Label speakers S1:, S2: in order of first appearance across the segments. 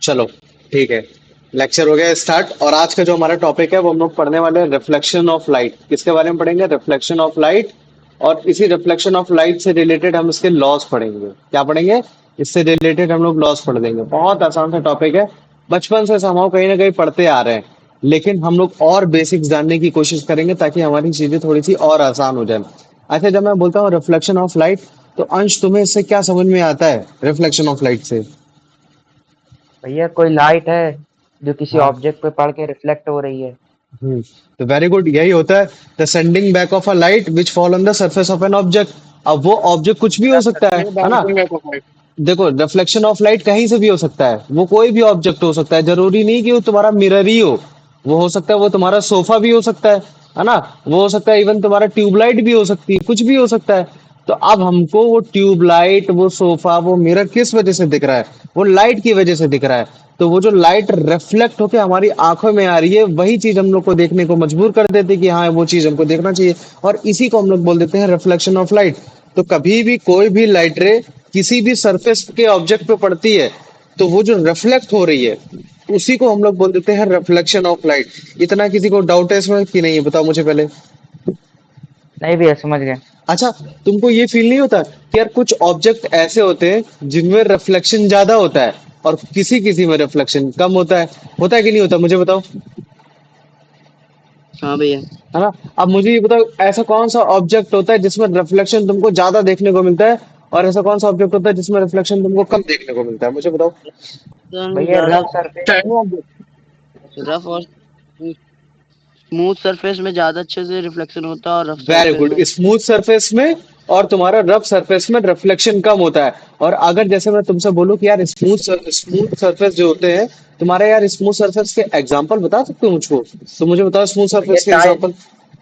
S1: चलो, ठीक है। लेक्चर हो गया स्टार्ट। और आज का जो हमारा टॉपिक है वो हम लोग पढ़ने वाले हैं रिफ्लेक्शन ऑफ लाइट। किसके बारे में पढ़ेंगे? Reflection of light. और इसी रिफ्लेक्शन ऑफ लाइट से रिलेटेड हम इसके लॉस पढ़ेंगे। क्या पढ़ेंगे? इससे रिलेटेड हम लोग लॉस पढ़ देंगे। बहुत आसान सा टॉपिक है। बचपन से हम कहीं ना कहीं पढ़ते आ रहे हैं, लेकिन हम लोग और बेसिक्स जानने की कोशिश करेंगे ताकि हमारी चीजें थोड़ी सी और आसान हो जाए। अच्छा, जब मैं बोलता हूँ रिफ्लेक्शन ऑफ लाइट, तो अंश तुम्हें इससे क्या समझ में आता है रिफ्लेक्शन ऑफ लाइट से?
S2: भैया कोई लाइट है जो किसी
S1: हाँ।
S2: ऑब्जेक्ट पे पड़ के रिफ्लेक्ट हो रही है।
S1: तो वेरी गुड, यही होता है the sending back of a light which fall on the surface of an object. अब वो ऑब्जेक्ट कुछ भी हो सकता है ना? देखो, रिफ्लेक्शन ऑफ लाइट कहीं से भी हो सकता है, वो कोई भी ऑब्जेक्ट हो सकता है, जरूरी नहीं कि वो तुम्हारा मिरर ही हो। वो हो सकता है, वो तुम्हारा सोफा भी हो सकता है ना? वो हो सकता है, इवन तुम्हारा ट्यूबलाइट भी हो सकती है, कुछ भी हो सकता है। तो अब हमको वो ट्यूबलाइट, वो सोफा, वो मिरर किस वजह से दिख रहा है? वो लाइट की वजह से दिख रहा है। तो वो जो लाइट रिफ्लेक्ट होकर हमारी आंखों में आ रही है, वही चीज हम लोग को देखने को मजबूर कर देती है कि हाँ, वो चीज हमको देखना चाहिए। और इसी को हम लोग बोल देते हैं रिफ्लेक्शन ऑफ लाइट। तो कभी भी कोई भी लाइट रे किसी भी सरफेस के ऑब्जेक्ट पे पड़ती है, तो वो जो रिफ्लेक्ट हो रही है, उसी को हम लोग बोल देते हैं रिफ्लेक्शन ऑफ लाइट। इतना किसी को डाउट है इसमें कि नहीं है? बताओ मुझे पहले।
S2: नहीं भैया समझ गए।
S1: अच्छा, तुमको ये फील नहीं होता कि यार कुछ ऑब्जेक्ट ऐसे होते हैं जिनमें रिफ्लेक्शन ज्यादा होता है और किसी किसी में रिफ्लेक्शन कम होता है? होता है कि नहीं होता? मुझे बताओ।
S3: हाँ भैया।
S1: है ना? अब मुझे ये बताओ, ऐसा कौन सा ऑब्जेक्ट होता है जिसमें रिफ्लेक्शन तुमको ज्यादा देखने को मिलता है, और ऐसा कौन सा ऑब्जेक्ट होता है जिसमें रिफ्लेक्शन तुमको कम देखने को मिलता है? मुझे बताओ।
S2: भैया
S3: ज्यादा
S2: रफ सरफेस।
S3: रफ और स्मूथ सरफेस में ज्यादा अच्छे से रिफ्लेक्शन होता है और रफ
S1: वेरी
S3: सरफेस
S1: गुड,
S3: में।
S1: स्मूथ सरफेस में और तुम्हारा रफ सरफेस में रिफ्लेक्शन कम होता है। और अगर जैसे मैं तुमसे बोलूं कि यार स्मूथ सरफेस जो होते हैं तुम्हारे, यार स्मूथ सरफेस के एग्जांपल बता सकते हो मुझको? तो मुझे बताओ स्मूथ
S2: भैया
S1: सरफेस के
S2: टाइल।
S1: एग्जांपल।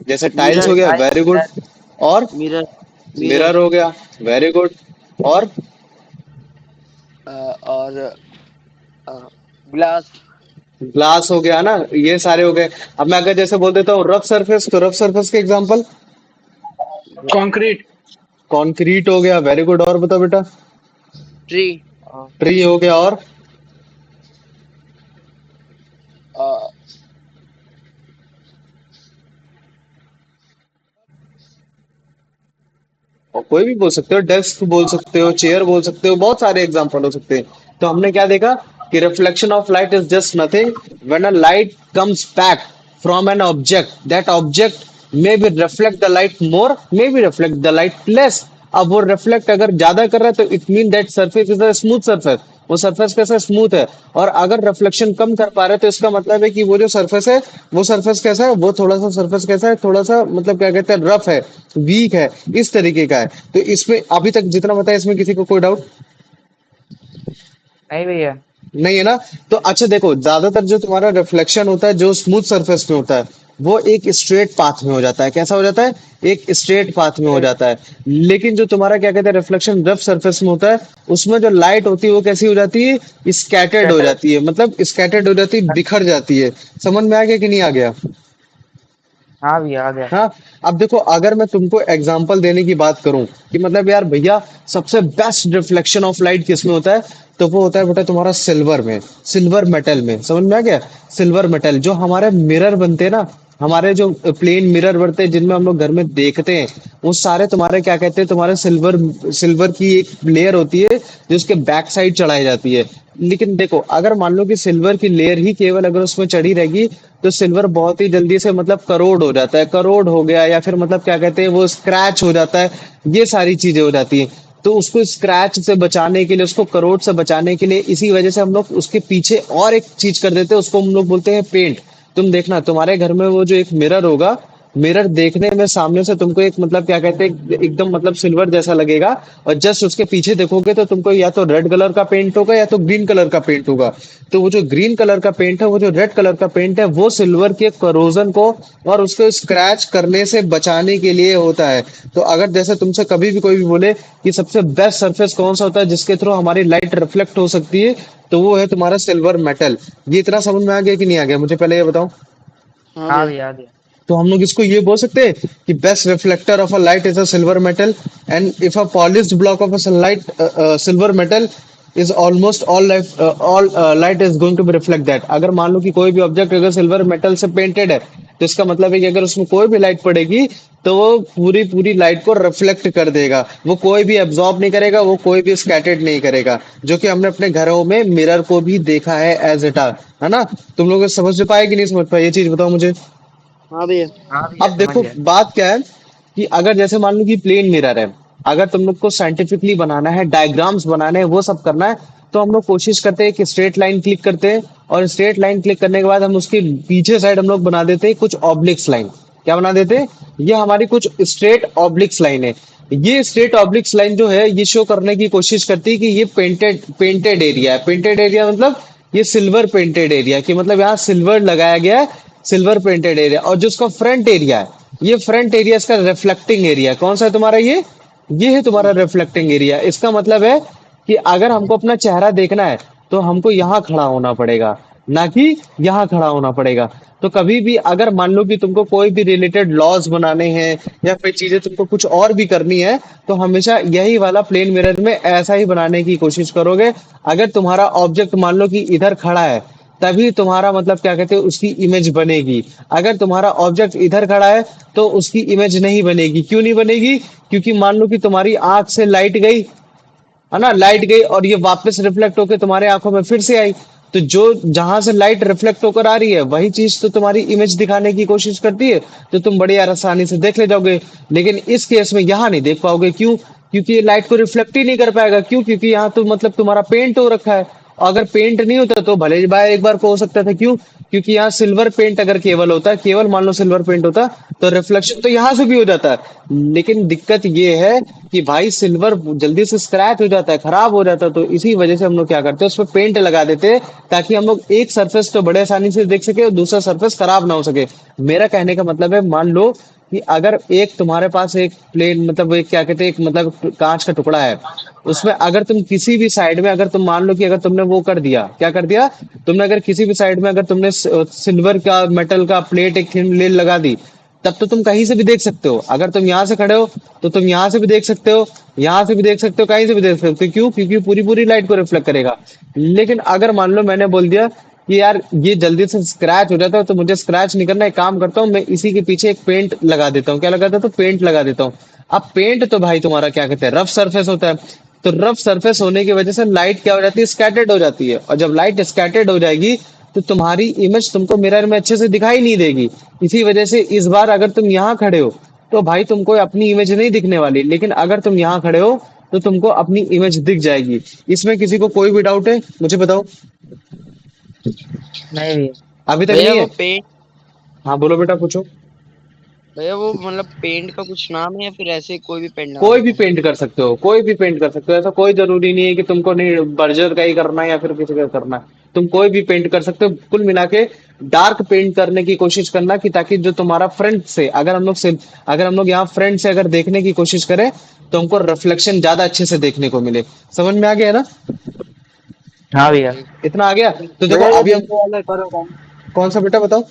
S1: जैसे टाइल्स
S3: मिरर
S1: हो गया,
S2: टाइल
S1: वेरी गुड।
S2: मिरर।
S1: और
S3: मिरर मिरर
S1: मिरर हो गया, वेरी गुड। और
S3: और ग्लास।
S1: ग्लास हो गया ना? ये सारे हो गए। अब मैं अगर जैसे बोल देता हूँ रफ सरफेस, तो रफ सरफेस के एग्जांपल।
S4: कंक्रीट।
S1: कॉन्क्रीट हो गया, वेरी गुड। और बताओ बेटा।
S3: ट्री।
S1: ट्री हो गया। और और कोई भी बोल सकते हो, डेस्क बोल सकते हो, चेयर बोल सकते हो, बहुत सारे एग्जांपल हो सकते हैं। तो हमने क्या देखा कि reflection of light is just nothing when a light comes back from an object, that object may be reflect the light more, may be reflect the light less. अब वो रिफ्लेक्ट अगर ज्यादा कर रहा है तो it mean that surface is a smooth surface. वो surface कैसा स्मूथ है। और अगर रिफ्लेक्शन कम कर पा रहे हैं तो इसका मतलब है कि वो जो सरफेस है, वो सरफेस कैसा है, वो थोड़ा सा सरफेस कैसा है, थोड़ा सा मतलब क्या कहते हैं, रफ है, वीक है, इस तरीके का है। तो इसमें अभी तक जितना बताया, इसमें किसी को कोई डाउट
S2: नहीं भैया।
S1: नहीं है ना? तो अच्छा देखो, ज्यादातर जो तुम्हारा रिफ्लेक्शन होता है जो स्मूथ सरफेस में होता है, वो एक स्ट्रेट पाथ में हो जाता है। कैसा हो जाता है? एक स्ट्रेट पाथ में हो
S2: स्ट्रेट।
S1: जाता है। लेकिन जो तुम्हारा क्या कहते हैं रिफ्लेक्शन रफ सरफेस में होता है, उसमें जो लाइट होती है वो कैसी हो जाती है? स्कैटर्ड हो
S2: स्कैटर।
S1: जाती है, मतलब स्कैटर्ड हो जाती है, बिखर जाती है। समझ में आ गया कि नहीं आ गया?
S2: हाँ भैया आ गया।
S1: हाँ। अब देखो, अगर मैं तुमको एग्जांपल देने की बात करूं कि मतलब यार भैया सबसे बेस्ट रिफ्लेक्शन ऑफ लाइट किसमें होता है, तो वो होता है बेटा तुम्हारा सिल्वर में, सिल्वर मेटल में। समझ में आ गया? सिल्वर मेटल जो हमारे मिरर बनते हैं ना, हमारे जो प्लेन मिरर बनते हैं जिनमें हम लोग घर में देखते हैं, वो सारे तुम्हारे क्या कहते हैं, तुम्हारे सिल्वर, सिल्वर की एक लेयर होती है जो उसके बैक साइड चढ़ाई जाती है। लेकिन देखो, अगर मान लो कि सिल्वर की लेयर ही केवल अगर उसमें चढ़ी रहेगी, तो सिल्वर बहुत ही जल्दी से मतलब करोड हो जाता है, करोड हो गया, या फिर मतलब क्या कहते हैं वो स्क्रैच हो जाता है। ये सारी चीजें हो जाती हैं। तो उसको स्क्रैच से बचाने के लिए, उसको करोड़ से बचाने के लिए, इसी वजह से हम लोग उसके पीछे और एक चीज कर देते हैं, उसको हम लोग बोलते हैं पेंट। तुम देखना तुम्हारे घर में वो जो एक मिरर होगा, मिरर देखने में सामने से तुमको एक मतलब क्या कहते हैं एकदम मतलब सिल्वर जैसा लगेगा। और जस्ट उसके पीछे देखोगे तो तुमको या तो रेड कलर का पेंट होगा या तो ग्रीन कलर का पेंट होगा। तो वो जो ग्रीन कलर का पेंट है, वो जो रेड कलर का पेंट है, वो सिल्वर के करोजन को और उसको स्क्रैच करने से बचाने के लिए होता है। तो अगर जैसे तुमसे कभी भी कोई भी बोले कि सबसे बेस्ट सरफेस कौन सा होता है जिसके थ्रू हमारी लाइट रिफ्लेक्ट हो सकती है, तो वो है तुम्हारा सिल्वर मेटल। ये इतना समझ में आ गया कि नहीं आ गया? मुझे पहले ये बताओ।
S3: हाँ
S2: हाँ
S3: भैया।
S2: भैया आ गया।
S1: तो हम लोग इसको ये बोल सकते हैं कि best reflector of a light is a silver metal, and if a polished block of a sunlight silver metal is almost all light is going to be reflect that. अगर मान लो कि कोई भी ऑब्जेक्ट अगर सिल्वर मेटल से painted है, तो इसका मतलब है कि अगर उसमें कोई भी लाइट पड़ेगी तो वो पूरी पूरी लाइट को रिफ्लेक्ट कर देगा, वो कोई भी एब्जॉर्ब नहीं करेगा, वो कोई भी स्कैटर्ड नहीं करेगा, जो कि हमने अपने घरों में मिरर को भी देखा है एज इट आर, है ना। तुम लोग समझ पाए कि नहीं समझ पाए, ये चीज बताओ मुझे।
S3: हाँ भैया।
S2: हाँ भैया
S1: अब
S2: समझ
S1: देखो
S2: गया।
S1: बात क्या है कि अगर जैसे मान लो कि प्लेन मिरर है, अगर तुम लोग को साइंटिफिकली बनाना है, डायग्राम्स बनाने हैं, वो सब करना है, तो हम लोग कोशिश करते हैं कि स्ट्रेट लाइन क्लिक करते हैं, और स्ट्रेट लाइन क्लिक करने के बाद हम उसके पीछे साइड हम लोग बना देते हैं कुछ ऑब्लिक्स लाइन। क्या बना देते हैं? ये हमारी कुछ स्ट्रेट ऑब्लिक्स लाइन है। ये स्ट्रेट ऑब्लिक्स लाइन जो है ये शो करने की कोशिश करती है कि ये पेंटेड एरिया है। पेंटेड एरिया मतलब ये सिल्वर पेंटेड एरिया, कि मतलब यहाँ सिल्वर लगाया गया है, सिल्वर पेंटेड एरिया। और जो उसका फ्रंट एरिया है, ये फ्रंट एरिया इसका रिफ्लेक्टिंग एरिया कौन सा है तुम्हारा? ये है तुम्हारा रिफ्लेक्टिंग एरिया। इसका मतलब है कि अगर हमको अपना चेहरा देखना है तो हमको यहाँ खड़ा होना पड़ेगा, ना कि यहाँ खड़ा होना पड़ेगा। तो कभी भी अगर मान लो कि तुमको कोई भी रिलेटेड लॉज बनाने हैं या फिर चीजें तुमको कुछ और भी करनी है, तो हमेशा यही वाला प्लेन मिरर में ऐसा ही बनाने की कोशिश करोगे। अगर तुम्हारा ऑब्जेक्ट मान लो कि इधर खड़ा है, तभी तुम्हारा मतलब क्या कहते हैं उसकी इमेज बनेगी। अगर तुम्हारा ऑब्जेक्ट इधर खड़ा है तो उसकी इमेज नहीं बनेगी। क्यों नहीं बनेगी? क्योंकि मान लो कि तुम्हारी आंख से लाइट गई, है ना, लाइट गई और ये वापस रिफ्लेक्ट होकर तुम्हारे आंखों में फिर से आई, तो जो जहां से लाइट रिफ्लेक्ट होकर आ रही है वही चीज तो तुम्हारी इमेज दिखाने की कोशिश करती है, तो तुम बड़ी आसानी से देख ले जाओगे। लेकिन इस केस में यहाँ नहीं देख पाओगे। क्यों? क्योंकि ये लाइट को रिफ्लेक्ट ही नहीं कर पाएगा। क्यों? क्योंकि यहाँ तो मतलब तुम्हारा पेंट हो रखा है, और अगर पेंट नहीं होता तो भले ही बाय एक बार को हो सकता था। क्यों? क्योंकि यहाँ सिल्वर पेंट अगर केवल होता, केवल मान लो सिल्वर पेंट होता, तो रिफ्लेक्शन तो यहाँ से भी हो जाता है। लेकिन दिक्कत ये है कि भाई सिल्वर जल्दी से स्क्रैच हो जाता है, खराब हो जाता है, तो इसी वजह से हम लोग क्या करते हैं, उस पर पेंट लगा देते हैं, ताकि हम लोग एक सरफेस तो बड़े आसानी से देख सके और दूसरा सरफेस खराब ना हो सके। मेरा कहने का मतलब है, मान लो कि अगर एक तुम्हारे पास एक प्लेन मतलब एक क्या कहते हैं एक मतलब कांच का टुकड़ा है, उसमें अगर तुम किसी भी साइड में अगर तुम मान लो कि अगर तुमने वो कर दिया, क्या कर दिया तुमने, अगर किसी भी साइड में अगर तुमने सिल्वर का मेटल का प्लेट एक थिन लेयर लगा दी, तब तो तुम कहीं से भी देख सकते हो। अगर तुम यहाँ से खड़े हो तो तुम यहाँ से भी देख सकते हो, यहाँ से भी देख सकते हो, कहीं से भी देख सकते हो। क्यों? क्योंकि पूरी पूरी लाइट को रिफ्लेक्ट करेगा। लेकिन अगर मान लो मैंने बोल दिया कि यार ये जल्दी से स्क्रैच हो जाता है, तो मुझे स्क्रैच नहीं करना, एक काम करता हूँ मैं इसी के पीछे एक पेंट लगा देता हूँ। क्या लगा देता हूँ? पेंट लगा देता हूँ। अब पेंट तो भाई तुम्हारा क्या कहते हैं रफ सरफेस होता है, तो रफ सरफेस होने की वजह से लाइट क्या हो जाती है? स्कैटर्ड हो जाती है। और जब लाइट स्कैटर्ड हो जाएगी तो तुम्हारी इमेज तुमको मिरर में अच्छे से दिखाई नहीं देगी। इसी वजह से इस बार अगर तुम यहाँ खड़े हो तो भाई तुमको अपनी इमेज नहीं दिखने वाली, लेकिन अगर तुम यहाँ खड़े हो तो तुमको अपनी इमेज दिख जाएगी। इसमें किसी को कोई भी डाउट है? मुझे बताओ।
S2: नहीं भैया।
S1: अभी तक
S3: भैया
S1: नहीं
S3: वो
S1: है?
S3: पेंट,
S1: हाँ बोलो बेटा, पूछो।
S3: भैया वो मतलब पेंट का कुछ नाम है या फिर ऐसे कोई भी पेंट लगा
S1: कोई भी
S3: सकता हूँ?
S1: पेंट कर सकते हो, कोई भी पेंट कर सकते हो। ऐसा कोई जरूरी नहीं है कि तुमको नहीं बर्जर का ही करना है या फिर किसी का करना है। तुम कोई भी पेंट कर सकते हो। कुल मिला के डार्क पेंट करने की कोशिश करना, कि ताकि जो तुम्हारा फ्रंट से अगर हम लोग यहाँ फ्रंट से अगर देखने की कोशिश करें तो हमको रिफ्लेक्शन ज्यादा अच्छे से देखने को मिले। समझ में आ गया ना?
S2: हाँ भैया।
S1: इतना आ गया तो देखो
S4: भैया ये
S1: अभी हम
S4: नीचे वाला करो कौन?
S1: कौन सा बेटा बताओ।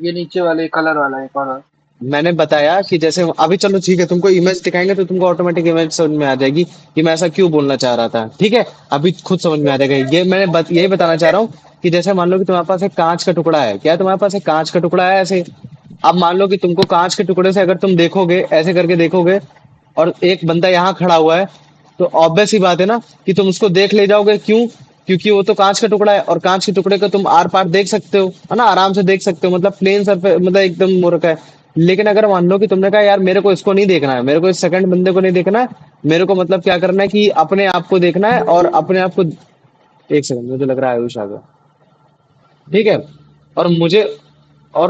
S4: ये नीचे वाले कलर वाला है कौन?
S1: मैंने बताया कि जैसे अभी चलो ठीक है, तुमको इमेज दिखाएंगे तो तुमको ऑटोमेटिक इमेज समझ में आ जाएगी कि मैं ऐसा क्यों बोलना चाह रहा था। ठीक है, अभी खुद समझ में आ जाएगा। ये यही बताना चाह रहा हूँ कि जैसे मान लो कि तुम्हारे पास एक कांच का टुकड़ा है। क्या है तुम्हारे पास? एक कांच का टुकड़ा है ऐसे। अब मान लो कि तुमको कांच के टुकड़े से अगर तुम देखोगे, ऐसे करके देखोगे, और एक बंदा यहाँ खड़ा हुआ है, तो ऑब्वियस ही बात है ना कि तुम उसको देख ले जाओगे। क्यों? क्योंकि वो तो कांच का टुकड़ा है, और कांच के टुकड़े को तुम आर पार देख सकते हो, है ना, आराम से देख सकते हो, मतलब प्लेन सरफेस, मतलब एकदम वो रखा है। लेकिन अगर मान लो कि तुमने कहा यार मेरे को इसको नहीं देखना है, मेरे को इस सेकंड बंदे को नहीं देखना है, मेरे को मतलब क्या करना है कि अपने आप को देखना है, और अपने आप को, एक सेकंड, मुझे लग रहा है आयुष आ गया। ठीक है, और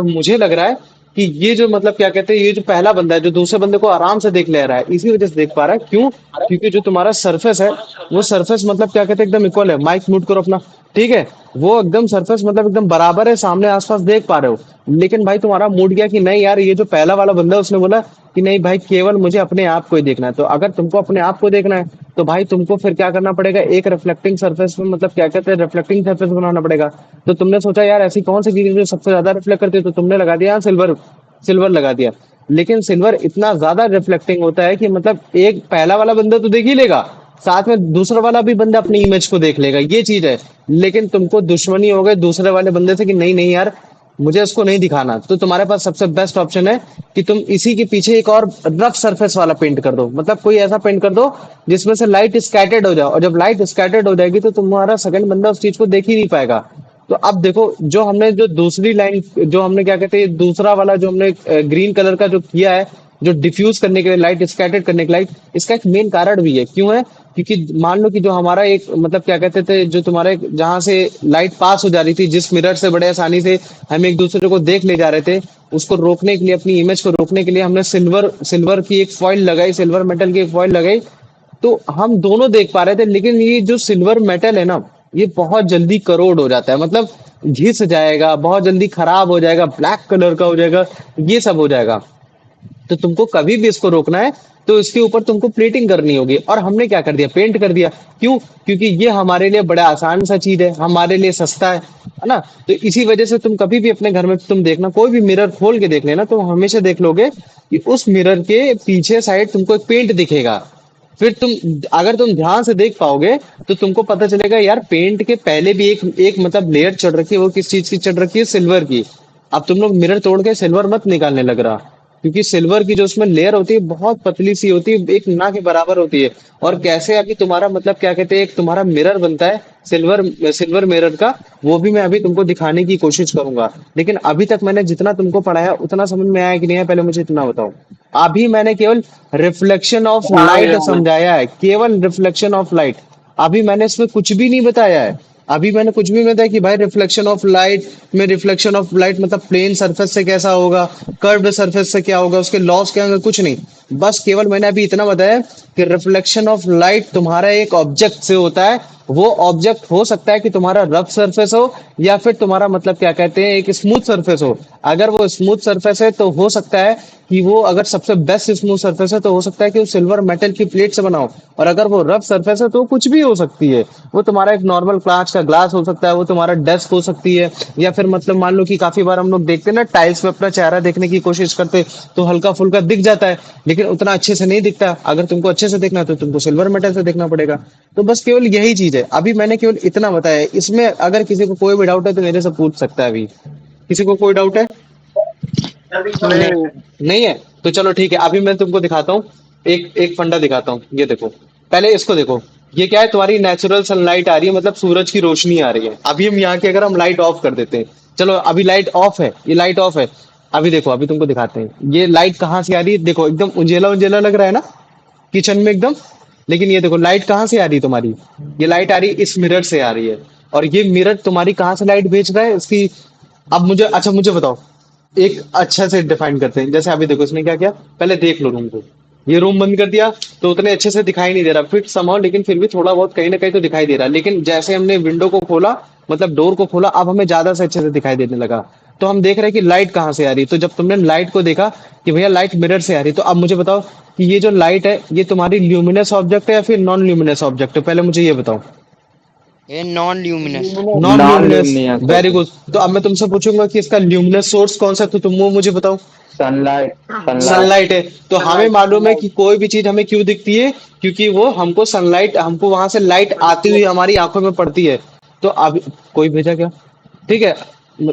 S1: मुझे लग रहा है कि ये जो मतलब क्या कहते हैं, ये जो पहला बंदा है जो दूसरे बंदे को आराम से देख ले रहा है, इसी वजह से देख पा रहा है। क्यों? क्योंकि जो तुम्हारा सरफेस है वो सरफेस मतलब क्या कहते हैं एकदम इक्वल है। माइक म्यूट करो अपना। ठीक है, वो एकदम सरफेस मतलब एकदम बराबर है, सामने आसपास देख पा रहे हो। लेकिन भाई तुम्हारा मूड गया कि नहीं यार, ये जो पहला वाला बंदा है उसने बोला कि नहीं भाई केवल मुझे अपने आप को ही देखना है। तो अगर तुमको अपने आप को देखना है तो भाई तुमको फिर क्या करना पड़ेगा, एक रिफ्लेक्टिंग सरफेस में मतलब क्या कहते हैं रिफ्लेक्टिंग सरफेस बनाना पड़ेगा। तो तुमने सोचा यार ऐसी कौन सी चीज है जो सबसे ज्यादा रिफ्लेक्ट करती है, तो तुमने लगा दिया सिल्वर लगा दिया। लेकिन सिल्वर इतना ज्यादा रिफ्लेक्टिंग होता है कि मतलब एक पहला वाला बंदा तो देख ही लेगा, साथ में दूसरा वाला भी बंदा अपनी इमेज को देख लेगा, ये चीज है। लेकिन तुमको दुश्मनी हो गई दूसरे वाले बंदे से कि नहीं नहीं यार, मुझे उसको नहीं दिखाना, तो तुम्हारे पास सबसे बेस्ट ऑप्शन है कि तुम इसी के पीछे एक और रफ सरफेस वाला पेंट कर दो। मतलब कोई ऐसा पेंट कर दो जिसमें से लाइट स्कैटर्ड हो जाए, और जब लाइट स्कैटर्ड हो जाएगी तो तुम्हारा सेकंड बंदा उस चीज को देख ही नहीं पाएगा। तो अब देखो, जो दूसरी लाइन, जो हमने क्या कहते हैं, दूसरा वाला जो हमने ग्रीन कलर का जो किया है, जो डिफ्यूज करने के लिए, लाइट स्कैटर्ड करने के लिए, इसका एक मेन कारण भी है। क्यों है? क्योंकि मान लो कि जो हमारा एक मतलब क्या कहते थे, जो तुम्हारे जहां से लाइट पास हो जा रही थी, जिस मिरर से बड़े आसानी से हम एक दूसरे को देख ले जा रहे थे, उसको रोकने के लिए, अपनी इमेज को रोकने के लिए हमने सिल्वर की एक फॉइल लगाई, सिल्वर मेटल की एक फॉइल लगाई। तो हम दोनों देख पा रहे थे, लेकिन ये जो सिल्वर मेटल है ना, ये बहुत जल्दी करोड हो जाता है, मतलब घिस जाएगा, बहुत जल्दी खराब हो जाएगा, ब्लैक कलर का हो जाएगा, ये सब हो जाएगा। तो तुमको कभी भी इसको रोकना है तो इसके ऊपर तुमको प्लेटिंग करनी होगी, और हमने क्या कर दिया, पेंट कर दिया। क्यों? क्योंकि ये हमारे लिए बड़ा आसान सा चीज है, हमारे लिए सस्ता है ना। तो इसी वजह से तुम कभी भी अपने घर में तुम देखना, कोई भी मिरर खोल के देख लेना, तो हमेशा देख लोगे कि उस मिरर के पीछे साइड तुमको एक पेंट दिखेगा। फिर तुम, अगर तुम ध्यान से देख पाओगे तो तुमको पता चलेगा यार, पेंट के पहले भी एक एक मतलब लेयर चढ़ रखी है, वो किस चीज की चढ़ रखी है, सिल्वर की। अब तुम लोग मिरर तोड़ के सिल्वर मत निकालने लग रहा, क्योंकि सिल्वर की जो उसमें लेयर होती है बहुत पतली सी होती है, एक ना के बराबर होती है। और कैसे अभी तुम्हारा मतलब क्या कहते हैं, एक तुम्हारा मिरर बनता है सिल्वर सिल्वर मिरर का, वो भी मैं अभी तुमको दिखाने की कोशिश करूंगा। लेकिन अभी तक मैंने जितना तुमको पढ़ाया उतना समझ में आया कि नहीं है, पहले मुझे इतना बताओ। अभी मैंने केवल रिफ्लेक्शन ऑफ
S4: हाँ
S1: लाइट
S4: भैया हाँ।
S1: समझाया है, केवल रिफ्लेक्शन ऑफ लाइट। अभी मैंने इसमें कुछ भी नहीं बताया है। अभी मैंने कुछ भी नहीं बताया कि भाई रिफ्लेक्शन ऑफ लाइट में, रिफ्लेक्शन ऑफ लाइट मतलब प्लेन सरफेस से कैसा होगा, कर्व्ड सरफेस से क्या होगा, उसके लॉस क्या होंगे, कुछ नहीं। बस केवल मैंने अभी इतना बताया कि रिफ्लेक्शन ऑफ लाइट तुम्हारा एक ऑब्जेक्ट से होता है। वो ऑब्जेक्ट हो सकता है कि तुम्हारा रफ सरफेस हो, या फिर तुम्हारा मतलब क्या कहते हैं, एक स्मूथ सरफेस हो। अगर वो स्मूथ सरफेस है तो हो सकता है कि वो, अगर सबसे बेस्ट स्मूथ सरफेस है तो हो सकता है कि वो सिल्वर मेटल की प्लेट से बनाओ। और अगर वो रफ सरफेस है तो कुछ भी हो सकती है, वो तुम्हारा एक नॉर्मल कांच का ग्लास हो सकता है, वो तुम्हारा डेस्क हो सकती है, या फिर मतलब मान लो कि काफी बार हम लोग देखते हैं ना, टाइल्स पे अपना चेहरा देखने की कोशिश करते तो हल्का फुल्का दिख जाता है, लेकिन उतना अच्छे से नहीं दिखता। अगर तुमको अच्छे से देखना है तो तुमको सिल्वर मेटल से देखना पड़ेगा। तो बस केवल यही चीज है, अभी मैंने केवल इतना बताया है। इसमें अगर किसी को कोई भी डाउट है तो मेरे से पूछ सकता है। अभी किसी को कोई डाउट है?
S4: नहीं
S1: नहीं है? तो चलो ठीक है, अभी मैं तुमको दिखाता हूँ, एक एक फंडा दिखाता हूँ। ये देखो, पहले इसको देखो। ये क्या है, तुम्हारी नेचुरल सनलाइट आ रही है, मतलब सूरज की रोशनी आ रही है। अभी हम यहाँ की अगर हम लाइट ऑफ कर देते हैं, चलो अभी लाइट ऑफ है, ये लाइट ऑफ है। अभी देखो, अभी तुमको दिखाते हैं ये लाइट कहाँ से आ रही है। देखो एकदम उजेला उजेला लग रहा है ना किचन में एकदम। लेकिन ये देखो लाइट कहाँ से आ रही है तुम्हारी, ये लाइट आ रही है इस मिरर से आ रही है। और ये मिरर तुम्हारी कहाँ से लाइट भेज रहा है इसकी। अब मुझे, अच्छा मुझे बताओ, एक अच्छा से डिफाइन करते हैं। जैसे अभी देखो इसने क्या किया, पहले देख लो रूम को। ये रूम बंद कर दिया तो उतने अच्छे से दिखाई नहीं दे रहा फिट समहाउ, लेकिन फिर भी थोड़ा बहुत कहीं ना कहीं तो दिखाई दे रहा है। लेकिन जैसे हमने विंडो को खोला, मतलब डोर को खोला, अब हमें ज्यादा से अच्छे से दिखाई देने लगा। तो हम देख रहे हैं कि लाइट कहाँ से आ रही है। तो जब तुमने लाइट को देखा कि भैया लाइट मिरर से आ रही है, तो अब मुझे बताओ कि ये जो लाइट है ये तुम्हारी ल्यूमिनस ऑब्जेक्ट है या फिर नॉन ल्यूमिनस ऑब्जेक्ट है, पहले मुझे ये बताओ।
S3: ये non luminous.
S1: Non
S2: non
S1: luminous,
S2: luminous
S1: very good. तो अब मैं तुमसे पूछूंगा कि इसका ल्यूमिनस सोर्स कौन सा है, तो तुम वो मुझे बताओ।
S2: सनलाइट सनलाइट
S1: सनलाइट है। तो हमें
S4: सनलाइट
S1: मालूम है
S4: सनलाइट।
S1: कि कोई भी चीज हमें क्यों दिखती है, क्योंकि वो हमको सनलाइट, हमको वहां से लाइट आती हुई हमारी आंखों में पड़ती है। तो अब कोई भेजा क्या, ठीक है,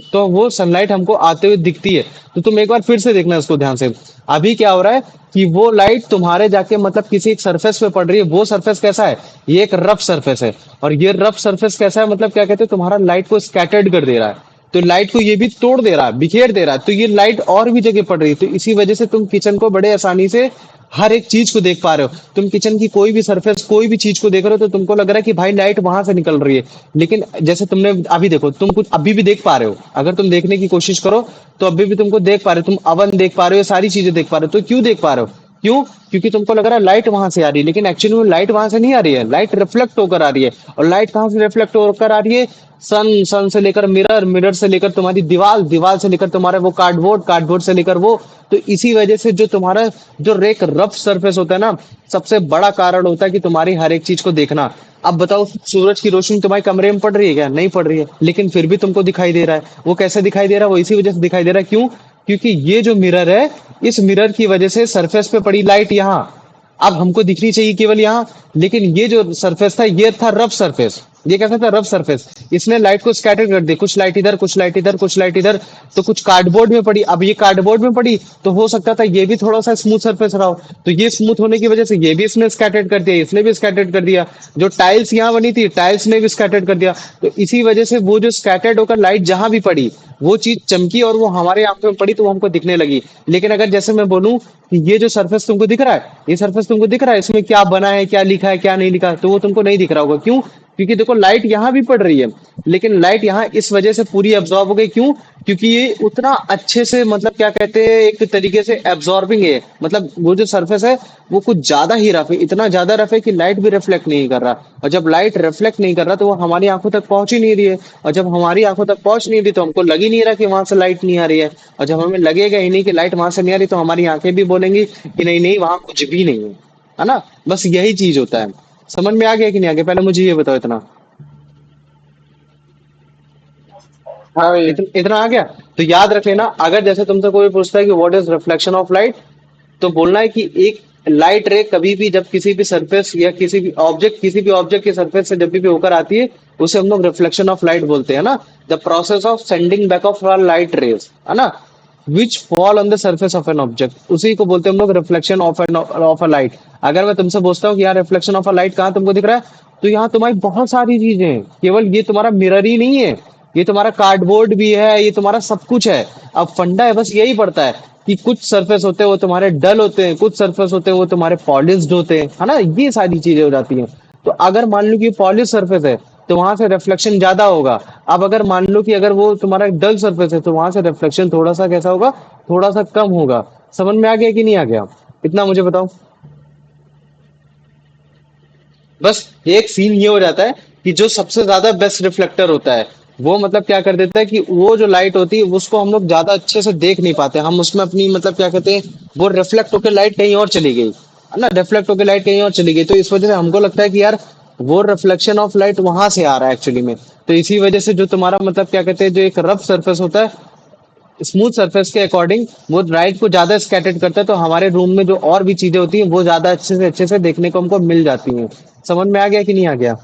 S1: तो वो सनलाइट हमको आते हुए दिखती है। तो तुम एक बार फिर से देखना इसको ध्यान से। अभी क्या हो रहा है कि वो लाइट तुम्हारे जाके मतलब किसी एक सरफेस पे पड़ रही है। वो सरफेस कैसा है, ये एक रफ सरफेस है। और ये रफ सरफेस कैसा है, मतलब क्या कहते हैं, तुम्हारा लाइट को स्कैटर्ड कर दे रहा है। तो लाइट को ये भी तोड़ दे रहा है, बिखेर दे रहा है। तो ये लाइट और भी जगह पड़ रही है। तो इसी वजह से तुम किचन को बड़े आसानी से हर एक चीज को देख पा रहे हो। तुम किचन की कोई भी सरफेस, कोई भी चीज को देख रहे हो तो तुमको लग रहा है कि भाई लाइट वहां से निकल रही है। लेकिन जैसे तुमने अभी देखो, तुम कुछ अभी भी देख पा रहे हो, अगर तुम देखने की कोशिश करो तो अभी भी तुमको देख पा रहे हो। तुम अवन देख पा रहे हो, सारी चीजें देख पा रहे हो। तो क्यों देख पा रहे हो, क्यों? क्योंकि तुमको लग रहा है लाइट वहां से आ रही है, लेकिन एक्चुअली में लाइट वहां से नहीं आ रही है, लाइट रिफ्लेक्ट होकर आ रही है। और लाइट कहाँ से रिफ्लेक्ट होकर आ रही है, सन से लेकर मिरर, मिरर से लेकर तुम्हारी दीवार, दीवार से लेकर तुम्हारा वो कार्डबोर्ड, कार्डबोर्ड से लेकर वो। तो इसी वजह से जो तुम्हारा जो एक रफ सरफेस होता है ना, सबसे बड़ा कारण होता है कि तुम्हारी हर एक चीज को देखना। अब बताओ, सूरज की रोशनी तुम्हारे कमरे में पड़ रही है क्या, नहीं पड़ रही है, लेकिन फिर भी तुमको दिखाई दे रहा है। वो कैसे दिखाई दे रहा है, वो इसी वजह से दिखाई दे रहा है। क्यों? क्योंकि ये जो मिरर है, इस मिरर की वजह से सरफेस पे पड़ी लाइट यहाँ अब हमको दिखनी चाहिए केवल यहाँ, लेकिन ये जो सरफेस था ये था रफ सरफेस। ये कैसा था? Rough surface. इसने लाइट को स्कैटर कर दी, कुछ लाइट इधर, कुछ लाइट इधर, कुछ लाइट इधर, तो कुछ कार्डबोर्ड में पड़ी। अब ये कार्डबोर्ड में पड़ी तो हो सकता था ये भी थोड़ा सा स्मूथ सरफेस रहा हो, तो ये स्मूथ होने की वजह से ये भी इसने स्कैटर्ड कर दिया, इसने भी स्कैटर्ड कर दिया। जो टाइल्स यहाँ बनी थी, टाइल्स ने भी स्कैटर्ड कर दिया। तो इसी वजह से वो जो स्कैटर्ड होकर लाइट जहां भी पड़ी वो चीज चमकी और वो हमारे आंखों में पड़ी तो वो हमको दिखने लगी। लेकिन अगर जैसे मैं बोलूं कि ये जो सरफेस तुमको दिख रहा है, ये सरफेस तुमको दिख रहा है, इसमें क्या बना है, क्या लिखा है, क्या नहीं लिखा है, तो वो तुमको नहीं दिख रहा होगा। क्यों? क्योंकि देखो लाइट यहाँ भी पड़ रही है, लेकिन लाइट यहाँ इस वजह से पूरी एब्जॉर्ब हो गई। क्यों? क्योंकि ये उतना अच्छे से मतलब क्या कहते हैं, एक तरीके से एब्जॉर्बिंग है। मतलब वो जो सरफेस है वो कुछ ज्यादा ही रफ है, इतना ज्यादा रफ है कि लाइट भी रिफ्लेक्ट नहीं कर रहा। और जब लाइट रिफ्लेक्ट नहीं कर रहा तो वो हमारी आंखों तक पहुंच ही नहीं रही है। और जब हमारी आंखों तक पहुंच नहीं रही तो हमको लग ही नहीं रहा कि वहां से लाइट नहीं आ रही है। और जब हमें लगेगा ही नहीं कि लाइट वहां से नहीं आ रही तो हमारी आंखें भी बोलेंगी कि नहीं नहीं वहां कुछ भी नहीं है ना। बस यही चीज होता है। समझ में आ गया कि नहीं आ गया? पहले मुझे ये बताओ इतना।
S4: हाँ भैया।
S1: इतना आ गया? तो याद रख लेना, अगर जैसे तुमसे कोई पूछता है कि what is reflection of light, तो बोलना है कि एक लाइट रे कभी भी जब किसी भी सरफेस या किसी भी ऑब्जेक्ट के सरफेस से जब भी होकर आती है उसे हम लोग रिफ्लेक्शन ऑफ लाइट बोलते हैं ना। The process of sending back of light rays, है ना, विच fall on the surface of an object, उसी को बोलते हैं हम लोग रिफ्लेक्शन ऑफ अ लाइट। अगर मैं तुमसे पूछता हूँ कि यार रिफ्लेक्शन ऑफ अ लाइट कहाँ तुमको दिख रहा है, तो यहाँ तुम्हारी बहुत सारी चीजें हैं। केवल ये तुम्हारा मिरर ही नहीं है, ये तुम्हारा कार्डबोर्ड भी है, ये तुम्हारा सब कुछ है। अब फंडा है बस यही पड़ता है कि कुछ सरफेस होते हैं वो तुम्हारे डल होते हैं, कुछ सरफेस होते हैं वो तुम्हारे पॉलिश्ड होते हैं, है ना। ये सारी चीजें हो जाती हैं। तो अगर मान लो कि पॉलिश सरफेस है तो वहां से रिफ्लेक्शन ज्यादा होगा। अब अगर मान लो कि अगर वो तुम्हारा डल सरफेस है तो वहां से रिफ्लेक्शन थोड़ा सा कैसा होगा, थोड़ा सा कम होगा। समझ में आ गया कि नहीं आ गया? इतना मुझे बताओ। बस एक सीन ये हो जाता है कि जो सबसे ज्यादा बेस्ट रिफ्लेक्टर होता है वो मतलब क्या कर देता है कि वो जो लाइट होती है उसको हम लोग ज्यादा अच्छे से देख नहीं पाते। हम उसमें अपनी मतलब क्या कहते हैं, वो रिफ्लेक्ट होकर लाइट कहीं और चली गई, है ना, रिफ्लेक्ट होकर लाइट कहीं और चली गई। तो इस वजह से हमको लगता है कि यार वो रिफ्लेक्शन ऑफ लाइट वहां से आ रहा है एक्चुअली में। तो इसी वजह से जो तुम्हारा मतलब क्या कहते हैं, जो एक रफ सरफेस होता है स्मूथ सरफेस के अकॉर्डिंग वो लाइट को ज्यादा स्कैटर्ड करता है, तो हमारे रूम में जो और भी चीजें होती हैं वो ज्यादा अच्छे से देखने को हमको मिल जाती हैं। समझ में आ गया कि नहीं आ गया?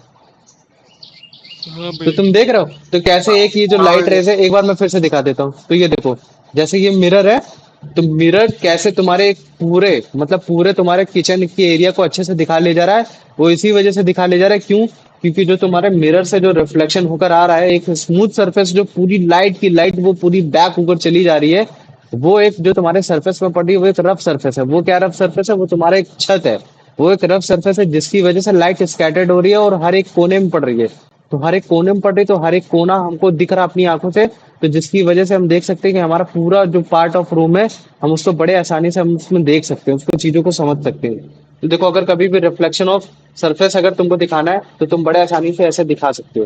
S5: हाँ
S1: तो
S5: भाई।
S1: तुम देख रहे हो तो कैसे एक ये जो
S4: हाँ
S1: लाइट
S4: भैया।
S1: रेज है, एक बार मैं फिर से दिखा देता हूँ। तो ये देखो, जैसे ये मिरर है, तो मिरर कैसे तुम्हारे पूरे तुम्हारे किचन के एरिया को अच्छे से दिखा ले जा रहा है, वो इसी वजह से दिखा ले जा रहा है। क्यों? क्योंकि जो तुम्हारे मिरर से जो रिफ्लेक्शन होकर आ रहा है, एक स्मूथ सरफेस जो पूरी लाइट वो पूरी बैक होकर चली जा रही है, वो एक जो तुम्हारे सरफेस में पड़ी है वो एक रफ सरफेस है। वो क्या रफ सरफेस है? वो तुम्हारा एक छत है। वो एक रफ सरफेस है जिसकी वजह से लाइट स्कैटर्ड हो रही है और हर एक कोने में पड़ रही है। तो हर एक कोने में पड़ रही, तो हर एक कोना हमको दिख रहा अपनी आंखों से, तो जिसकी वजह से हम देख सकते हैं कि हमारा पूरा जो पार्ट ऑफ रूम है हम उसको बड़े आसानी से हम उसमें देख सकते हैं, उसको चीजों को समझ सकते हैं। तो देखो, अगर कभी भी रिफ्लेक्शन ऑफ सरफेस अगर तुमको दिखाना है तो तुम बड़े आसानी से ऐसे दिखा सकते हो।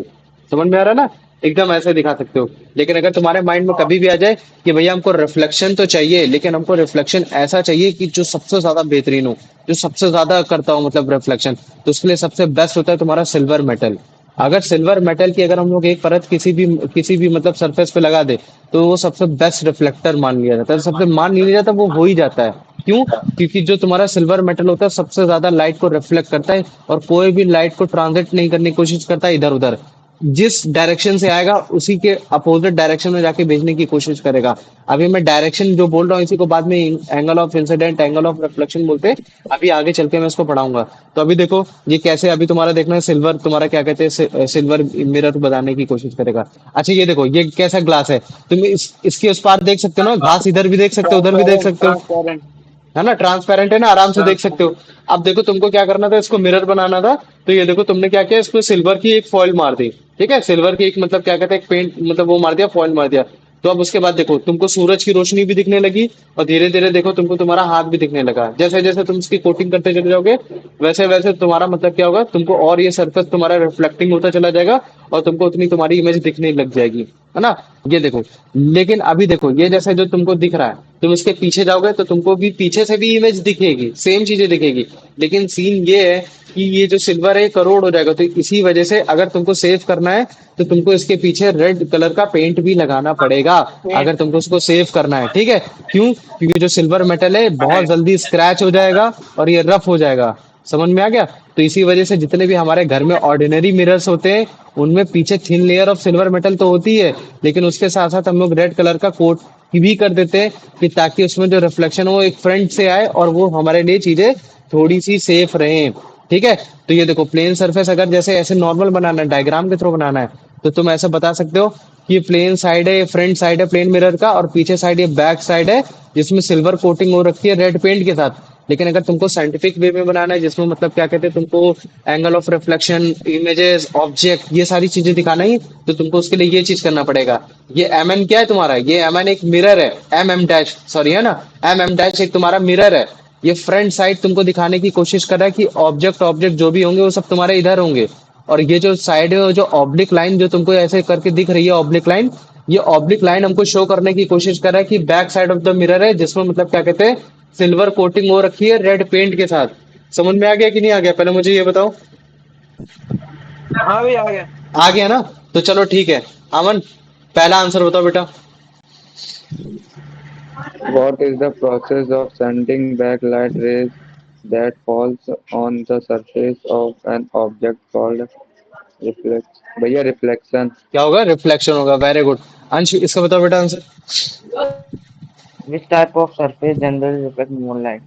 S1: समझ में आ रहा है ना? एकदम ऐसे दिखा सकते हो। लेकिन अगर तुम्हारे माइंड में कभी भी आ जाए कि भैया हमको रिफ्लेक्शन तो चाहिए, लेकिन हमको रिफ्लेक्शन ऐसा चाहिए कि जो सबसे ज्यादा बेहतरीन हो, जो सबसे ज्यादा करता हो मतलब रिफ्लेक्शन, तो उसके लिए सबसे बेस्ट होता है तुम्हारा सिल्वर मेटल। अगर सिल्वर मेटल की अगर हम लोग एक परत किसी भी मतलब सरफेस पे लगा दे तो वो सबसे बेस्ट रिफ्लेक्टर मान लिया जाता है। सबसे मान नहीं लिया जाता, वो हो ही जाता है। क्यों? क्योंकि जो तुम्हारा सिल्वर मेटल होता है सबसे ज्यादा लाइट को रिफ्लेक्ट करता है और कोई भी लाइट को ट्रांजिट नहीं करने की कोशिश करता है इधर उधर। जिस डायरेक्शन से आएगा उसी के अपोजिट डायरेक्शन में जाके भेजने की कोशिश करेगा। अभी मैं डायरेक्शन जो बोल रहा हूँ इसी को बाद में angle of incident, angle of reflection बोलते हैं। अभी आगे चल के मैं इसको पढ़ाऊंगा। तो अभी देखो ये कैसे, अभी तुम्हारा देखना है सिल्वर, तुम्हारा क्या कहते हैं सिल्वर मिरर बनाने की कोशिश करेगा। अच्छा ये देखो, ये कैसा ग्लास है, तुम इसके उस पार देख सकते हो ना, घास इधर भी देख सकते हो उधर भी देख
S4: ट्रांसपेरेंट
S1: सकते हो,
S4: ट्रांसपेरेंट
S1: है ना, ट्रांसपेरेंट है ना, आराम से देख सकते हो।
S4: ट्रांसपेरेंट।
S1: अब देखो तुमको क्या करना था, इसको मिरर बनाना था। तो ये देखो तुमने क्या किया, इसको सिल्वर की एक फॉइल मार दी। ठीक है, सिल्वर की एक मतलब क्या कहते हैं, एक पेंट मतलब वो मार दिया, फॉइल मार दिया। तो अब उसके बाद देखो तुमको सूरज की रोशनी भी दिखने लगी और धीरे धीरे देखो तुमको तुम्हारा हाथ भी दिखने लगा। जैसे जैसे तुम इसकी कोटिंग करते चले जाओगे वैसे वैसे तुम्हारा मतलब क्या होगा, तुमको और ये सरफेस तुम्हारा रिफ्लेक्टिंग होता चला जाएगा और तुमको उतनी तुम्हारी इमेज दिखने लग जाएगी, है ना। ये देखो, लेकिन अभी देखो ये जैसे जो तुमको दिख रहा है, तुम इसके पीछे जाओगे तो तुमको भी पीछे से भी इमेज दिखेगी, सेम चीजें दिखेगी। लेकिन सीन ये है कि ये जो सिल्वर है करोड़ हो जाएगा। तो इसी वजह से अगर तुमको सेव करना है तो तुमको इसके पीछे रेड कलर का पेंट भी लगाना पड़ेगा, अगर तुमको उसको सेव करना है। ठीक है? क्यों? क्योंकि जो सिल्वर मेटल है बहुत जल्दी स्क्रैच हो जाएगा और ये रफ हो जाएगा। समझ में आ गया? तो इसी वजह से जितने भी हमारे घर में ऑर्डिनरी मिरर्स होते हैं उनमें पीछे thin layer of silver metal तो होती है, लेकिन उसके साथ साथ हम लोग रेड कलर का कोट भी कर देते हैं कि ताकि उसमें जो रिफ्लेक्शन हो वो एक फ्रंट से आए और वो हमारे लिए चीजें थोड़ी सी सेफ रहें। ठीक है। तो ये देखो प्लेन सरफेस अगर जैसे ऐसे नॉर्मल बनाना है, डायग्राम के थ्रू बनाना है, तो तुम ऐसे बता सकते हो कि ये प्लेन साइड है, ये फ्रंट साइड है प्लेन मिरर का, और पीछे साइड ये बैक साइड है जिसमें सिल्वर कोटिंग हो रखी है रेड पेंट के साथ। लेकिन अगर तुमको साइंटिफिक वे में बनाना है जिसमें मतलब क्या कहते हैं तुमको angle of reflection, images, object, ये सारी चीजें दिखाना ही, तो तुमको उसके लिए ये चीज करना पड़ेगा। ये एम एन क्या है तुम्हारा, ये एम एन एक मिरर है, एम एम डैश सॉरी है ना, एम एम डैश एक तुम्हारा मिरर है। ये फ्रंट साइड तुमको दिखाने की कोशिश कर रहा है कि ऑब्जेक्ट ऑब्जेक्ट जो भी होंगे वो सब तुम्हारे इधर होंगे। और ये जो साइड है जो ऑब्लिक लाइन जो तुमको ऐसे करके दिख रही है ऑब्लिक लाइन, ये ऑब्लिक लाइन हमको शो करने की कोशिश कर रहा है कि back side of the mirror है जिसमें मतलब क्या कहते हैं सिल्वर कोटिंग हो रखी है रेड पेंट के साथ। समझ में आ गया कि नहीं आ गया, पहले मुझे ये बताओ।
S4: हाँ भाई आ गया।
S1: आ गया ना? तो चलो ठीक है। अमन, पहला आंसर बताओ बेटा।
S2: What is the process of sending back light rays that falls on the surface of an object called reflex? भैया reflection.
S1: क्या होगा? रिफ्लेक्शन होगा। Very good. अंश, इसका बताओ बेटा answer.
S2: Which type of surface generally reflects moonlight?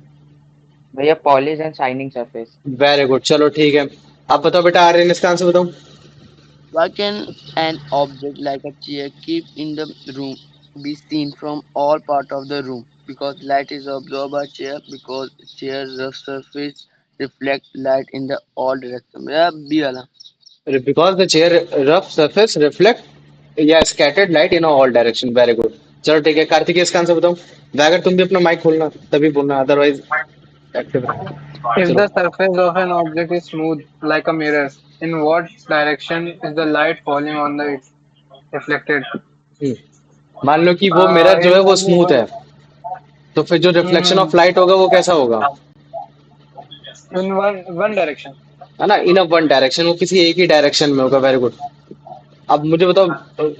S2: भैया polished and shining surface.
S1: Very good, चलो ठीक है। आप बताओ बेटा आर्यन, इसका आंसर बताओ।
S3: Why can an object like a chair keep in the room be seen from all part of the room? Because light is absorbed by chair because chair's rough surface reflect light in the all direction. Yeah, B वाला।
S1: Because the chair rough surface reflect या scattered light in all direction. Very good. चलो ठीक है, कार्तिकेय इसका answer बताओ। वैगर तुम भी अपना माइक खोलना तभी बोलना, अदरवाइज एक्टिव रहे।
S4: If
S1: चलो।
S4: the surface of an object is smooth like a mirror, in what direction is the light falling on the it reflected?
S1: हम्म, मान लो कि वो मिरर जो
S4: In
S1: है वो
S4: only
S1: स्मूथ
S4: one.
S1: है, तो फिर जो रिफ्लेक्शन
S4: Hmm.
S1: ऑफ लाइट होगा वो कैसा होगा?
S4: In one direction.
S1: है ना, इन वन डायरेक्शन, वो किसी एक ही डायरेक्शन में होगा। Very good. अब मुझे बताओ,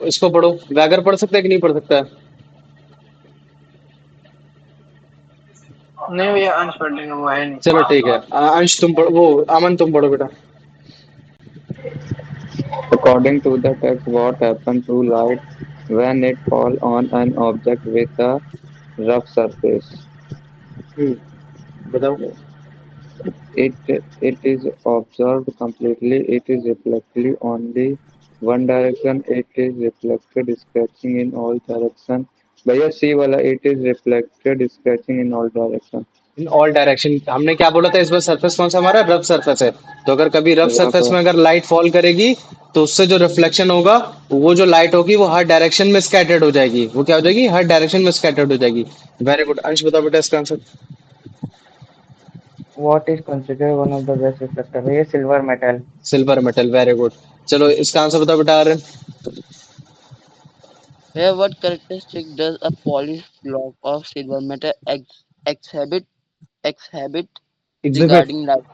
S1: इसको पढ़ो। वैगर पढ़ सकता है कि नहीं पढ़ सकता है?
S4: नहीं भैया अंश पढ़ लेंगे वो है नहीं।
S1: चलो ठीक है। अंश तुम पढ़ो, वो अमन तुम पढ़ो बेटा।
S2: According to the text, what happens to light when it falls on an object with a rough surface?
S1: बताओ।
S2: It it is observed completely. It is reflected only one direction. It is reflected scratching in all direction. भैया सी वाला it is reflected scratching in all direction.
S1: In all direction हमने क्या बोला था? इस बार surface कौन सा हमारा? रफ सरफेस है। तो अगर कभी रफ
S2: रफ
S1: सरफेस में अगर लाइट फॉल करेगी तो उससे जो रिफ्लेक्शन होगा, वो जो लाइट होगी वो हर डायरेक्शन में स्कैटर्ड हो जाएगी। वो क्या हो जाएगी? हर डायरेक्शन में स्कैटर्ड हो जाएगी। Very good. अंश बताओ बेटा इसका answer.
S2: What is considered one of the best reflector? भैया silver metal.
S1: Silver metal. Very good. चलो इसका आंसर बताओ बेटा Aryan.
S3: Here, what characteristic does a polished block of silver metal exhibit exhibit
S1: exhibit.
S3: regarding light?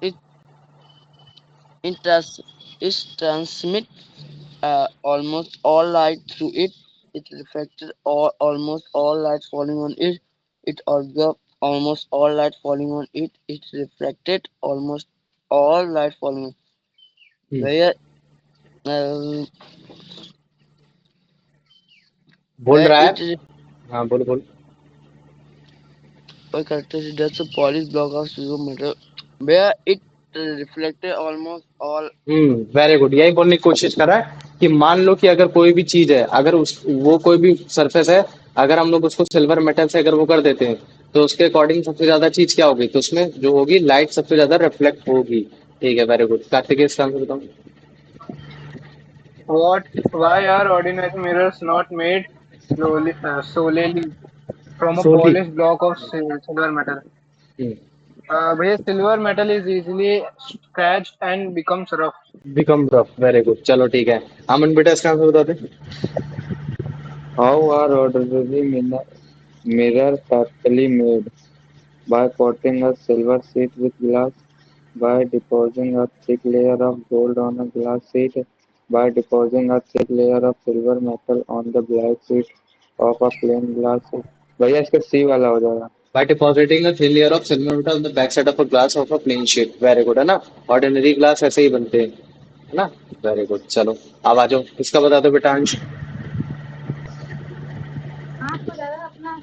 S3: It it, trans, it transmits almost all light through it. It reflected almost all light falling on it. It absorbs almost all light falling on it. It reflected almost all light falling on. Where uh,
S1: बोल
S3: where
S1: रहा है।
S3: it
S1: हाँ बोलो बोलो।
S3: what characteristic does a polished block of silver metal where it reflected almost all.
S1: Very good. यही बोलने की कोशिश कर रहा है कि मान लो कि अगर कोई भी चीज है, अगर उस वो कोई भी सरफेस है, अगर हम लोग उसको सिल्वर मेटल से अगर वो कर देते हैं, तो उसके अकॉर्डिंग सबसे ज्यादा चीज क्या होगी? तो उसमें जो होगी लाइट सबसे ज्यादा रिफ्लेक्ट होगी। ठीक है, वेरी गुड। कार्तिकेय इसका आंसर बताओ।
S4: What? Why are ordinary mirrors not made solely from a
S1: solely.
S4: polished block of silver metal? भैया silver metal is easily scratched and becomes rough.
S1: Become rough. Very good. चलो ठीक है। अमन बेटा इसका answer बता दे।
S2: How are ordinary mirror typically made? By coating a silver sheet with glass, by depositing a thick layer of gold on a glass sheet, by depositing a thick layer of silver metal on the black sheet of a plain glass sheet. भैया इसका सी वाला हो जाएगा।
S1: By depositing a thin layer of silver metal on the backside of a glass of a plain sheet. Very good है ना? Ordinary glass ऐसे ही बनते हैं, है ना? Very good. चलो अब आ जाओ, इसका बता दो बेटा अंश।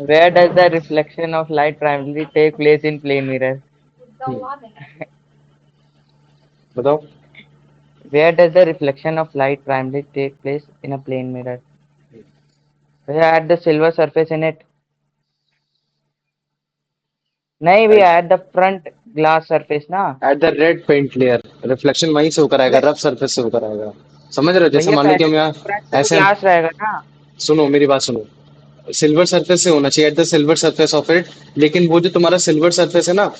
S2: Where does the reflection of light primarily take place in plane mirror?
S1: बताओ।
S2: Where does the reflection of light primarily take place in a plane mirror? At the silver surface in it. नहीं भैया, at the front glass surface ना।
S1: At the red paint layer reflection वहीं से होकर आएगा, rough surface से होकर आएगा। समझ रहे हो? जैसे
S2: भैया
S1: मान लो कि
S2: पहले
S1: हम यहाँ
S2: फ्रंट तो
S1: ऐसे,
S2: ग्लास रहेगा ना।
S1: सुनो मेरी बात सुनो, सिल्वर सरफेस से होना चाहिए, at the silver surface of it. लेकिन वो जो तुम्हारा सिल्वर सरफेस है ना,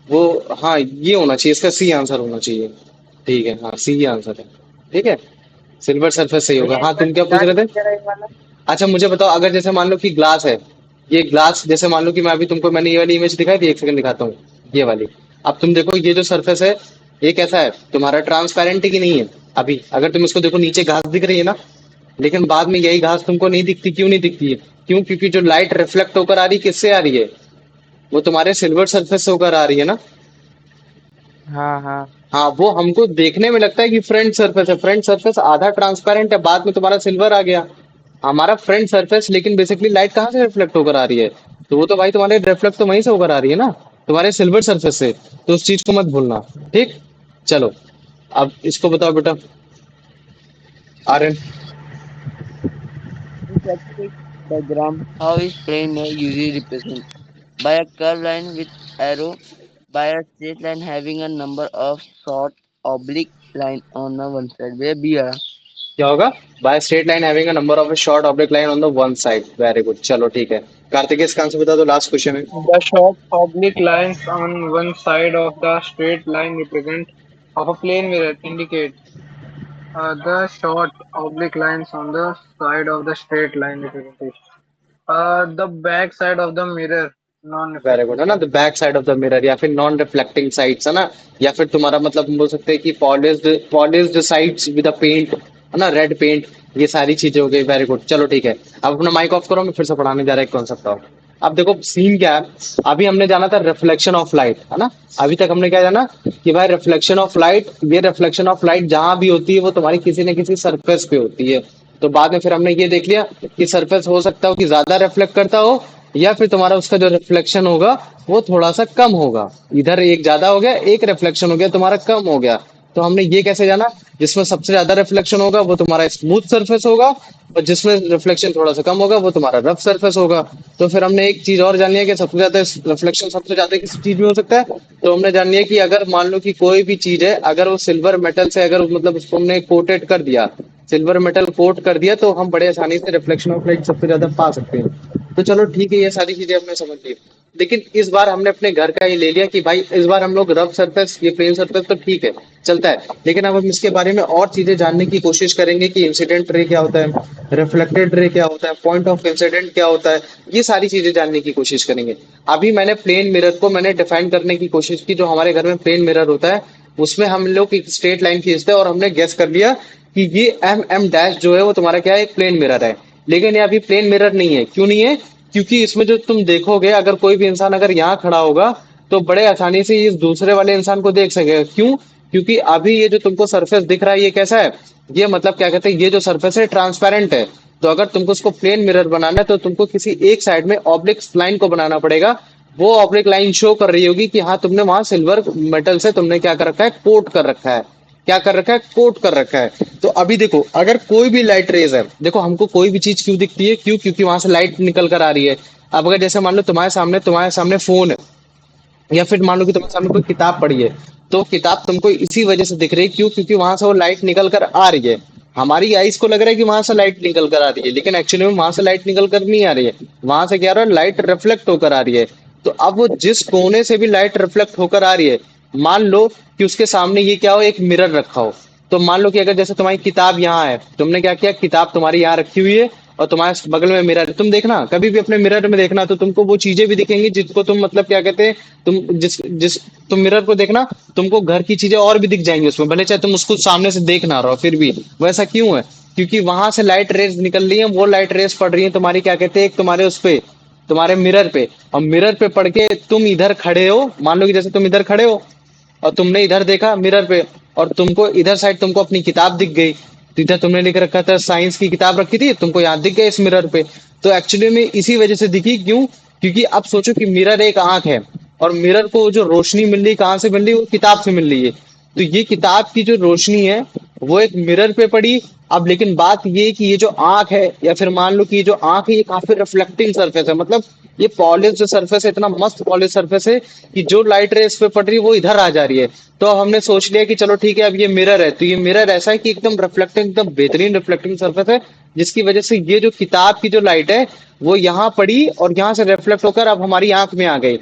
S1: वो, हाँ ये होना चाहिए, इसका सी आंसर होना चाहिए। ठीक है, हाँ सी आंसर है। ठीक है, सिल्वर सरफेस सही होगा।
S2: भैया
S1: हाँ
S2: एक बार
S1: तुम क्या पूछ
S2: स्टार्ट
S1: रहे थे?
S2: कीजिएगा एक बार।
S1: अच्छा मुझे बताओ, अगर जैसे मान लो कि ग्लास है, ये ग्लास, जैसे मान लो कि मैं अभी तुमको, मैंने ये वाली इमेज दिखाई थी, एक सेकंड दिखाता हूँ, ये वाली। अब तुम देखो ये जो सरफेस है, ये कैसा है तुम्हारा, ट्रांसपेरेंट है कि नहीं है? अभी अगर तुम इसको देखो, नीचे घास दिख रही है ना, लेकिन बाद में यही घास तुमको नहीं दिखती, क्यों नहीं दिखती है? क्यों? क्योंकि जो लाइट रिफ्लेक्ट होकर आ रही है, किससे आ रही है? वो तुम्हारे सिल्वर सरफेस से होकर आ रही है ना।
S2: हाँ हाँ।
S1: हाँ, वो हमको देखने में लगता है कि फ्रंट सरफेस है, फ्रंट सरफेस आधा ट्रांसपेरेंट है, बाद में तुम्हारा सिल्वर आ गया हमारा फ्रंट सरफेस। लेकिन बेसिकली लाइट कहाँ से रिफ्लेक्ट होकर आ रही है? तो वो तो भाई तुम्हारे रिफ्लेक्ट तो वहीं से होकर आ रही है ना, तुम्हारे सिल्वर सरफेस से। तो उस चीज को मत भूलना। ठीक, चलो अब इसको बताओ बेटा, Aryan.
S3: In scientific diagram, how is plane mirror usually represented? By a curved line with arrow, by a straight line having a number of short oblique line on the one side. Where B are?
S1: क्या होगा? By straight line having a number of a short oblique line on the one side. Very good, चलो ठीक है। कार्तिकेय इसका answer बता दो, last question है।
S4: The short oblique lines on one side of the straight line represent of a plane mirror indicate the short oblique lines on the side of the straight line representation. The back side of the mirror,
S1: very good
S4: non-reflecting
S1: है ना,
S4: side.
S1: The back side of the mirror, या फिर non reflecting sides है ना, या फिर तुम्हारा मतलब हम बोल सकते हैं कि polished sides with a paint, है ना, रेड पेंट। ये सारी चीजें हो गई। वेरी गुड, चलो ठीक है। अब अपना माइक ऑफ करो, मैं फिर से पढ़ाने जा रहा है कॉन्सेप्ट ऑफ। अब देखो सीन क्या है, अभी हमने जाना था रिफ्लेक्शन ऑफ लाइट, है ना। अभी तक हमने क्या जाना कि भाई रिफ्लेक्शन ऑफ लाइट, ये रिफ्लेक्शन ऑफ लाइट जहां भी होती है वो तुम्हारी किसी न किसी सरफेस पे होती है। तो बाद में फिर हमने ये देख लिया कि सरफेस हो सकता हो कि ज्यादा रिफ्लेक्ट करता हो, या फिर तुम्हारा उसका जो रिफ्लेक्शन होगा वो थोड़ा सा कम होगा। इधर एक ज्यादा हो गया, एक रिफ्लेक्शन हो गया तुम्हारा कम हो गया। तो हमने ये कैसे जाना, जिसमें सबसे ज्यादा रिफ्लेक्शन होगा वो तुम्हारा स्मूथ सरफेस होगा, और जिसमें रिफ्लेक्शन थोड़ा सा कम होगा वो तुम्हारा रफ सरफेस होगा। तो फिर हमने एक चीज और जान लिया कि सबसे ज्यादा रिफ्लेक्शन सबसे ज्यादा किस चीज में हो सकता है। तो हमने जान लिया कि अगर मान लो कि कोई भी चीज है, अगर वो सिल्वर मेटल से, अगर मतलब उसको हमने कोटेड कर दिया, सिल्वर मेटल कोट कर दिया, तो हम बड़े आसानी से रिफ्लेक्शन ऑफ लाइट सबसे ज्यादा पा सकते हैं। तो चलो ठीक है, ये सारी चीजें हमने समझ ली। लेकिन इस बार हमने अपने घर का ये ले लिया कि भाई इस बार हम लोग रफ सरफेस, ये प्लेन सरफेस तो ठीक है चलता है, लेकिन अब हम इसके बारे में और चीजें जानने की कोशिश करेंगे कि इंसिडेंट रे क्या होता है, रिफ्लेक्टेड रे क्या होता है, पॉइंट ऑफ इंसिडेंट क्या होता है, ये सारी चीजें जानने की कोशिश करेंगे। अभी मैंने प्लेन मिरर को मैंने डिफाइन करने की कोशिश की, जो हमारे घर में प्लेन मिरर होता है उसमें हम लोग एक स्ट्रेट लाइन खींचते हैं और हमने गेस कर लिया कि ये एम एम डैश जो है वो तुम्हारा क्या है, एक प्लेन मिरर है। लेकिन ये अभी प्लेन मिरर नहीं है। क्यों नहीं है? क्योंकि इसमें जो तुम देखोगे, अगर कोई भी इंसान अगर यहाँ खड़ा होगा तो बड़े आसानी से इस दूसरे वाले इंसान को देख सकेगा। क्यों? क्योंकि अभी ये जो तुमको सरफेस दिख रहा है ये कैसा है, ये मतलब क्या कहते हैं, ये जो सरफेस है ट्रांसपेरेंट है। तो अगर तुमको उसको प्लेन मिरर बनाना है तो तुमको किसी एक साइड में ऑब्लिक लाइन को बनाना पड़ेगा। वो ऑब्लिक लाइन शो कर रही होगी कि हाँ तुमने वहां सिल्वर मेटल से तुमने क्या कर रखा है, कोट कर रखा है। क्या कर रखा है? कोट कर रखा है। तो अभी देखो, अगर कोई भी लाइट रेज है, देखो हमको कोई भी चीज क्यों दिखती है, क्यों? क्योंकि वहां से लाइट निकल कर आ रही है। अब अगर जैसे मान लो तुम्हारे सामने फोन है, या फिर मान लो कि तुम्हारे सामने कोई किताब पड़ी है, तो किताब तुमको इसी वजह से दिख रही है। क्यों? क्योंकि वहां से वो लाइट निकल कर आ रही है। हमारी आईज को लग रहा है कि वहां से लाइट निकल कर आ रही है, लेकिन एक्चुअली में वहां से लाइट निकल कर नहीं आ रही है। वहां से क्या आ रहा है, लाइट रिफ्लेक्ट होकर आ रही है। तो अब वो जिस कोने से भी लाइट रिफ्लेक्ट होकर आ रही है, मान लो कि उसके सामने ये क्या हो, एक मिरर रखा हो। तो मान लो कि अगर जैसे तुम्हारी किताब यहाँ है, तुमने क्या किया, किताब तुम्हारी यहाँ रखी हुई है और तुम्हारे बगल में मिरर है। तुम देखना, कभी भी अपने मिरर में देखना तो तुमको वो चीजें भी दिखेंगी जिसको तुम मतलब क्या कहते हैं, तुम जिस जिस तुम मिरर को देखना, तुमको घर की चीजें और भी दिख जाएंगी उसमें, भले चाहे तुम उसको सामने से देख ना रहो फिर भी। वैसा क्यों है? क्योंकि वहां से लाइट रेज निकल रही है, वो लाइट रेज पड़ रही है तुम्हारी क्या कहते हैं, एक तुम्हारे उस पे तुम्हारे मिरर पे, और मिरर पे पड़ के तुम इधर खड़े हो, मान लो कि जैसे तुम इधर खड़े हो और तुमने इधर देखा मिरर पे, और तुमको इधर साइड तुमको अपनी किताब दिख गई, तो इधर तुमने लिख रखा था साइंस की किताब रखी थी, तुमको यहाँ दिख गई इस मिरर पे। तो एक्चुअली में इसी वजह से दिखी, क्यों? क्योंकि अब सोचो कि मिरर एक आंख है, और मिरर को जो रोशनी मिल रही कहाँ से मिल रही है? वो किताब से मिल रही है। तो ये किताब की जो रोशनी है वो एक मिरर पे पड़ी। अब लेकिन बात ये है कि ये जो आंख है, या फिर मान लो कि ये जो आंख है, ये काफी रिफ्लेक्टिंग सरफेस है, मतलब ये पॉलिश जो सरफेस है, इतना मस्त पॉलिश सरफेस है कि जो लाइट रे इस पे पड़ रही है वो इधर आ जा रही है। तो अब हमने सोच लिया कि चलो ठीक है, अब ये मिरर है, तो ये मिरर ऐसा है कि एकदम रिफ्लेक्टिंग, एकदम बेहतरीन रिफ्लेक्टिंग सरफेस है, जिसकी वजह से ये जो किताब की जो लाइट है वो यहाँ पड़ी और यहाँ से रिफ्लेक्ट होकर अब हमारी आंख में आ गई।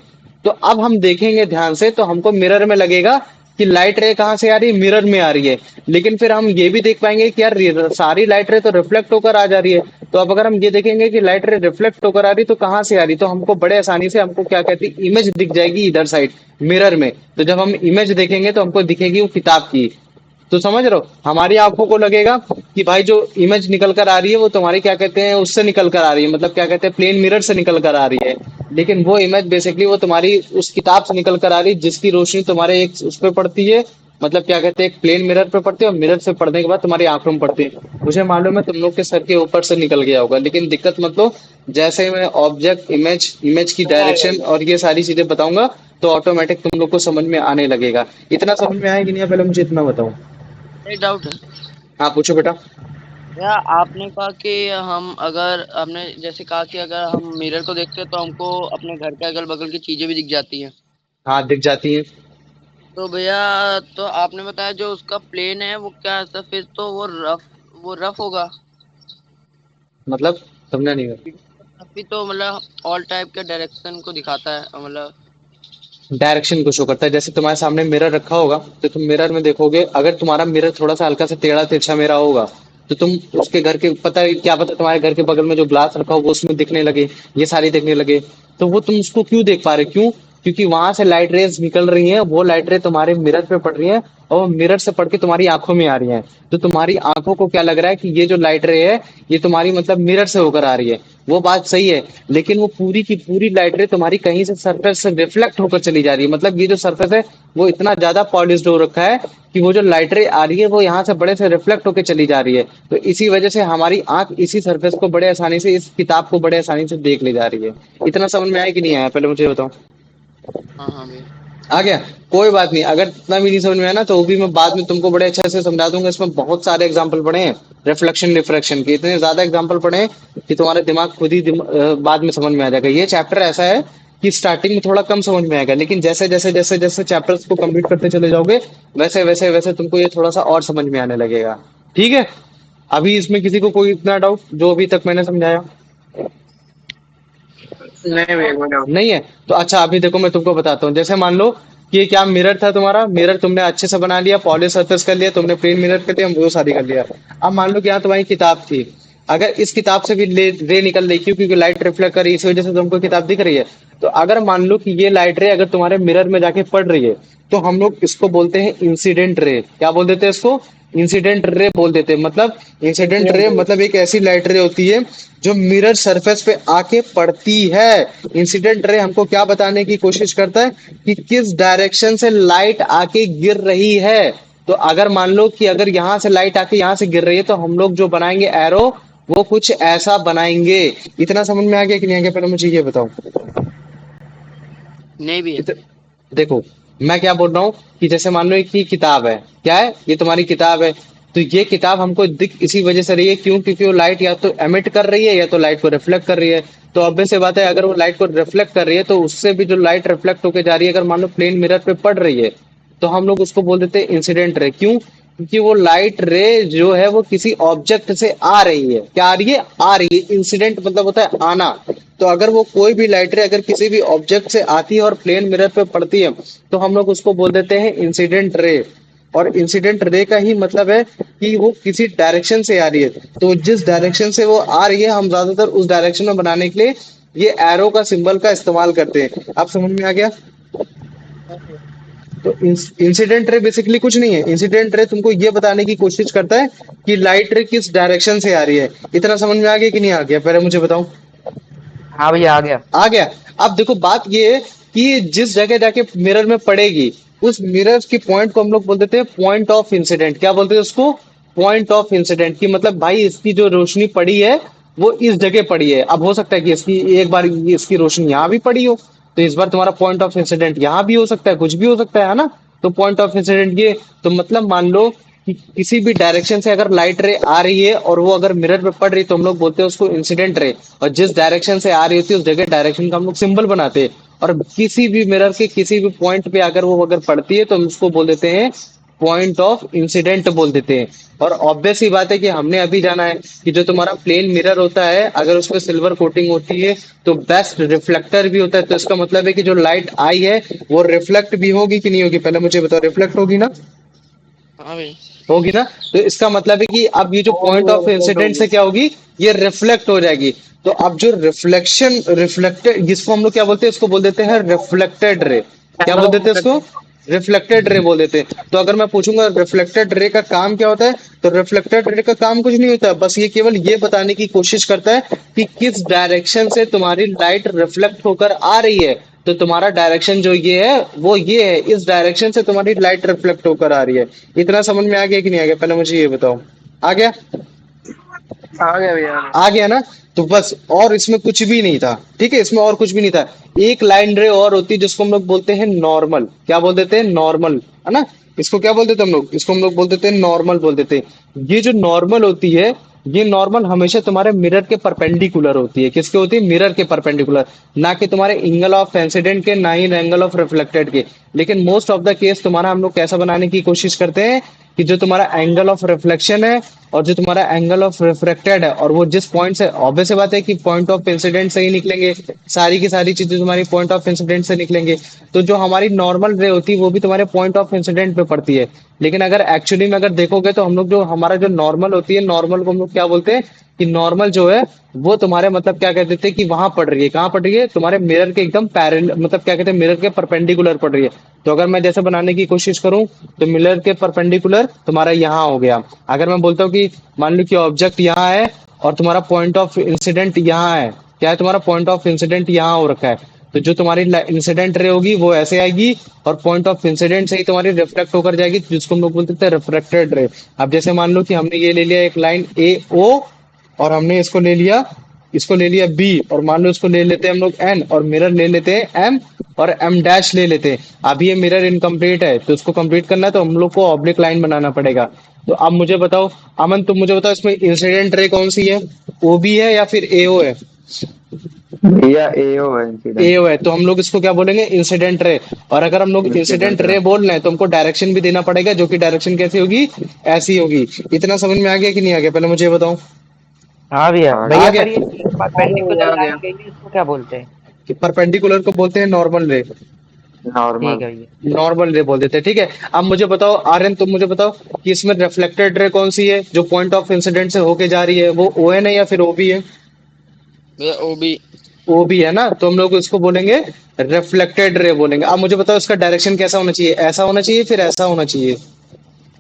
S1: तो अब हम देखेंगे ध्यान से, तो हमको मिरर में लगेगा कि लाइट रे कहाँ से आ रही है? मिरर में आ रही है। लेकिन फिर हम ये भी देख पाएंगे कि यार सारी लाइट रे तो रिफ्लेक्ट होकर आ जा रही है। तो अब अगर हम ये देखेंगे कि लाइट रे रिफ्लेक्ट होकर आ रही, तो कहाँ से आ रही? तो हमको बड़े आसानी से हमको क्या कहते हैं, इमेज दिख जाएगी इधर साइड मिरर में। तो जब हम इमेज देखेंगे तो हमको दिखेगी वो किताब की। तो समझ रहे हो, हमारी आंखों को लगेगा कि भाई जो इमेज निकल कर आ रही है वो तुम्हारी क्या कहते हैं, उससे निकल कर आ रही है, मतलब क्या कहते हैं, प्लेन मिरर से निकल कर आ रही है। लेकिन वो इमेज बेसिकली वो तुम्हारी उस किताब से निकल कर आ रही है, जिसकी रोशनी तुम्हारे एक उस पे पड़ती है, मतलब क्या कहते हैं, एक प्लेन मिरर पे पड़ती है, और मिरर से पड़ने के बाद तुम्हारी आंखों में पड़ती है। मुझे मालूम है तुम लोग के सर के ऊपर से निकल गया होगा, लेकिन दिक्कत मत लो, जैसे ही मैं ऑब्जेक्ट, इमेज, इमेज की डायरेक्शन और ये सारी चीजें बताऊंगा तो ऑटोमेटिक तुम लोग को समझ में आने लगेगा। इतना समझ में आया कि नहीं? पहले मुझे इतना बताओ।
S3: एक डाउट है।
S1: हाँ पूछो बेटा।
S3: या आपने कहा कि हम अगर आपने जैसे कहा कि अगर हम मिरर को देखते हैं तो हमको अपने घर के अगल बगल की चीजें भी दिख जाती हैं।
S1: हाँ दिख जाती है।
S3: तो भैया, तो आपने बताया जो उसका प्लेन है वो क्या है, फिर तो वो रफ होगा।
S1: मतलब समझा नहीं मैं।
S3: रफी तो मतलब ऑल टाइप के डायरेक्शन को दिखाता है, मतलब।
S1: डायरेक्शन को शो करता है। जैसे तुम्हारे सामने मिरर रखा होगा तो तुम मिरर में देखोगे, अगर तुम्हारा मिरर थोड़ा सा हल्का सा टेढ़ा तिरछा मेरा होगा, तो तुम उसके घर के, पता है क्या, पता तुम्हारे घर के बगल में जो ग्लास रखा हो वो उसमें दिखने लगे, ये सारी दिखने लगे। तो वो तुम उसको क्यों देख पा रहे? क्यों? क्योंकि वहां से लाइट रेज निकल रही हैं, वो लाइट रे तुम्हारे मिरर पे पड़ रही हैं, और वो मिरर से पड़ के तुम्हारी आंखों में आ रही हैं। तो तुम्हारी आंखों को क्या लग रहा है कि ये जो लाइट रे है ये तुम्हारी मतलब मिरर से होकर आ रही है। वो बात सही है, लेकिन वो पूरी की पूरी लाइट रे तुम्हारी कहीं से सरफेस से रिफ्लेक्ट होकर चली जा रही है। मतलब ये जो सरफेस है वो इतना ज्यादा पॉलिश्ड हो रखा है कि वो जो लाइट रे आ रही है वो यहाँ से बड़े से रिफ्लेक्ट होकर चली जा रही है। तो इसी वजह से हमारी आंख इसी सरफेस को बड़े आसानी से, इस किताब को बड़े आसानी से देख ले जा रही है। इतना समझ में आया कि नहीं आया? पहले मुझे बताओ।
S3: हाँ हाँ भैया।
S1: आ गया? कोई बात नहीं, अगर इतना भी नहीं समझ में आया ना तो वो भी मैं बाद में तुमको बड़े अच्छे से समझा दूंगा। इसमें बहुत सारे एग्जाम्पल पढ़े हैं रिफ्लेक्शन रिफ्रैक्शन के, इतने ज्यादा एग्जाम्पल पढ़े हैं कि तुम्हारा दिमाग खुद ही बाद में समझ में आ जाएगा। ये चैप्टर ऐसा है कि स्टार्टिंग में थोड़ा कम समझ में आएगा, लेकिन जैसे जैसे जैसे जैसे चैप्टर्स को कंप्लीट करते चले जाओगे वैसे वैसे वैसे तुमको ये थोड़ा सा और समझ में आने लगेगा। ठीक है? अभी इसमें किसी को कोई इतना डाउट जो अभी तक मैंने समझाया
S4: नहीं भैया, कोई डाउट
S1: नहीं है? तो अच्छा, अभी देखो मैं तुमको बताता हूँ। जैसे मान लो कि ये क्या मिरर था, तुम्हारा मिरर तुमने अच्छे से बना लिया, पॉलिश सरफेस कर लिया, तुमने प्लेन मिरर कर लिया, वो शादी कर लिया। अब मान लो कि यहाँ तुम्हारी किताब थी, अगर इस किताब से भी रे निकल रही, क्यों? क्योंकि लाइट रिफ्लेक्ट कर रही है, इस वजह से तुमको किताब दिख रही है। तो अगर मान लो कि ये लाइट रे अगर तुम्हारे मिरर में जाके पड़ रही है, तो हम लोग इसको बोलते हैं इंसिडेंट रे। क्या बोल देते हैं इसको? इंसिडेंट रे बोल देते हैं। मतलब इंसिडेंट रे
S4: नहीं।
S1: मतलब एक ऐसी लाइट रे होती है जो मिरर सरफेस पे आके पड़ती है। इंसिडेंट रे हमको क्या बताने की कोशिश करता है कि किस डायरेक्शन से लाइट आके गिर रही है। तो अगर मान लो कि अगर यहाँ से लाइट आके यहाँ से गिर रही है, तो हम लोग जो बनाएंगे एरो वो कुछ ऐसा बनाएंगे। इतना समझ में आ गया कि नहीं आ गया? पहले मुझे ये बताओ।
S3: नहीं भैया।
S1: इत... देखो मैं क्या बोल रहा हूँ कि जैसे मान लो एक ही किताब है, क्या है ये? तुम्हारी किताब है। तो ये किताब हमको दिख इसी वजह से रही है, क्यों? क्योंकि वो लाइट या तो एमिट कर रही है या तो लाइट को रिफ्लेक्ट कर रही है। तो ऑब्वियस सी बात है, अगर वो लाइट को रिफ्लेक्ट कर रही है तो उससे भी जो लाइट रिफ्लेक्ट होकर जा रही है, अगर मान लो प्लेन मिरर पे पड़ रही है, तो हम लोग उसको बोल देते हैं इंसिडेंट रे। क्यों? क्योंकि वो लाइट रे जो है वो किसी ऑब्जेक्ट से आ रही है। क्या आ रही है? आ रही है। इंसिडेंट मतलब होता है आना। तो अगर वो कोई भी लाइट रे अगर किसी भी ऑब्जेक्ट से आती है और प्लेन मिरर पे पड़ती है, तो हम लोग उसको बोल देते हैं इंसिडेंट रे। और इंसिडेंट रे का ही मतलब है कि वो किसी डायरेक्शन से आ रही है। तो जिस डायरेक्शन से वो आ रही है, हम ज्यादातर उस डायरेक्शन में बनाने के लिए ये एरो का सिंबल का इस्तेमाल करते हैं। आप समझ में आ गया? तो इंसिडेंट रे बेसिकली कुछ नहीं है। इंसिडेंट रे तुमको ये बताने की कोशिश करता है कि लाइट रे किस डायरेक्शन से आ रही है। इतना समझ में आ गया कि नहीं आ गया? पहले मुझे बताओ।
S2: हाँ भैया आ गया।
S1: आ गया। अब देखो बात ये है कि जिस जगह जाके मिरर में पड़ेगी, उस मिरर की पॉइंट को हम लोग बोल देते हैं पॉइंट ऑफ इंसिडेंट। क्या बोलते हैं उसको? Point of incident. की मतलब भाई इसकी जो रोशनी पड़ी है वो इस जगह पड़ी है। अब हो सकता है कि इसकी एक बार इसकी रोशनी यहाँ भी पड़ी हो, तो इस बार तुम्हारा पॉइंट ऑफ इंसिडेंट यहाँ भी हो सकता है, कुछ भी हो सकता है ना। तो पॉइंट ऑफ इंसिडेंट ये, तो मतलब मान लो कि किसी भी डायरेक्शन से अगर लाइट रे आ रही है और वो अगर मिरर पे पड़ रही है तो हम लोग बोलते हैं उसको इंसिडेंट रे। और जिस डायरेक्शन से आ रही होती है उस जगह डायरेक्शन का हम लोग सिंबल बनाते हैं। और किसी भी मिरर के किसी भी पॉइंट पे अगर वो अगर पड़ती है तो हम उसको बोल देते हैं पॉइंट ऑफ इंसिडेंट बोल देते हैं। और ऑब्वियस ही बात है कि हमने अभी जाना है कि जो तुम्हारा प्लेन मिरर होता है अगर उसमें सिल्वर कोटिंग होती है तो बेस्ट रिफ्लेक्टर भी होता है। तो इसका मतलब है कि जो लाइट आई है वो रिफ्लेक्ट भी होगी कि नहीं होगी? पहले मुझे बताओ, रिफ्लेक्ट होगी ना?
S3: हाँ भाई।
S1: होगी ना? तो इसका मतलब है कि अब ये जो
S4: हाँ
S1: पॉइंट
S4: भैया
S1: ऑफ
S4: रिफ्लेक्ट
S1: इंसिडेंट
S4: होगी।
S1: से क्या होगी? ये रिफ्लेक्ट हो जाएगी। तो अब जो रिफ्लेक्शन रिफ्लेक्टेड, जिसको हम लोग क्या बोलते हैं? इसको बोल देते हैं रिफ्लेक्टेड रे। क्या बोल देते हैं इसको? रिफ्लेक्टेड रे बोल देते हैं। तो अगर मैं पूछूंगा रिफ्लेक्टेड रे का काम क्या होता है, तो रिफ्लेक्टेड रे का काम कुछ नहीं होता, बस ये केवल ये बताने की कोशिश करता है कि किस डायरेक्शन से तुम्हारी लाइट रिफ्लेक्ट होकर आ रही है। तो तुम्हारा डायरेक्शन जो ये है वो ये है, इस डायरेक्शन से तुम्हारी लाइट रिफ्लेक्ट होकर आ रही है। इतना समझ में आ गया कि नहीं आ गया? पहले मुझे ये बताओ। आ गया?
S4: आ गया भैया आ गया।
S1: आ गया ना? तो बस, और इसमें कुछ भी नहीं था, ठीक है? इसमें और कुछ भी नहीं था। एक लाइन रे और होती है जिसको हम लोग बोलते हैं नॉर्मल। क्या बोल देते हैं? नॉर्मल, है ना? इसको क्या बोल देते हैं हम लोग? इसको हम लोग बोल देते हैं नॉर्मल बोल देते हैं। ये जो नॉर्मल होती है, ये नॉर्मल हमेशा तुम्हारे मिरर के परपेंडिकुलर होती है। किसके होती है? मिरर के परपेंडिकुलर, ना कि तुम्हारे एंगल ऑफ इंसिडेंट के, ना ही एंगल ऑफ रिफ्लेक्टेड के। लेकिन मोस्ट ऑफ द केस तुम्हारा हम लोग कैसा बनाने की कोशिश करते हैं कि जो तुम्हारा एंगल ऑफ रिफ्लेक्शन है और जो तुम्हारा एंगल ऑफ रिफ्रेक्टेड है, और वो जिस पॉइंट से, ऑब्वियस सी बात है कि पॉइंट ऑफ इंसिडेंट से ही निकलेंगे, सारी की सारी चीजें तुम्हारी पॉइंट ऑफ इंसिडेंट से निकलेंगे। तो जो हमारी नॉर्मल रे होती है वो भी तुम्हारे पॉइंट ऑफ इंसिडेंट पे पड़ती है। लेकिन अगर एक्चुअली में अगर देखोगे तो हम लोग जो हमारा जो नॉर्मल होती है, नॉर्मल को हम लोग क्या बोलते हैं कि नॉर्मल जो है वो तुम्हारे मतलब क्या कहते थे कि वहां पड़ रही है। कहाँ पड़ रही है? तुम्हारे मिरर के एकदम पैरेलल, मतलब क्या कहते हैं, मिरर के परपेंडिकुलर पड़ रही है। तो अगर मैं जैसे बनाने की कोशिश करूं तो मिरर के परपेंडिकुलर तुम्हारा यहाँ हो गया। अगर मैं बोलता हूँ कि मान लो कि ऑब्जेक्ट यहाँ है और तुम्हारा पॉइंट ऑफ इंसिडेंट यहाँ है, क्या है? तुम्हारा पॉइंट ऑफ इंसिडेंट यहाँ हो रखा है। तो जो तुम्हारी इंसिडेंट रे होगी वो ऐसे आएगी और पॉइंट ऑफ इंसिडेंट से ही तुम्हारी रिफ्लेक्ट होकर जाएगी, जिसको हम लोग बोलते थे रिफ्रेक्टेड रे। अब जैसे मान लो कि हमने ये ले लिया एक लाइन ए ओ, और हमने इसको ले लिया, इसको ले लिया बी, और मान लो इसको ले लेते हैं हम लोग एन, और मिरर ले लेते हैं एम, और एम डैश ले लेते हैं। अब ये मिरर इनकम्प्लीट है तो इसको कंप्लीट करना है तो हम लोग को ऑब्लिक लाइन बनाना पड़ेगा। तो अब मुझे बताओ अमन, तुम मुझे बताओ इसमें इंसिडेंट रे कौन सी है? ओ बी है या फिर एओ है?
S2: भैया एओ है इंसिडेंट।
S1: एओ है। तो हम लोग इसको क्या बोलेंगे? Incident ray. और अगर हम लोग इंसिडेंट
S2: इंसिडेंट है।
S1: रे बोल रहे हैं तो हमको डायरेक्शन भी देना पड़ेगा, जो कि डायरेक्शन कैसी होगी? ऐसी होगी। इतना समझ में आ गया कि नहीं आ गया? पहले मुझे ये बताओ।
S6: हाँ भैया।
S2: आ
S1: आ
S6: भैया
S1: गया?
S6: पर ये एक
S4: आ गया भैया
S6: परपेंडिकुलर
S4: आ
S6: लाइन
S4: गया।
S6: गई है, इसको क्या बोलते हैं?
S1: कि परपेंडिकुलर को बोलते हैं नॉर्मल रे।
S6: ठीक
S2: नॉर्मल।
S6: है भैया।
S1: नॉर्मल रे बोल देते हैं, ठीक है। अब मुझे बताओ आर्यन, तुम मुझे बताओ कि इसमें रिफ्लेक्टेड रे कौन सी है जो पॉइंट ऑफ इंसिडेंट से होके जा रही है? वो ओ एन है या फिर ओ बी है?
S3: भैया ओ बी।
S1: ओ बी है ना, तो हम लोग इसको बोलेंगे रिफ्लेक्टेड रे बोलेंगे। अब मुझे बताओ इसका डायरेक्शन कैसा होना चाहिए? ऐसा होना चाहिए फिर ऐसा होना चाहिए?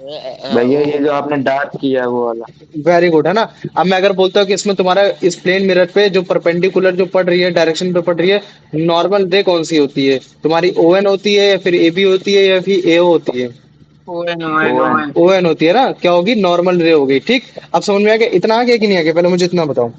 S2: भैया ये जो आपने डार्क किया है वो वाला।
S1: वेरी गुड, है ना? अब मैं अगर बोलता हूँ कि इसमें तुम्हारा इस प्लेन मिरर पे जो परपेंडिकुलर जो पड़ रही है, डायरेक्शन पे पड़ रही है, नॉर्मल रे कौन सी होती है तुम्हारी? ओ एन होती है या फिर ए बी होती है या फिर ए होती है?
S4: O N O N
S2: O
S4: O
S2: N.
S4: N.
S1: O N होती है ना। क्या होगी? नॉर्मल रे हो गई, ठीक। अब समझ में आ गया? इतना आ गया कि नहीं आ गया? पहले मुझे इतना बताओ।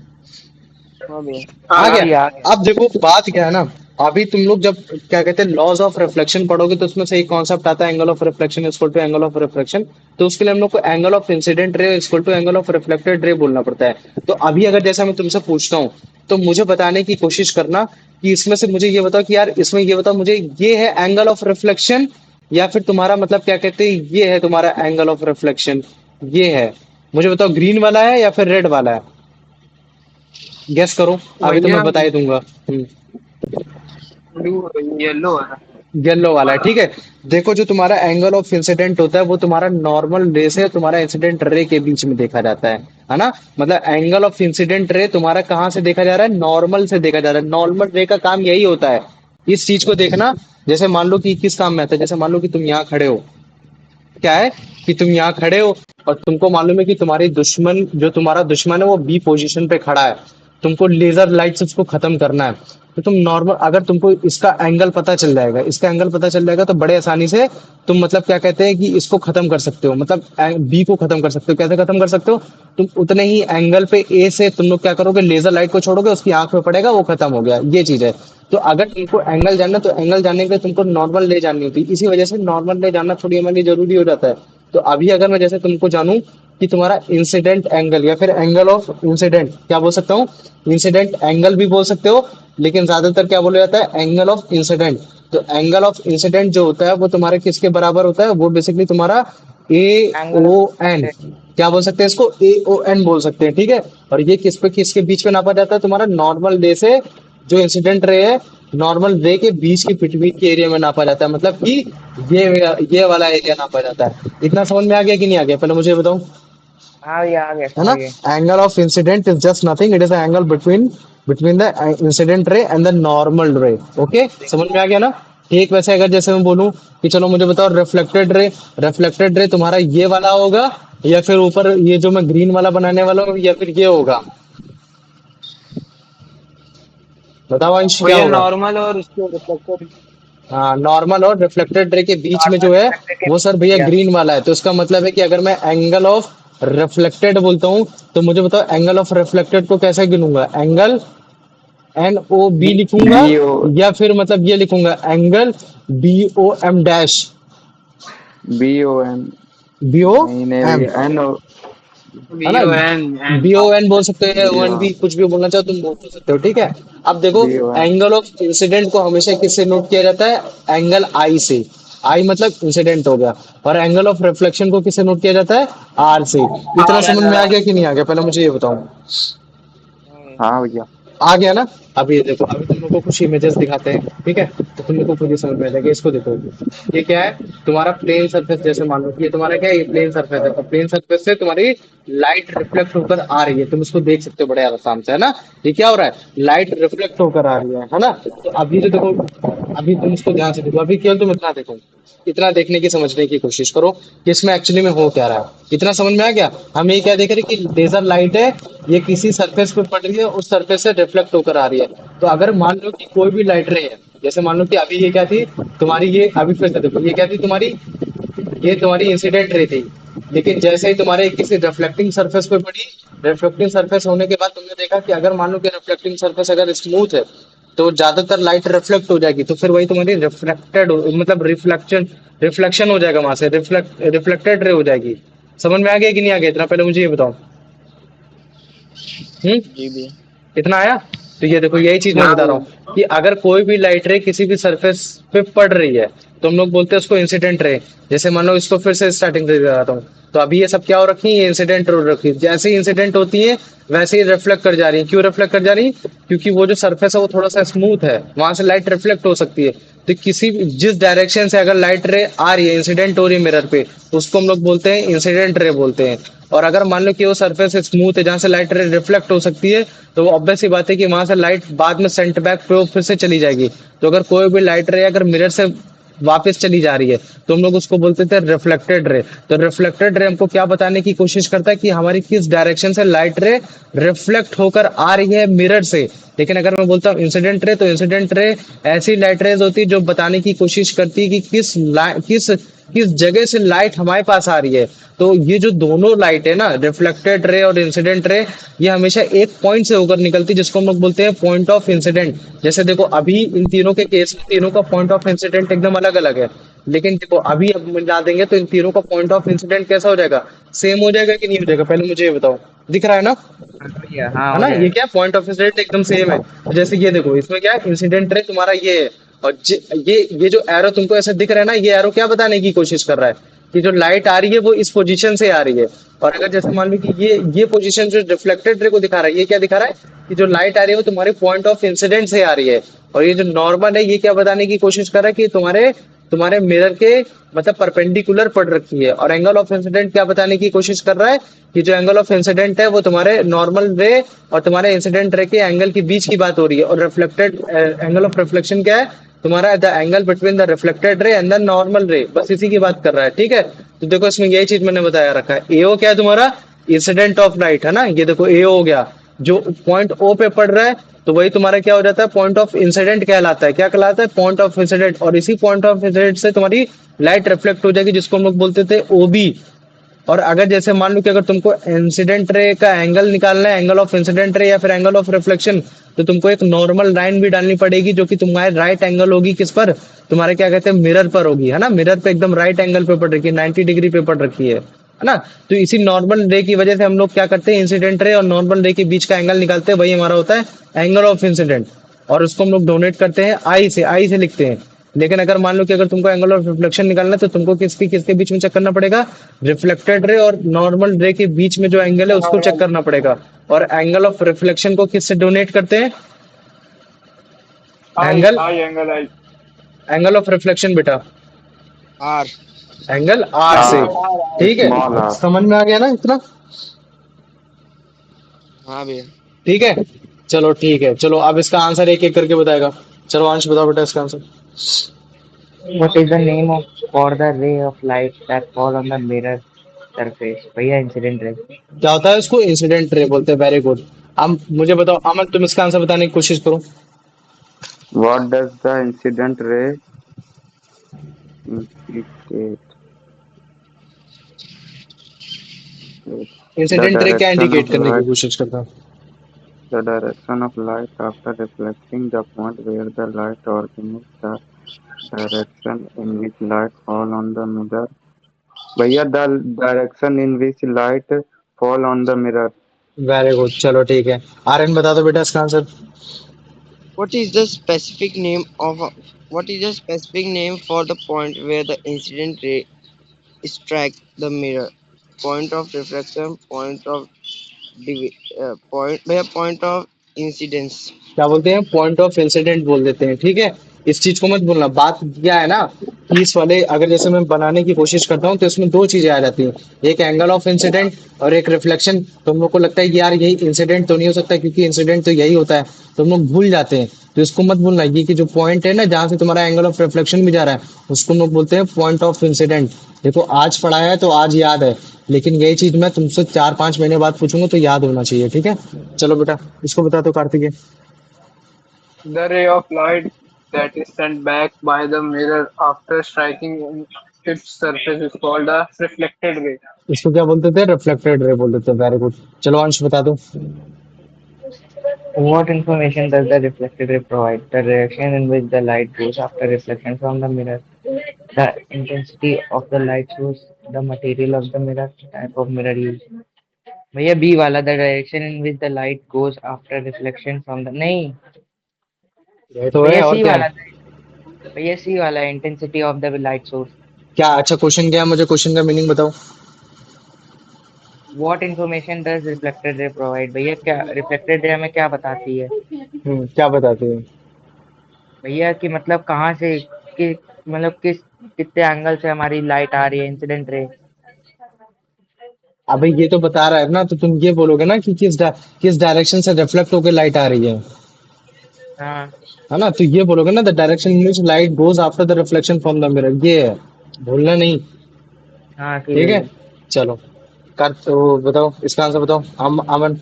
S3: हाँ भैया।
S4: आ
S1: आ
S6: हाँ
S4: गया।
S1: गया?
S6: भैया आ गया।
S1: अब देखो बात क्या है ना, अभी तुम लोग जब क्या कहते हैं लॉज ऑफ रिफ्लेक्शन पढ़ोगे तो उसमें से एक कॉन्सेप्ट आता है angle of reflection equal to angle of reflection. तो उसके लिए हम लोग को angle of incident ray equal to angle of reflected ray बोलना पड़ता है। तो अभी अगर जैसा मैं तुमसे पूछता हूँ तो मुझे बताने की कोशिश करना कि इसमें से मुझे ये बताओ कि यार इसमें ये बताओ मुझे, ये है एंगल ऑफ रिफ्लेक्शन या फिर तुम्हारा मतलब क्या कहते हैं ये है तुम्हारा एंगल ऑफ रिफ्लेक्शन? ये है, मुझे बताओ ग्रीन वाला है या फिर रेड वाला है? गेस करो, अभी तो
S4: भैया
S1: मैं बता ही दूंगा।
S4: ब्लू येलो है।
S1: येलो वाला है, ठीक है। देखो जो तुम्हारा एंगल ऑफ इंसिडेंट होता है वो तुम्हारा नॉर्मल रे से तुम्हारा इंसिडेंट रे के बीच में देखा जाता है ना? मतलब एंगल ऑफ इंसिडेंट रे तुम्हारा कहाँ से देखा जा रहा है? नॉर्मल से देखा जा रहा है। नॉर्मल रे का काम यही होता है, इस चीज को देखना। जैसे मान लो कि किस काम में आता है, जैसे मान लो कि तुम यहाँ खड़े हो, क्या है कि तुम यहाँ खड़े हो और तुमको मालूम है कि तुम्हारी दुश्मन, जो तुम्हारा दुश्मन है वो बी पोजीशन पे खड़ा है। तुमको लेजर लाइट से उसको खत्म करना है, तो तुम नॉर्मल, अगर तुमको इसका एंगल पता चल जाएगा, इसका एंगल पता चल जाएगा, तो बड़े आसानी से तुम मतलब क्या कहते हैं कि इसको खत्म कर सकते हो, मतलब बी को खत्म कर सकते हो। कैसे खत्म कर सकते हो? तुम उतने ही एंगल पे ए से तुम लोग क्या करोगे, लेजर लाइट को छोड़ोगे, उसकी आंख में पड़ेगा, वो खत्म हो गया, ये चीज है। तो अगर तुमको एंगल जानना, तो एंगल जानने के लिए तुमको नॉर्मल ले जाननी होती है, इसी वजह से नॉर्मल ले जानना थोड़ी हमारे लिए जरूरी हो जाता है। तो अभी अगर मैं जैसे तुमको जानूं कि तुम्हारा इंसिडेंट एंगल या फिर एंगल ऑफ इंसिडेंट, क्या बोल सकता हूँ, इंसिडेंट एंगल भी बोल सकते हो, लेकिन ज्यादातर क्या बोला जाता है, एंगल ऑफ इंसिडेंट। तो एंगल ऑफ इंसिडेंट जो होता है वो तुम्हारे किसके बराबर होता है, वो बेसिकली तुम्हारा A
S6: angle
S1: O
S6: of
S1: N, क्या बोल सकते हैं इसको, ए ओ एन बोल सकते हैं, ठीक है। और ये किस पे, किसके बीच में नापा जाता है, तुम्हारा नॉर्मल रे से जो इंसिडेंट रे है, नॉर्मल रे के बीच की बिटवीन के एरिया में नापा जाता है, मतलब कि ये वाला एरिया नापा जाता है। इतना समझ में आ गया कि नहीं आ गया, पहले मुझे बताओ,
S6: हाँ भैया आ गया,
S1: है ना।
S6: समझ गए।
S1: Angle of incident is just nothing, it is angle between between the incident रे एंड द नॉर्मल रे। ओके, समझ में आ गया ना। ठीक, वैसे अगर जैसे मैं बोलूं कि चलो मुझे बताओ रिफ्लेक्टेड रे, रिफ्लेक्टेड रे तुम्हारा ये वाला होगा, या फिर ऊपर ये जो मैं ग्रीन वाला बनाने वाला हूँ, या फिर ये होगा, बताओ अंश क्या
S4: भैया
S1: होगा।
S4: नॉर्मल और उसके रिफ्लेक्टेड।
S1: हाँ, नॉर्मल और रिफ्लेक्टेड रे के बीच में जो
S6: नॉर्मल
S1: है
S6: रिफ्लेक्टेड के
S1: वो सर भैया
S6: भैया।
S1: ग्रीन वाला है। तो इसका मतलब है कि अगर मैं एंगल ऑफ रिफ्लेक्टेड बोलता हूँ, तो मुझे बताओ एंगल ऑफ रिफ्लेक्टेड को कैसे गिनूंगा, एंगल एन ओ बी लिखूंगा,
S2: बी ओ
S1: या फिर मतलब ये लिखूंगा angle B O M dash,
S2: B O M,
S1: B O
S2: नहीं नहीं
S1: एम,
S2: भैया, एन ओ,
S1: है ना।
S4: BON
S1: बी ओ एन बोल सकते हैं,
S2: बी
S1: ओ
S2: ओ
S1: एन भी, कुछ भी बोलना चाहो तुम बोल सकते हो, ठीक है। अब देखो,
S2: B O M.
S1: Angle of incident को हमेशा किससे नोट किया जाता है, एंगल आई से। आई मतलब इंसिडेंट हो गया। और एंगल ऑफ रिफ्लेक्शन को किससे नोट किया जाता है, आर से। इतना समझ में आ गया कि नहीं आ गया, पहले मुझे ये बताओ।
S2: हाँ भैया।
S1: आ गया ना। अब ये देखो, अभी तुम लोग को कुछ इमेजेस दिखाते हैं, ठीक है, तो तुम लोग को खुद ही समझ में आ जाएगा। इसको देखो, ये क्या है, तुम्हारा प्लेन सरफेस, जैसे मान लो कि ये तुम्हारा क्या है, ये प्लेन सरफेस है, और प्लेन सरफेस से तुम्हारी लाइट रिफ्लेक्ट होकर आ रही है, तुम इसको देख सकते हो बड़े आराम से, है ना। ये क्या हो रहा है, लाइट रिफ्लेक्ट होकर आ रही है ना। तो अभी जो देखो, अभी तुम इसको ध्यान से देखो, अभी केवल तुम इतना देखो, इतना देखने की, समझने की कोशिश करो कि इसमें एक्चुअली में हो क्या रहा है। इतना समझ में आ गया। हम ये क्या देख रहे हैं कि लेजर लाइट है, ये किसी सरफेस पे पड़ रही है, उस सरफेस से रिफ्लेक्ट होकर आ रही है। तो अगर मान लो कि कोई भी लाइट रे है, जैसे मान लो कि अभी ये क्या थी तुम्हारी, ये अभी फिर से देखो, ये क्या थी तुम्हारी, ये तुम्हारी इंसिडेंट रे थी। लेकिन जैसे ही तुम्हारे किसी रिफ्लेक्टिंग सरफेस पे पड़ी, रिफ्लेक्टिंग सरफेस होने के बाद तुमने देखा कि अगर मान लो कि रिफ्लेक्टिंग सरफेस अगर स्मूथ है, तो ज्यादातर लाइट रिफ्लेक्ट हो जाएगी, तो फिर वही तुम्हारी रिफ्लेक्टेड, मतलब रिफ्लेक्शन, रिफ्लेक्शन हो जाएगा, वहां से रिफ्लेक्टेड रे हो जाएगी। समझ में आ गया कि नहीं आ गया, इतना पहले मुझे ये बताओ। हम्म,
S3: जी भैया।
S1: इतना आया। तो ये देखो, यही चीज मैं
S2: हाँ
S1: बता रहा
S2: भैया।
S1: हूँ कि अगर कोई भी लाइट रे किसी भी सरफेस पे पड़ रही है, तो हम लोग बोलते हैं उसको इंसिडेंट रे। जैसे मान लो, इसको फिर से स्टार्टिंग से बताता हूँ, तो अभी ये सब क्या हो रखी है, ये इंसिडेंट हो रखी है। जैसे ही इंसिडेंट होती है, वैसे ही रिफ्लेक्ट कर जा रही है। क्यों रिफ्लेक्ट कर जा रही है? क्योंकि वो जो सरफेस है वो थोड़ा सा स्मूथ है, वहां से लाइट रिफ्लेक्ट हो सकती है। तो किसी जिस डायरेक्शन से अगर लाइट रे आ रही है, इंसिडेंट हो रही है मिरर पे, तो उसको हम लोग बोलते हैं इंसिडेंट रे बोलते हैं। और अगर मान लो कि वो सरफेस स्मूथ है, जहां से लाइट रे रिफ्लेक्ट हो सकती है, तो वो ऑब्वियस सी बात है कि वहां से लाइट बाद में सेंट बैक पे फिर से चली जाएगी। तो अगर कोई भी लाइट रे अगर मिरर से वापस चली जा रही है, तो हम लोग उसको बोलते थे रिफ्लेक्टेड रे। तो रिफ्लेक्टेड रे हमको क्या बताने की कोशिश करता है कि हमारी किस डायरेक्शन से लाइट रे रिफ्लेक्ट होकर आ रही है मिरर से। लेकिन अगर मैं बोलता हूँ इंसिडेंट रे, तो इंसिडेंट रे ऐसी लाइट रेज होती है जो बताने की कोशिश करती है कि किस किस जगह से लाइट हमारे पास आ रही है। तो ये जो दोनों लाइट है ना, रिफ्लेक्टेड रे और इंसिडेंट रे, ये हमेशा एक पॉइंट से होकर निकलती है, जिसको हम लोग बोलते हैं पॉइंट ऑफ इंसिडेंट। जैसे देखो, अभी इन तीनों के केस में तीनों का पॉइंट ऑफ इंसिडेंट एकदम अलग अलग है। लेकिन देखो, अभी अब मिला देंगे तो इन तीनों का पॉइंट ऑफ इंसिडेंट कैसा हो जाएगा, सेम हो जाएगा कि नहीं हो जाएगा, पहले मुझे ये बताओ। दिख रहा है ना,
S6: हाँ भैया, हाँ
S1: है
S6: हो
S1: ना। ये
S6: जाएगा।
S1: क्या पॉइंट ऑफ इंसिडेंट एकदम सेम है। तो जैसे ये देखो, इसमें क्या है, इंसिडेंट रे तुम्हारा ये है, और ये जो एरो तुमको ऐसा दिख रहा है ना, ये एरो क्या बताने की कोशिश कर रहा है कि जो लाइट आ रही है वो इस पोजीशन से आ रही है। और अगर जैसे मान लो कि ये पोजीशन जो रिफ्लेक्टेड रे को दिखा रहा है, ये क्या दिखा रहा है कि जो लाइट आ रही है वो तुम्हारे पॉइंट ऑफ इंसिडेंट से आ रही है। और ये जो नॉर्मल है, ये क्या बताने की कोशिश कर रहा है कि तुम्हारे तुम्हारे मिरर के मतलब परपेंडिकुलर पड़ रखी है। और एंगल ऑफ इंसिडेंट क्या बताने की कोशिश कर रहा है कि जो एंगल ऑफ इंसिडेंट है वो तुम्हारे नॉर्मल रे और तुम्हारे इंसिडेंट रे के एंगल के बीच की बात हो रही है। और रिफ्लेक्टेड एंगल ऑफ रिफ्लेक्शन क्या है, तुम्हारा the angle between the reflected ray and the normal रे, बस इसी की बात कर रहा है, ठीक है। तो देखो, इसमें यही चीज मैंने बताया रखा है। एओ क्या है तुम्हारा, इंसिडेंट ऑफ लाइट, है ना। ये देखो एओ हो गया, जो पॉइंट ओ पे पड़ रहा है तो वही तुम्हारा क्या हो जाता है, पॉइंट ऑफ इंसिडेंट कहलाता है। क्या कहलाता है? Point of incident. और इसी पॉइंट ऑफ इंसिडेंट से तुम्हारी लाइट रिफ्लेक्ट हो जाएगी, जिसको हम लोग बोलते थे ओबी। और अगर जैसे मान लो कि अगर तुमको इंसिडेंट रे का एंगल निकालना है, एंगल ऑफ इंसिडेंट रे या फिर एंगल ऑफ रिफ्लेक्शन, तो तुमको एक नॉर्मल लाइन भी डालनी पड़ेगी जो कि तुम्हारे राइट एंगल होगी किस पर, तुम्हारे क्या कहते हैं, मिरर पर होगी, है ना। मिरर पे एकदम राइट एंगल पे पड़ रखी है, 90 डिग्री पे पड़ रखी है ना। तो इसी नॉर्मल रे की वजह से हम लोग क्या करते हैं, इंसिडेंट रे और नॉर्मल रे के बीच का एंगल निकालते हैं, वही हमारा होता है एंगल ऑफ इंसिडेंट। और उसको हम लोग डोनेट करते हैं आई से लिखते हैं। लेकिन अगर मान लो कि अगर तुमको एंगल ऑफ रिफ्लेक्शन निकालना है तो तुमको किसकी किसके बीच में चेक करना पड़ेगा, रिफ्लेक्टेड रे और नॉर्मल रे के बीच में जो एंगल है उसको चेक करना पड़ेगा। और एंगल ऑफ रिफ्लेक्शन को किससे डोनेट करते हैं,
S4: i
S1: angle,
S4: i angle i.
S1: Angle of reflection बेटा,
S3: R.
S1: एंगल आर से।
S2: आर,
S1: ठीक
S2: स्मॉल
S1: है,
S2: आर।
S1: समझ में आ गया ना इतना?
S3: हाँ भैया।
S1: ठीक है, चलो ठीक है, चलो अब इसका आंसर एक एक करके बताएगा। चलो अंश बताओ बेटा इसका answer.
S6: What is the name of for the ray of light that fall on the mirror surface? भैया इंसिडेंट रे।
S1: क्या होता है उसको, इंसिडेंट रे बोलते हैं। Very good. अब मुझे बताओ अमन, तुम इसका आंसर बताने की कोशिश करो।
S2: What does the incident ray indicate? The
S1: incident ray क्या
S2: direction of
S1: इंडिकेट करने की
S2: light,
S1: कोशिश करता है?
S2: the direction of light after reflecting the point where the light originates, the direction in which light fall on the mirror. भैया the direction in which light fall on the mirror.
S1: Very good, चलो ठीक है। आर्यन बता दो बेटा इसका answer.
S3: What is the specific name of what is the specific name for the point where the incident ray strikes the mirror? Point of reflection, point of incidence.
S1: क्या बोलते हैं, पॉइंट ऑफ इंसिडेंट बोल देते हैं। ठीक है, इस चीज को मत भूलना। बात क्या है ना कि इस वाले अगर जैसे मैं बनाने की कोशिश करता हूँ तो इसमें दो चीजें आ जाती हैं, एक एंगल ऑफ इंसिडेंट और एक रिफ्लेक्शन। तो हम लोग को लगता है कि यार यही इंसिडेंट तो नहीं हो सकता क्योंकि इंसिडेंट तो यही होता है, तो हम लोग भूल जाते हैं। तो इसको मत भूलना, ये कि जो पॉइंट है ना जहाँ से तुम्हारा एंगल ऑफ रिफ्लेक्शन भी जा रहा है उसको हम लोग बोलते हैं पॉइंट ऑफ इंसिडेंट। देखो आज पढ़ाया है तो आज याद है, लेकिन यही चीज मैं तुमसे 4-5 महीने बाद पूछूंगा तो याद होना चाहिए। ठीक है, चलो बेटा इसको बता दो Kartikeya.
S4: The ray of light that is sent back by the mirror after striking its surface is called a reflected ray.
S1: इसको क्या बोलते थे, रिफ्लेक्टेड रे बोलते थे। वेरी गुड, चलो अंश बता दो।
S6: What information does the reflected ray provide? The direction in which the light goes after reflection from the mirror. The intensity of the light source. The material of the mirror. Type of mirror used. भैया B वाला the direction in which the light goes after reflection from the नहीं
S1: ये तो है
S6: भैया
S1: और
S6: सी
S1: क्या
S6: वाला
S1: है?
S6: भैया सी वाला intensity of the light source.
S1: क्या अच्छा क्वेश्चन क्या है, मुझे क्वेश्चन का मीनिंग बताओ।
S6: What information does reflected ray provide? भैया क्या reflected ray हमें क्या बताती है?
S1: क्या बताते हैं?
S6: भैया कि मतलब कहाँ से कि मतलब कितने एंगल से हमारी लाइट आ रही है इंसिडेंट रे।
S1: अबे ये तो बता रहा है ना, तो तुम ये बोलोगे ना कि किस डायरेक्शन से रिफ्लेक्ट होकर लाइट आ रही
S6: हाँ
S1: है ना। तो ये बोलोगे ना the direction in which light goes after the reflection from the mirror, ये है, भूलना नहीं।
S6: हाँ ठीक
S1: ठीक
S6: है
S1: है,
S6: भैया।
S1: चलो कर तो बताओ इसका आंसर बताओ। अमन।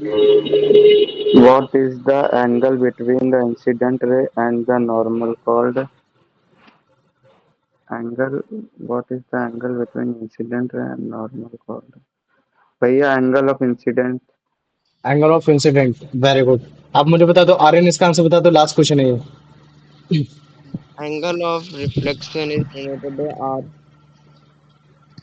S2: What is the angle between the incident ray and the normal called angle? What is the angle between incident ray and normal called? भैया angle of incident.
S1: Angle of incident, very good. अब मुझे बता दो आर्यन, इसका answer बता दो, last question है ये।
S3: Angle of reflection is denoted by R.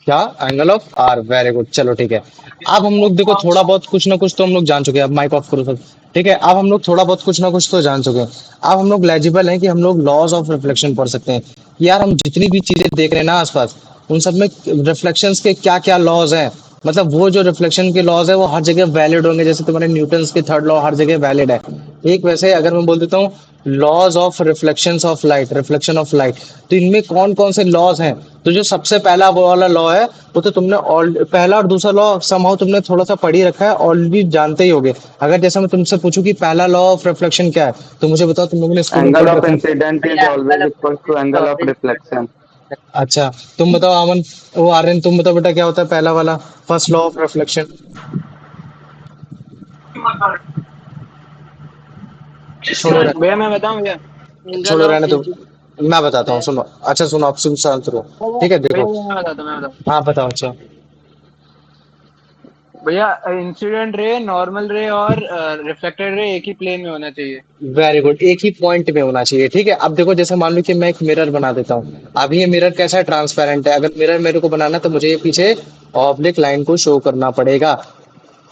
S1: क्या, angle of R, very good. चलो ठीक है, अब हम लोग देखो थोड़ा बहुत कुछ ना कुछ तो हम लोग जान चुके हैं। अब माइक ऑफ करो सब। ठीक है, अब हम लोग थोड़ा बहुत कुछ ना कुछ तो जान चुके हैं। अब हम लोग लेजिबल हैं कि हम लोग लॉज ऑफ रिफ्लेक्शन पढ़ सकते हैं कि यार हम जितनी भी चीजें देख रहे हैं ना आसपास, उन सब में रिफ्लेक्शंस के क्या क्या लॉज हैं। मतलब वो जो रिफ्लेक्शन के लॉज है वो हर जगह वैलिड होंगे, जैसे तुम्हारे न्यूटन्स के थर्ड लॉ हर जगह वैलिड है। एक वैसे अगर मैं बोल देता हूँ laws of reflections of light, reflection of light, तो इनमें कौन कौन से लॉज हैं? तो जो सबसे पहला वो वाला लॉ है वो तो तुमने पहला और दूसरा लॉ समहाउ तुमने थोड़ा सा पढ़ ही रखा है, ऑलरेडी जानते ही होगे। अगर जैसे मैं तुमसे पूछूं कि पहला लॉ ऑफ रिफ्लेक्शन क्या है, तो मुझे बताओ, तुम लोगों ने स्कूल में
S2: Angle
S1: पढ़
S2: of
S1: रखा है।
S2: incident is
S6: भैया
S2: always
S6: angle
S2: equals to angle of reflection.
S1: अच्छा, तुम बताओ अमन, वो आर्यन तुम बताओ बेटा क्या होता है पहला वाला, फर्स्ट लॉ ऑफ रिफ्लेक्शन? छोड़ो
S4: भैया मैं बताऊं भैया?
S3: एंगल
S1: छोड़ो
S3: ऑफ
S1: रहने दो, मैं बताता हूँ सुनो। अच्छा सुनो, आप सुन शांत रहो। ठीक है
S4: भैया
S1: देखो।
S4: मैं बताता हूँ।
S1: हाँ बताओ। अच्छा
S4: भैया इंसिडेंट रे, नॉर्मल रे और रिफ्लेक्टेड रे एक ही प्लेन में होना चाहिए।
S1: वेरी गुड, एक ही पॉइंट में होना चाहिए। ठीक है, अब देखो जैसे मान लो कि मैं एक मिरर बना देता हूँ। अब ये मिरर कैसा है, ट्रांसपेरेंट है। अगर मिरर मेरे को बनाना है तो मुझे ये पीछे ऑब्लिक लाइन को शो करना पड़ेगा।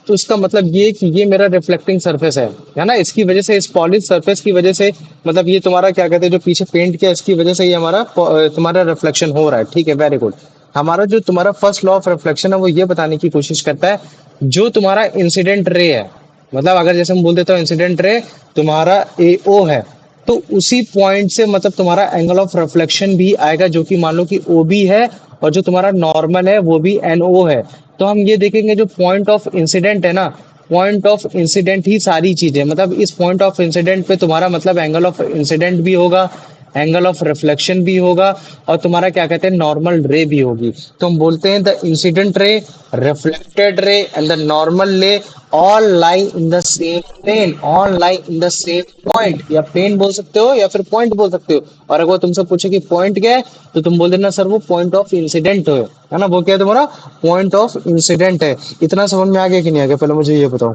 S1: तो इसका मतलब ये कि ये मेरा रिफ्लेक्टिंग सरफेस है ना। इसकी वजह से, इस पॉलिश सरफेस की वजह से, मतलब ये तुम्हारा क्या कहते हैं, जो पीछे पेंट किया इसकी वजह से ये हमारा तुम्हारा रिफ्लेक्शन हो रहा है। ठीक है, वेरी गुड। हमारा जो तुम्हारा फर्स्ट लॉ ऑफ रिफ्लेक्शन है वो ये बताने की कोशिश करता है, जो तुम्हारा इंसिडेंट रे है, मतलब अगर जैसे हम बोल देते हो इंसिडेंट रे तुम्हारा ए ओ है, तो उसी पॉइंट से मतलब तुम्हारा एंगल ऑफ रिफ्लेक्शन भी आएगा, जो कि मान लो कि ओ बी है, और जो तुम्हारा नॉर्मल है वो भी एन ओ है। तो हम ये देखेंगे जो पॉइंट ऑफ इंसिडेंट है ना, पॉइंट ऑफ इंसिडेंट ही सारी चीजें, मतलब इस पॉइंट ऑफ इंसिडेंट पे तुम्हारा मतलब एंगल ऑफ इंसिडेंट भी होगा, एंगल ऑफ रिफ्लेक्शन भी होगा, और तुम्हारा क्या कहते हैं नॉर्मल रे भी होगी। तो हम बोलते हैं the incident ray, reflected ray and the normal ray all lie in the same plane, all lie in the same point, या प्लेन बोल सकते हो या फिर पॉइंट बोल सकते हो। और अगर वो तुमसे पूछे कि पॉइंट क्या है, तो तुम बोल देना सर वो पॉइंट ऑफ इंसिडेंट है ना। वो क्या है तुम्हारा पॉइंट ऑफ इंसिडेंट है। इतना समझ में आ गया कि नहीं आ गया, पहले मुझे ये बताओ।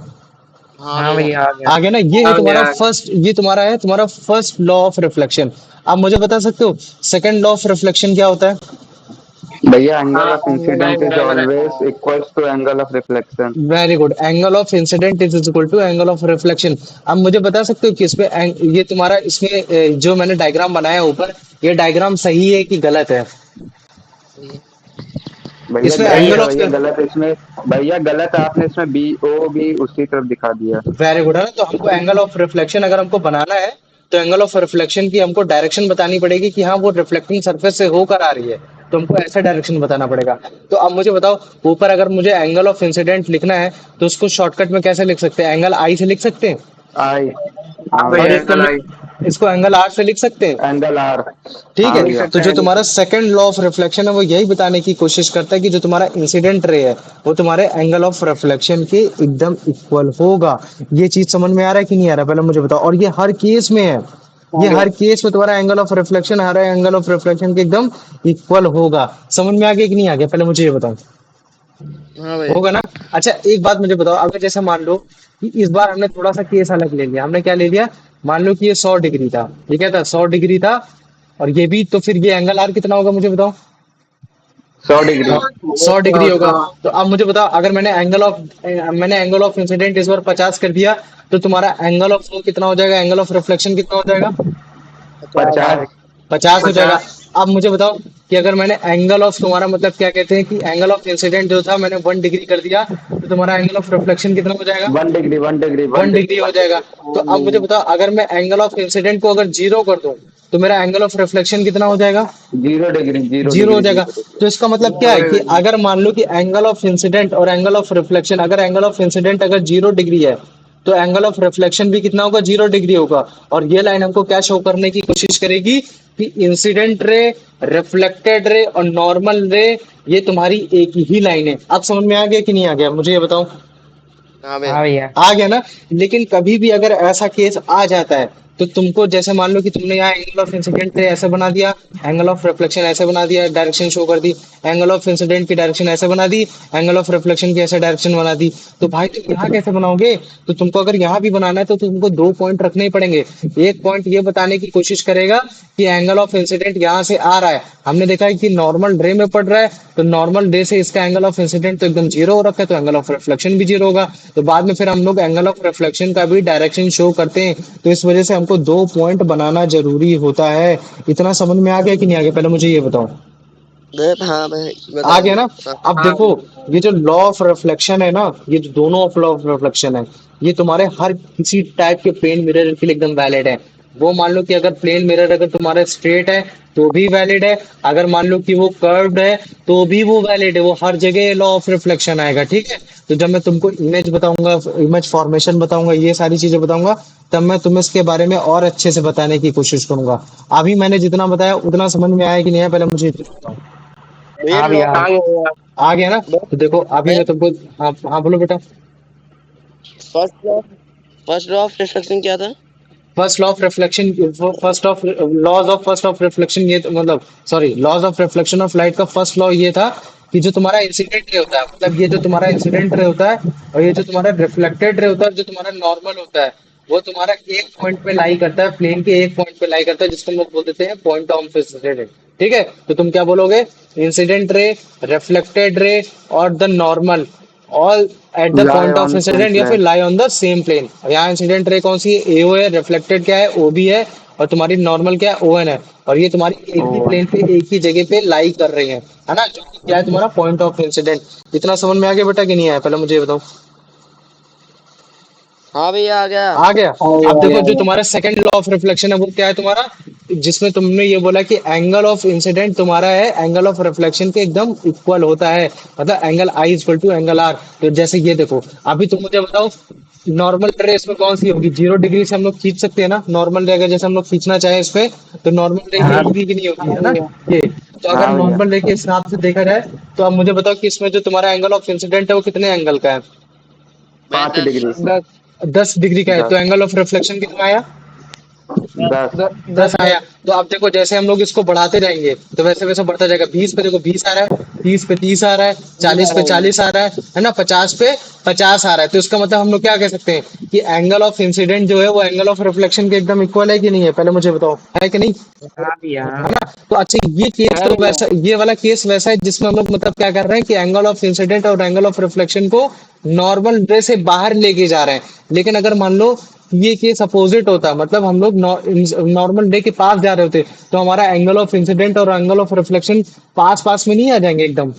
S3: हाँ
S6: हाँ
S3: भैया।
S6: भैया आ गया।
S1: आ गया ना, ये है
S4: आ
S1: तुम्हारा
S4: गया आ गया।
S1: फर्स्ट, ये तुम्हारा है तुम्हारा फर्स्ट लॉ ऑफ रिफ्लेक्शन। आप मुझे बता सकते हो सेकंड लॉ ऑफ रिफ्लेक्शन क्या होता है?
S2: भैया एंगल
S4: हाँ
S2: ऑफ
S4: बताइए
S2: इंसिडेंट इज
S4: बताइए बताइए।
S2: Always equals to angle of reflection.
S1: Very good, angle of incident is equal to angle of reflection. अब मुझे बता सकते हो कि इसमें ये तुम्हारा इसमें जो मैंने डायग्राम बनाया है ऊपर, ये डायग्राम सही है कि गलत है?
S2: भैया
S1: इसमें
S2: गलत
S1: एंगल
S2: है,
S1: ऑफ,
S2: भैया गलत है इसमें। भैया गलत है, आपने इसमें बी ओ भी उसी तरफ दिखा दिया।
S1: वेरी गुड है ना। तो हमको एंगल ऑफ रिफ्लेक्शन अगर हमको बनाना है, तो एंगल ऑफ रिफ्लेक्शन की हमको डायरेक्शन बतानी पड़ेगी कि हाँ वो रिफ्लेक्टिंग सरफेस से होकर आ रही है, तो हमको ऐसा डायरेक्शन बताना पड़ेगा। तो अब मुझे बताओ, ऊपर अगर मुझे एंगल ऑफ इंसिडेंट लिखना है तो उसको शॉर्टकट में कैसे लिख सकते हैं? एंगल आई से लिख सकते हैं,
S2: आई।
S4: हाँ
S2: हाँ
S1: और
S4: भैया
S2: भैया।
S1: इसको
S4: एंगल आई।
S1: इसको एंगल आर से लिख सकते हैं।
S2: Angle R.
S1: ठीक
S2: हाँ
S1: है,
S4: लिख
S2: भैया।
S1: तो
S4: सकते
S1: जो
S4: हैं लिख
S1: तुम्हारा
S4: सकते
S1: सेकंड लॉ ऑफ रिफ्लेक्शन है वो यही बताने की कोशिश करता है कि जो तुम्हारा इंसिडेंट रे है वो तुम्हारे एंगल ऑफ रिफ्लेक्शन के एकदम इक्वल होगा। ये चीज समझ में आ रहा है कि नहीं आ रहा है, पहले मुझे बताओ। और ये हर केस में है,
S4: हैं। आ
S1: ये
S4: गया।
S1: हर केस में तुम्हारा angle of reflection, her angle of reflection के एकदम इक्वल होगा। समझ में आ गया कि नहीं आ गया, पहले मुझे ये बताओ।
S3: हाँ भैया।
S1: होगा ना। अच्छा एक बात मुझे बताओ, अगर जैसे मान लो कि इस बार हमने थोड़ा सा केस अलग ले लिया, हमने क्या ले लिया, मान लो कि ये 100 डिग्री था, ये क्या था 100 डिग्री था, और ये भी, तो फिर ये एंगल आर कितना होगा मुझे बताओ?
S2: 100 डिग्री।
S1: 100 डिग्री होगा। तो अब मुझे बताओ, अगर मैंने एंगल ऑफ इंसिडेंट इस बार 50 कर दिया, तो तुम्हारा एंगल ऑफ कितना हो जाएगा, एंगल ऑफ रिफ्लेक्शन कितना हो जाएगा?
S3: 50।
S2: 50।
S1: 50 हो जाएगा।
S4: 50।
S1: अब मुझे बताओ कि अगर मैंने एंगल ऑफ, तुम्हारा मतलब क्या कहते हैं कि एंगल ऑफ इंसिडेंट जो था मैंने 1 डिग्री कर दिया, तो तुम्हारा एंगल ऑफ रिफ्लेक्शन कितना हो जाएगा?
S2: 1 degree, 1 degree, one
S1: 1 degree
S2: degree,
S1: हो
S2: वन
S1: जाएगा।
S2: डिग्री।
S1: तो अब मुझे बताओ, अगर मैं एंगल ऑफ इंसिडेंट को अगर 0 कर दूं, तो मेरा एंगल ऑफ रिफ्लेक्शन कितना हो जाएगा?
S2: 0 डिग्री, जीरो
S1: 0 हो
S2: डिग्री,
S1: जाएगा।
S2: 0 डिग्री।
S1: तो इसका मतलब क्या है कि अगर मान लो कि एंगल ऑफ इंसिडेंट और एंगल ऑफ रिफ्लेक्शन, अगर एंगल ऑफ इंसिडेंट अगर 0 डिग्री है, तो एंगल ऑफ रिफ्लेक्शन भी कितना होगा, 0 डिग्री होगा। और ये लाइन हमको क्या शो करने की कोशिश करेगी कि इंसिडेंट रे, रिफ्लेक्टेड रे और नॉर्मल रे, ये तुम्हारी एक ही लाइन है। अब समझ में आ गया कि नहीं आ गया, मुझे ये बताओ।
S3: हाँ भैया।
S6: हाँ भैया।
S1: आ गया ना। लेकिन कभी भी अगर ऐसा केस आ जाता है, तो तुमको जैसे मान लो कि तुमने यहाँ एंगल ऑफ इंसिडेंट ऐसे बना दिया, एंगल ऑफ रिफ्लेक्शन ऐसे बना दिया, डायरेक्शन शो कर दी, एंगल ऑफ इंसिडेंट की डायरेक्शन ऐसे बना दी, एंगल ऑफ रिफ्लेक्शन की ऐसे डायरेक्शन बना दी, तो भाई तुम यहाँ कैसे बनाओगे? तो तुमको अगर यहाँ भी बनाना है तो तुमको दो पॉइंट रखने ही पड़ेंगे। एक पॉइंट ये बताने की कोशिश करेगा कि एंगल ऑफ इंसिडेंट यहाँ से आ रहा है, हमने देखा है कि नॉर्मल रे में पड़ रहा है, तो नॉर्मल रे से इसका एंगल ऑफ इंसिडेंट तो एकदम 0 हो रखा है, तो एंगल ऑफ रिफ्लेक्शन भी 0 होगा। तो बाद में फिर हम लोग एंगल ऑफ रिफ्लेक्शन का भी डायरेक्शन शो करते हैं। तो इस वजह से हमको दो पॉइंट बनाना जरूरी होता है। इतना समझ में आ गया कि नहीं आ गया, पहले मुझे ये बताओ।
S3: भैया हाँ भैया
S1: आ
S3: बता
S1: गया
S3: दो।
S1: ना।
S3: हाँ।
S1: अब देखो, ये जो लॉ ऑफ रिफ्लेक्शन है ना, ये जो दोनों ऑफ लॉ ऑफ रिफ्लेक्शन है, ये तुम्हारे हर किसी टाइप के प्लेन मिरर के लिए एकदम वैलिड है। वो मान लो कि अगर प्लेन मिरर अगर तुम्हारा स्ट्रेट है तो भी वैलिड है, अगर मान लो कि वो कर्व्ड है तो भी वो वैलिड है, वो हर जगह लॉ ऑफ रिफ्लेक्शन आएगा। ठीक है, तो जब मैं तुमको इमेज बताऊंगा, इमेज फॉर्मेशन बताऊंगा, ये सारी चीजें बताऊंगा, तब मैं तुम्हें इसके बारे में और अच्छे से बताने की कोशिश करूंगा। अभी मैंने जितना बताया उतना समझ में आया कि नहीं आया, पहले मुझे इतना बताओ।
S3: भैया
S6: हाँ
S3: लॉ।
S6: भैया।
S4: आ गया भैया।
S1: आ गया ना। तो देखो अभी
S3: भैया
S1: मैं तुमको, हाँ हाँ बोलो बेटा।
S3: First law, first law of reflection क्या था?
S1: First law of reflection, first of reflection ये तो मतलब sorry laws of reflection of light का फर्स्ट लॉ ये था कि जो तुम्हारा इंसिडेंट रे होता है, मतलब ये जो तुम्हारा इंसिडेंट रे होता है और ये जो तुम्हारा रिफ्लेक्टेड रे होता है, जो तुम्हारा नॉर्मल होता है, वो तुम्हारा एक पॉइंट पे लाई करता है, प्लेन के एक पॉइंट पे लाई करता है, जिसको हम लोग बोल देते हैं पॉइंट ऑफ इंसिडेंट। ठीक है, तो तुम क्या बोलोगे? इंसिडेंट रे, रिफ्लेक्टेड रे और the normal all at the
S2: lie
S1: point of
S2: on same
S1: incident या फिर
S2: plane.
S1: Lie on the same plane. यहाँ इंसिडेंट रे कौन सी है? एओ है, रिफ्लेक्टेड क्या है? ओबी है, और तुम्हारी नॉर्मल क्या है? ओएन है। और ये तुम्हारी एक ही
S2: Oh,
S1: प्लेन पे एक ही जगह पे लाई कर रही है ना, जो कि क्या है तुम्हारा पॉइंट ऑफ इंसिडेंट। इतना समझ में आ गया बेटा कि नहीं आया? पहले मुझे ये बताओ।
S3: हाँ भैया आ गया।
S1: आ गया।
S2: oh
S1: अब
S2: yeah,
S1: देखो,
S2: yeah,
S1: जो
S2: yeah.
S1: तुम्हारा सेकंड लॉ ऑफ रिफ्लेक्शन है वो क्या है तुम्हारा, जिसमें तुमने ये बोला कि एंगल ऑफ इंसिडेंट तुम्हारा है एंगल ऑफ रिफ्लेक्शन के एकदम इक्वल होता है, मतलब angle I equal to angle R. तो जैसे ये देखो, अभी तुम मुझे बताओ नॉर्मल रे इसमें कौन सी होगी? 0 डिग्री से हम लोग खींच सकते हैं ना नॉर्मल रे, अगर जैसे हम लोग खींचना चाहे इस पे, तो नॉर्मल रे ये
S2: हाँ
S1: होगी कि नहीं होगी, है ना?
S2: भैया।
S1: ये तो अगर
S2: हाँ भैया।
S1: नॉर्मल रे के हिसाब से देखा जाए, तो अब मुझे बताओ कि इसमें जो तुम्हारा एंगल ऑफ इंसिडेंट है वो कितने एंगल का है?
S3: मैं
S2: 5 डिग्री।
S4: 10
S1: 10 डिग्री का है। तो
S2: 10।
S1: एंगल ऑफ रिफ्लेक्शन कितना आया?
S2: 10।
S1: 10
S4: 10
S1: आया। तो अब देखो, जैसे हम लोग इसको बढ़ाते जाएंगे तो वैसे वैसे बढ़ता जाएगा। 20 पे देखो 20 आ रहा है, 30 पे 30 आ रहा है, 40 पे 40 आ रहा है ना, 50 पे 50 आ रहा है। तो इसका मतलब हम लोग क्या कह सकते हैं कि एंगल ऑफ इंसिडेंट जो है वो एंगल ऑफ रिफ्लेक्शन के एकदम इक्वल है कि नहीं है? पहले मुझे बताओ, है कि नहीं?
S6: हाँ भैया हाँ।
S1: है ना? तो अच्छा, ये केस
S4: है
S1: तो
S4: भैया।
S1: वैसा, ये वाला केस वैसा है जिसमें हम लोग मतलब क्या कर रहे हैं कि एंगल ऑफ इंसिडेंट और एंगल ऑफ रिफ्लेक्शन को नॉर्मल रे से बाहर लेके जा रहे हैं। लेकिन अगर मान लो ये केस अपोजिट होता, मतलब हम लोग नॉर्मल रे के पास जा रहे होते, तो हमारा एंगल ऑफ इंसिडेंट और एंगल ऑफ रिफ्लेक्शन पास पास में नहीं आ जाएंगे एकदम?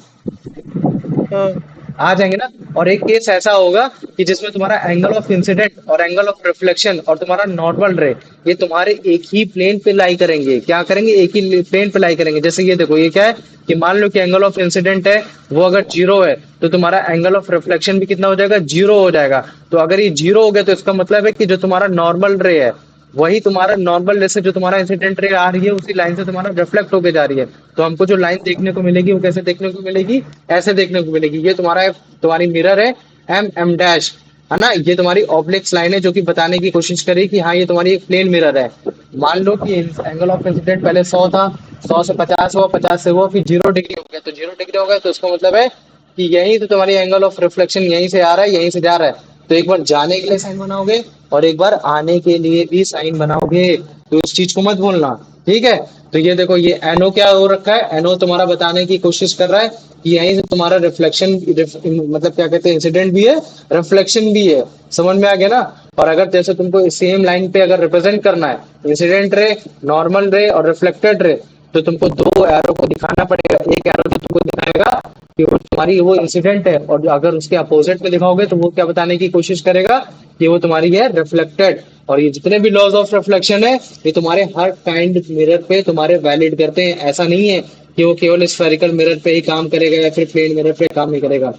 S1: आ जाएंगे ना। और एक केस ऐसा होगा कि जिसमें तुम्हारा एंगल ऑफ इंसिडेंट और एंगल ऑफ रिफ्लेक्शन और तुम्हारा नॉर्मल रे, ये तुम्हारे एक ही प्लेन पे लाई करेंगे। क्या करेंगे? एक ही प्लेन पे लाई करेंगे। जैसे ये देखो, ये क्या है कि मान लो कि एंगल ऑफ इंसिडेंट है वो अगर 0 है, तो तुम्हारा एंगल ऑफ रिफ्लेक्शन भी कितना हो जाएगा? 0 हो जाएगा। तो अगर ये 0 हो गया तो इसका मतलब है कि जो तुम्हारा नॉर्मल रे है वही तुम्हारा नॉर्मल रे से जो तुम्हारा इंसिडेंट रे आ रही है उसी लाइन से तुम्हारा रिफ्लेक्ट होके जा रही है। तो हमको जो लाइन देखने को मिलेगी वो कैसे देखने को मिलेगी? ऐसे देखने को मिलेगी। ये तुम्हारा तुम्हारी मिरर है एम एम डैश, है ना? ये तुम्हारी ऑब्लिक्स लाइन है जो कि बताने की कोशिश करेगी कि हाँ ये तुम्हारी एक प्लेन मिरर है। मान लो कि एंगल ऑफ इंसिडेंट पहले 100 था, 100 से 50 हुआ, 50 से हुआ, फिर 0 डिग्री हो गया। तो 0 डिग्री हो गया तो इसका मतलब है कि यही तो तुम्हारी एंगल ऑफ रिफ्लेक्शन यहीं से आ रहा है, यहीं से जा रहा है। तो एक बार जाने के लिए साइन बनाओगे और एक बार आने के लिए भी साइन बनाओगे, तो इस चीज को मत भूलना। ठीक है? तो ये देखो, ये एनओ क्या हो रखा है? एनओ तुम्हारा बताने की कोशिश कर रहा है कि यहीं से तुम्हारा रिफ्लेक्शन मतलब क्या कहते हैं, इंसिडेंट भी है, रिफ्लेक्शन भी है। समझ में आ गया ना? और अगर जैसे तुमको सेम लाइन पे अगर रिप्रेजेंट करना है इंसिडेंट रे, नॉर्मल रे और रिफ्लेक्टेड रे, तो तुमको दो एरो को दिखाना पड़ेगा। एक एरो तो तुमको दिखाएगा कि वो तुम्हारी वो इंसिडेंट है, और अगर उसके अपोजिट में दिखाओगे तो वो क्या बताने की कोशिश करेगा कि वो तुम्हारी है रिफ्लेक्टेड। और ये जितने भी लॉज ऑफ रिफ्लेक्शन है ये तुम्हारे हर काइंड मिरर पे तुम्हारे वैलिड करते हैं। ऐसा नहीं है कि वो केवल स्फेरिकल मिरर पे ही काम करेगा या फिर प्लेन मिरर पे काम नहीं करेगा।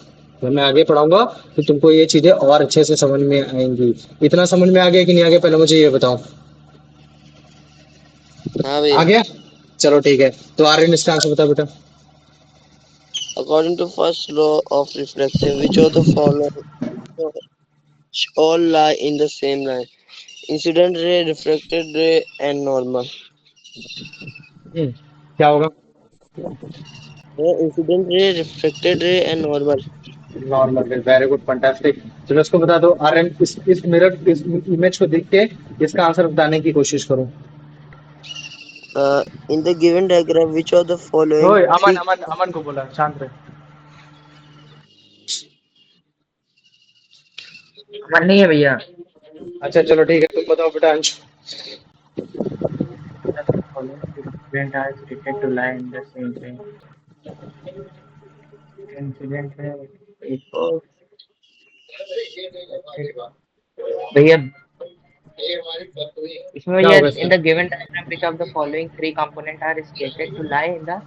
S1: जब मैं आगे पढ़ाऊंगा तो तुमको ये चीजें और अच्छे से समझ में आएंगी। इतना समझ में आ गया कि नहीं आ गया? पहले मुझे ये बताओ।
S3: हाँ
S1: आ
S3: भैया।
S1: गया? चलो ठीक है। तो आर्यन इसका आंसर बता बेटा।
S3: According to first law of reflection, which of the following all lie in the same line? Incident ray, reflected ray, and normal.
S1: क्या होगा?
S3: Incident ray, reflected ray, and normal.
S1: Normal, very good, fantastic. चलो इसको बता दो आर्यन, इस mirror, इस image को देख के इसका आंसर बताने की कोशिश करो।
S3: In the given diagram, which of the following
S1: ओए अमन,
S3: three
S1: अमन अमन को बोला शांत रहे।
S6: मन नहीं है भैया।
S1: अच्छा चलो ठीक है, तुम बताओ बेटा अंश।
S6: The following incident are stated to lie in the same plane. Incident है एक और भैया, इसमें
S1: क्या
S6: भैया
S1: होगा
S6: in
S1: इसका?
S6: the given diagram which of the following three components are stated to lie in the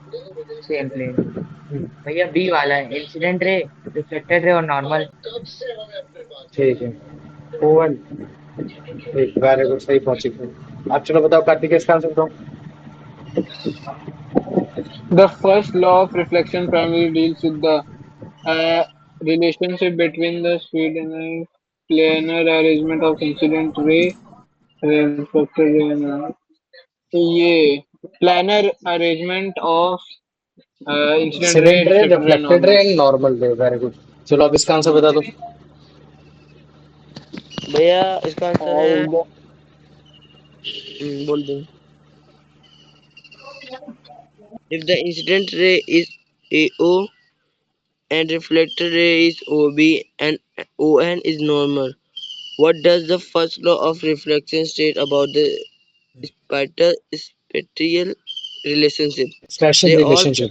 S6: same plane. भैया बी वाला है, इंसिडेंट रे, रिफ्लेक्टेड रे और नॉर्मल।
S1: ठीक है, ओवन। ठीक, वेरी गुड, सही पहुंची तुम। आप चलो बताओ कार्तिक, इसका आंसर बताओ।
S4: The first law of reflection primarily deals with the relationship between the speed and the planar arrangement of incident ray reflected ray ये planar arrangement of incident ray,
S1: incident ray,
S4: reflected ray,
S1: reflected ray
S4: normal.
S1: And normal ray. Very good. चलो अब इसका answer बता दो।
S3: भैया इसका answer
S4: How
S3: है,
S4: the
S3: बोल दो। If the incident ray is AO and reflected ray is OB and ON is normal, what does the first law of reflection state about the spatial relationship?
S1: Special
S3: They all
S1: relationship.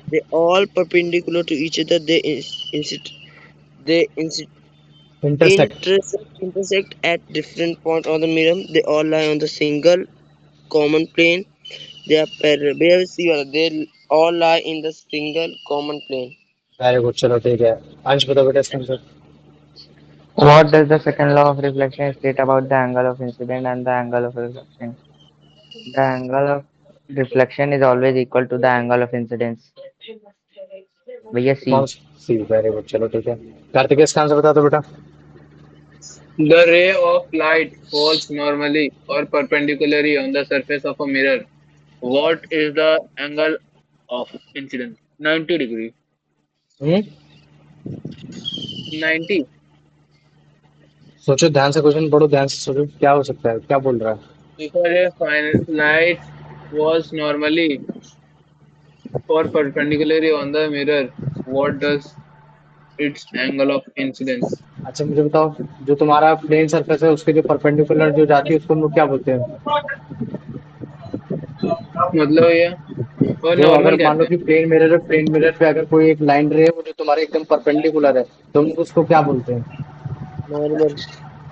S3: they all perpendicular to each other. They
S1: intersect.
S3: intersect at different points on the mirror. They all lie on the single common plane. They are parallel. They all lie in the single common plane.
S1: Very good. चलो ठीक है। अंश बताओ बेटा इसका answer.
S6: What does the second law of reflection state about the angle of incident and the angle of reflection? The angle of reflection is always equal to the angle of incidence. भैया सी।
S1: कौन सी? Very good. चलो ठीक है। कार्तिक इसका answer बता दो बेटा।
S4: The ray of light falls normally or perpendicularly on the surface of a mirror. What is the angle of incidence? 90 degree.
S1: हम्म।
S4: 90.
S1: सोचो ध्यान से, क्वेश्चन पढ़ो ध्यान से, सोचो क्या हो सकता है, क्या बोल रहा है।
S4: If a light was normally or perpendicularly on the mirror, what does its angle of incidence?
S1: अच्छा मुझे बताओ, जो तुम्हारा प्लेन सरफेस है उसके जो परपेंडिकुलर जो जाती है उसको हम लोग क्या बोलते हैं?
S4: मतलब ये और
S1: जो अगर
S4: नॉर्मल
S1: मान
S4: कहते
S1: लो
S4: हैं.
S1: कि प्लेन मिरर है, प्लेन मिरर पे अगर कोई एक लाइन रहे वो जो तुम्हारे एकदम परपेंडिकुलर है, तो हम उसको क्या बोलते हैं?
S3: Normal.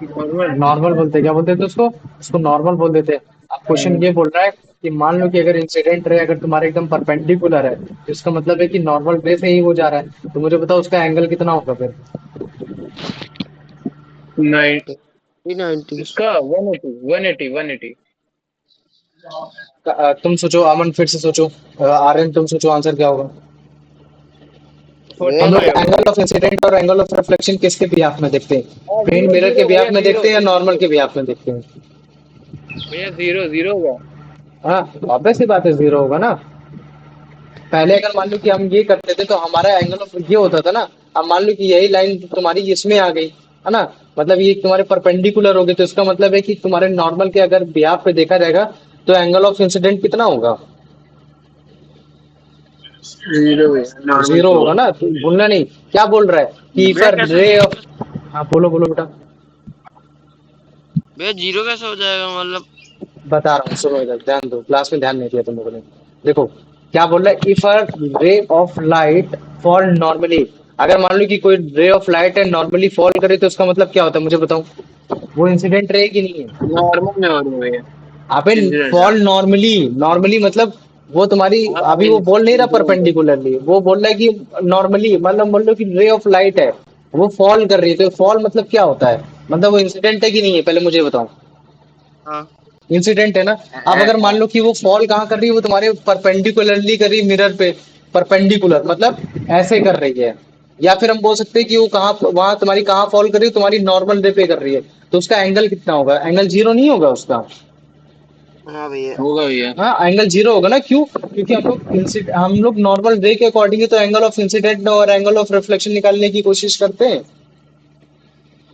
S4: नॉर्मल.
S1: नॉर्मल बोलते हैं। क्या बोलते थे उसको? उसको नॉर्मल बोल देते हैं। अब क्वेश्चन ये बोल रहा है कि मान लो कि अगर इंसिडेंट रे अगर तुम्हारे एकदम परपेंडिकुलर है, तो इसका मतलब है कि नॉर्मल रे से ही वो जा रहा है, तो मुझे बताओ उसका एंगल कितना होगा फिर?
S4: नहीं.
S3: 390.
S4: इसका 180 180 180.
S1: तुम सोचो, अमन फिर से सोचो। आर्यन तुम सोचो आंसर क्या होगा?
S3: भैया
S1: हम लोग
S4: 45 होगा.
S1: एंगल ऑफ इंसिडेंट और एंगल ऑफ रिफ्लेक्शन किसके बिहाफ में देखते हैं?
S4: हाँ,
S1: प्लेन
S4: जीरो
S1: मिरर के
S4: जीरो भैया,
S1: बिहाफ में
S4: जीरो
S1: देखते हैं या नॉर्मल
S4: जीरो
S1: के बिहाफ में देखते हैं?
S4: भैया, जीरो जीरो होगा.
S1: हाँ, ऑब्वियस सी बात है, जीरो होगा ना। पहले अगर मान लो कि हम ये करते थे तो हमारा एंगल ऑफ ये होता था ना। अब मान लो कि यही लाइन तुम्हारी इसमें आ गई है ना, मतलब ये तुम्हारे परपेंडिकुलर हो गई, तो इसका मतलब है कि तुम्हारे नॉर्मल के अगर बिहाफ पे देखा जाएगा तो एंगल ऑफ इंसिडेंट कितना होगा?
S4: जीरो भैया, नॉर्मल
S1: जीरो
S4: पे
S1: होगा
S4: होगा.
S1: ना। तो भूलना नहीं। क्या बोल रहा है कि
S3: भैया
S1: फॉर
S3: कैसे
S1: रे
S3: जीरो?
S1: ऑफ। हाँ बोलो बोलो बेटा।
S3: भैया जीरो कैसे हो जाएगा मतलब?
S1: बता रहा हूँ, सुनो इधर ध्यान दो, क्लास में ध्यान नहीं दिया तुम लोगों ने। देखो क्या बोल रहा है, इफ अ रे ऑफ लाइट फॉल नॉर्मली। अगर मान लो कि कोई रे ऑफ लाइट है नॉर्मली फॉल करे तो उसका मतलब क्या होता है मुझे बताओ? वो इंसिडेंट रे कि नहीं है?
S4: नॉर्मल में हो रही है भैया.
S1: अबे
S4: इंसिडेंट. हाँ.
S1: फॉल नॉर्मली, नॉर्मली मतलब वो तुम्हारी,
S4: हाँ,
S1: अभी वो बोल नहीं रहा
S4: इंसिडेंट.
S1: परपेंडिकुलरली, वो बोल रहा है कि नॉर्मली, मतलब बोल लो कि रे ऑफ लाइट है, वो फॉल कर रही है, तो फॉल मतलब क्या होता है? मतलब वो इंसिडेंट है कि नहीं है, पहले मुझे बताओ।
S3: हाँ।
S1: इंसिडेंट है ना। अब अगर मान लो कि वो फॉल कहाँ कर रही है, वो तुम्हारे परपेंडिकुलरली कर रही है मिरर पे। परपेंडिकुलर मतलब ऐसे कर रही है। या फिर हम बोल सकते हैं कि वो कहाँ, वहां तुम्हारी कहाँ फॉल कर रही है, तुम्हारी नॉर्मल रे पे कर रही है, तो उसका एंगल कितना होगा? एंगल जीरो नहीं होगा उसका।
S3: हाँ भैया।
S4: होगा भैया.
S1: हाँ एंगल जीरो होगा ना। क्यों? क्योंकि हम लोग नॉर्मल रे के अकॉर्डिंग ही तो एंगल ऑफ इंसिडेंट और एंगल ऑफ रिफ्लेक्शन निकालने की कोशिश करते हैं।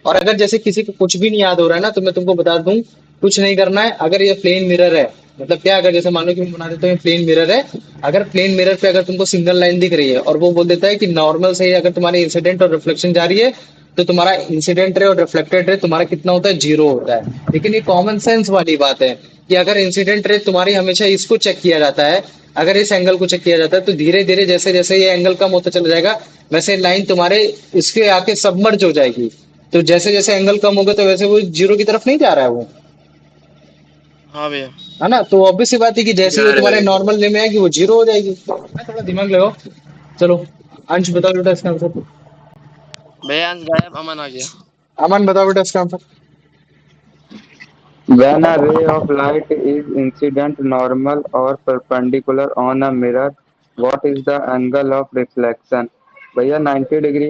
S1: और अगर जैसे किसी को कुछ भी नहीं याद हो रहा है ना, तो मैं तुमको बता दूं, कुछ नहीं करना है। अगर ये प्लेन मिरर है, मतलब क्या, अगर जैसे मान लो कि मैं बना देता हूँ प्लेन मिरर है। अगर प्लेन मिरर पे अगर तुमको सिंगल लाइन दिख रही है और वो बोल देता है कि नॉर्मल से ही अगर तुम्हारी इंसिडेंट और रिफ्लेक्शन जा रही है, तो तुम्हारा इंसिडेंट रे और रिफ्लेक्टेड रे तुम्हारा कितना होता है? जीरो होता है। लेकिन ये कॉमन सेंस वाली बात है कि अगर इंसिडेंट रे तुम्हारी हमेशा इसको चेक किया जाता है, अगर इस एंगल को चेक किया जाता है, तो धीरे धीरे जैसे जैसे ये एंगल कम होता चला जाएगा, वैसे लाइन तुम्हारे इसके आके सबमर्ज हो जाएगी। तो जैसे जैसे एंगल कम होगा तो वैसे वो जीरो की तरफ नहीं जा रहा है वो,
S3: हाँ भैया।
S1: है ना। तो ऑब्वियस सी बात है कि जैसे ही वो
S4: जा रहे
S1: तुम्हारे
S4: भैया.
S1: नॉर्मल वे में आएगी वो जीरो हो जाएगी। हाँ, थोड़ा दिमाग लगाओ। चलो अंश बताओ बेटा इसका आंसर।
S3: भैया अंश गायब, अमन आ गया।
S1: अमन बताओ बेटा इसका answer.
S2: When a ray of light is incident, normal, or perpendicular on a mirror, what is the angle of reflection? भैया 90 डिग्री.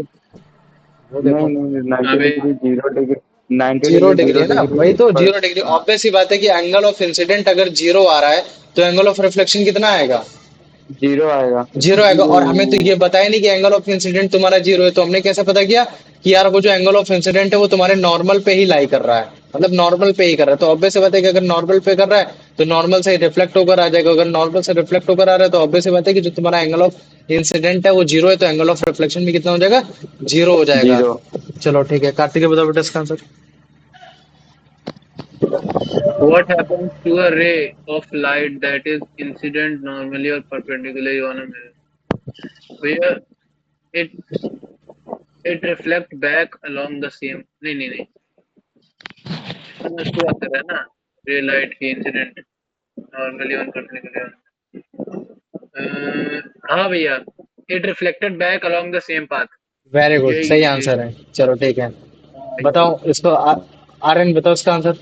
S1: वो
S2: नहीं
S1: देखो,
S2: नहीं 90
S4: अबे
S2: degree 0 degree. 90
S1: zero
S2: degree
S1: degree
S2: zero
S1: है ना,
S2: डिग्री
S1: वही तो
S2: पर।
S1: Zero degree. ऑब्वियस सी बात है कि एंगल ऑफ इंसिडेंट अगर जीरो आ रहा है तो एंगल ऑफ रिफ्लेक्शन कितना आएगा?
S2: जीरो आएगा।
S1: जीरो आएगा। और हमें तो ये बताया नहीं कि एंगल ऑफ इंसिडेंट तुम्हारा जीरो है, तो हमने कैसे पता किया कि यार वो जो एंगल ऑफ इंसिडेंट है वो तुम्हारे नॉर्मल पे ही लाई कर रहा है, मतलब नॉर्मल पे ही कर रहा है। तो ऑब्वियस सी बात है कि अगर नॉर्मल पे कर रहा है तो नॉर्मल से रिफ्लेक्ट होकर आ जाएगा। अगर नॉर्मल से रिफ्लेक्ट होकर आ रहा है तो ऑब्वियस सी बात है कि जो तुम्हारा एंगल ऑफ इंसिडेंट है वो जीरो है, तो एंगल ऑफ रिफ्लेक्शन भी कितना हो जाएगा? जीरो हो जाएगा।
S2: जीरो।
S1: चलो ठीक है, कार्तिक बताओ बेटा इसका answer.
S4: What happens to a ray of light that is incident normally or perpendicularly on a mirror? Where it it reflect back along the same. नहीं नहीं नहीं, इसमें उसकी बात कर रहा है ना, रे लाइट की incident normally on perpendicularly on। हाँ भैया, it reflected back along the same path।
S1: Very good,
S4: यही
S1: सही
S4: यही।
S1: आंसर है। चलो ठीक है,
S4: हाँ
S1: बताओ इसको आर्यन बताओ इसका answer.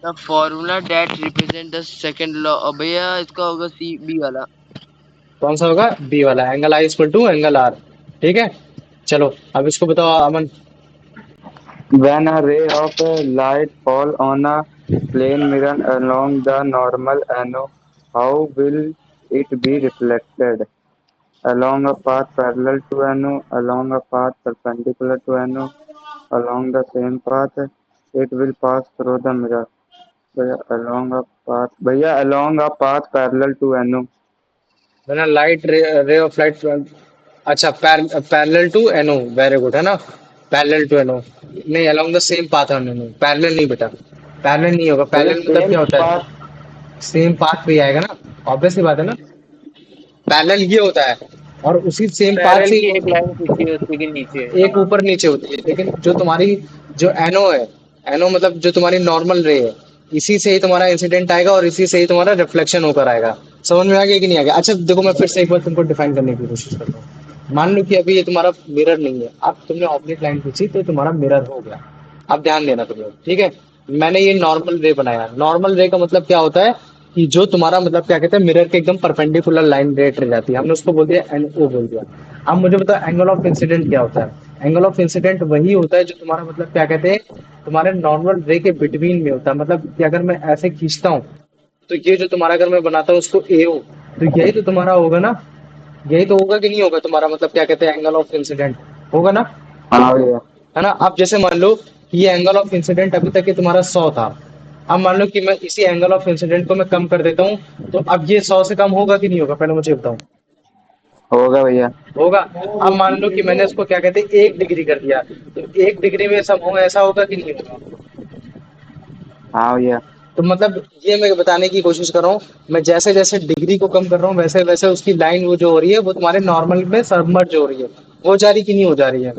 S3: The formula that represent the second law, भैया इसका होगा सी बी वाला।
S1: कौन सा होगा? बी वाला, angle I equal to angle R. ठीक है, चलो अब इसको बताओ Aman.
S2: When a ray of light fall on a plane mirror along the normal NO, how will it be reflected? Along a path parallel to NO, along a path perpendicular to NO, along the same path, it will pass through the mirror. भैया along a path parallel to NO।
S1: मैंने light ray of light, अच्छा parallel to NO, very good है ना, parallel to NO. नहीं, along the same path है, नहीं parallel नहीं बेटा, पैरेलल नहीं होगा।
S2: भैया
S1: पैरेलल मतलब
S2: सेम
S1: क्या होता है?
S2: पाथ।
S1: सेम पाथ पे ही आएगा ना, ऑब्वियस सी बात है ना। पैरेलल ये होता है, और उसी सेम पाथ
S4: पैरेलल
S1: से
S4: की एक लाइन खींची है, उसकी की नीचे है।
S1: एक ऊपर नीचे होती है। लेकिन जो तुम्हारी जो एनओ है, एनओ मतलब जो तुम्हारी नॉर्मल रे है, इसी से ही तुम्हारा इंसिडेंट आएगा और इसी से ही तुम्हारा रिफ्लेक्शन होकर आएगा। समझ में आ गया कि नहीं आ गया? अच्छा देखो, मैं फिर से एक बार तुमको डिफाइन करने की कोशिश करता हूँ। मान लो कि अभी ये तुम्हारा मिरर नहीं है, अब तुमने ऑब्जेक्ट लाइन खींची तो तुम्हारा मिरर हो गया। अब ध्यान देना तुम लोग, ठीक है। मैंने ये नॉर्मल रे बनाया। नॉर्मल रे का मतलब क्या होता है कि जो तुम्हारा मतलब क्या कहते हैं, मिरर के एकदम परपेंडिकुलर लाइन रेट रह जाती है, हमने उसको बोल दिया एनओ बोल दिया। अब मुझे बताओ एंगल ऑफ इंसिडेंट क्या होता है? एंगल ऑफ इंसिडेंट वही होता है जो तुम्हारा मतलब क्या कहते हैं, तुम्हारे नॉर्मल रे के बिटवीन में होता है। मतलब कि अगर मैं ऐसे खींचता हूँ तो ये जो तुम्हारा, अगर मैं बनाता हूँ उसको ए हो, तो यही तो तुम्हारा होगा ना। यही तो होगा कि नहीं होगा तुम्हारा मतलब क्या कहते हैं, एंगल ऑफ इंसिडेंट होगा ना,
S2: हाँ भैया।
S1: है ना। अब जैसे मान लो कि ये एंगल ऑफ इंसिडेंट अभी तक ये तुम्हारा 100 था। अब मान लो कि मैं इसी एंगल ऑफ इंसिडेंट को मैं कम कर देता हूँ, तो अब ये 100 से कम होगा कि नहीं होगा, पहले मुझे बताओ।
S2: होगा भैया।
S1: होगा। अब मान लो कि मैंने इसको क्या कहते हैं 1 डिग्री कर दिया, तो 1 डिग्री में सब होगा, ऐसा होगा कि नहीं होगा?
S2: हाँ भैया।
S1: तो मतलब ये मैं बताने की कोशिश कर रहा हूँ, मैं जैसे जैसे डिग्री को कम कर रहा हूँ वैसे वैसे उसकी लाइन वो जो हो रही है वो तुम्हारे नॉर्मल में सबमर्ज हो रही है। हो जा रही कि नहीं हो जा रही है?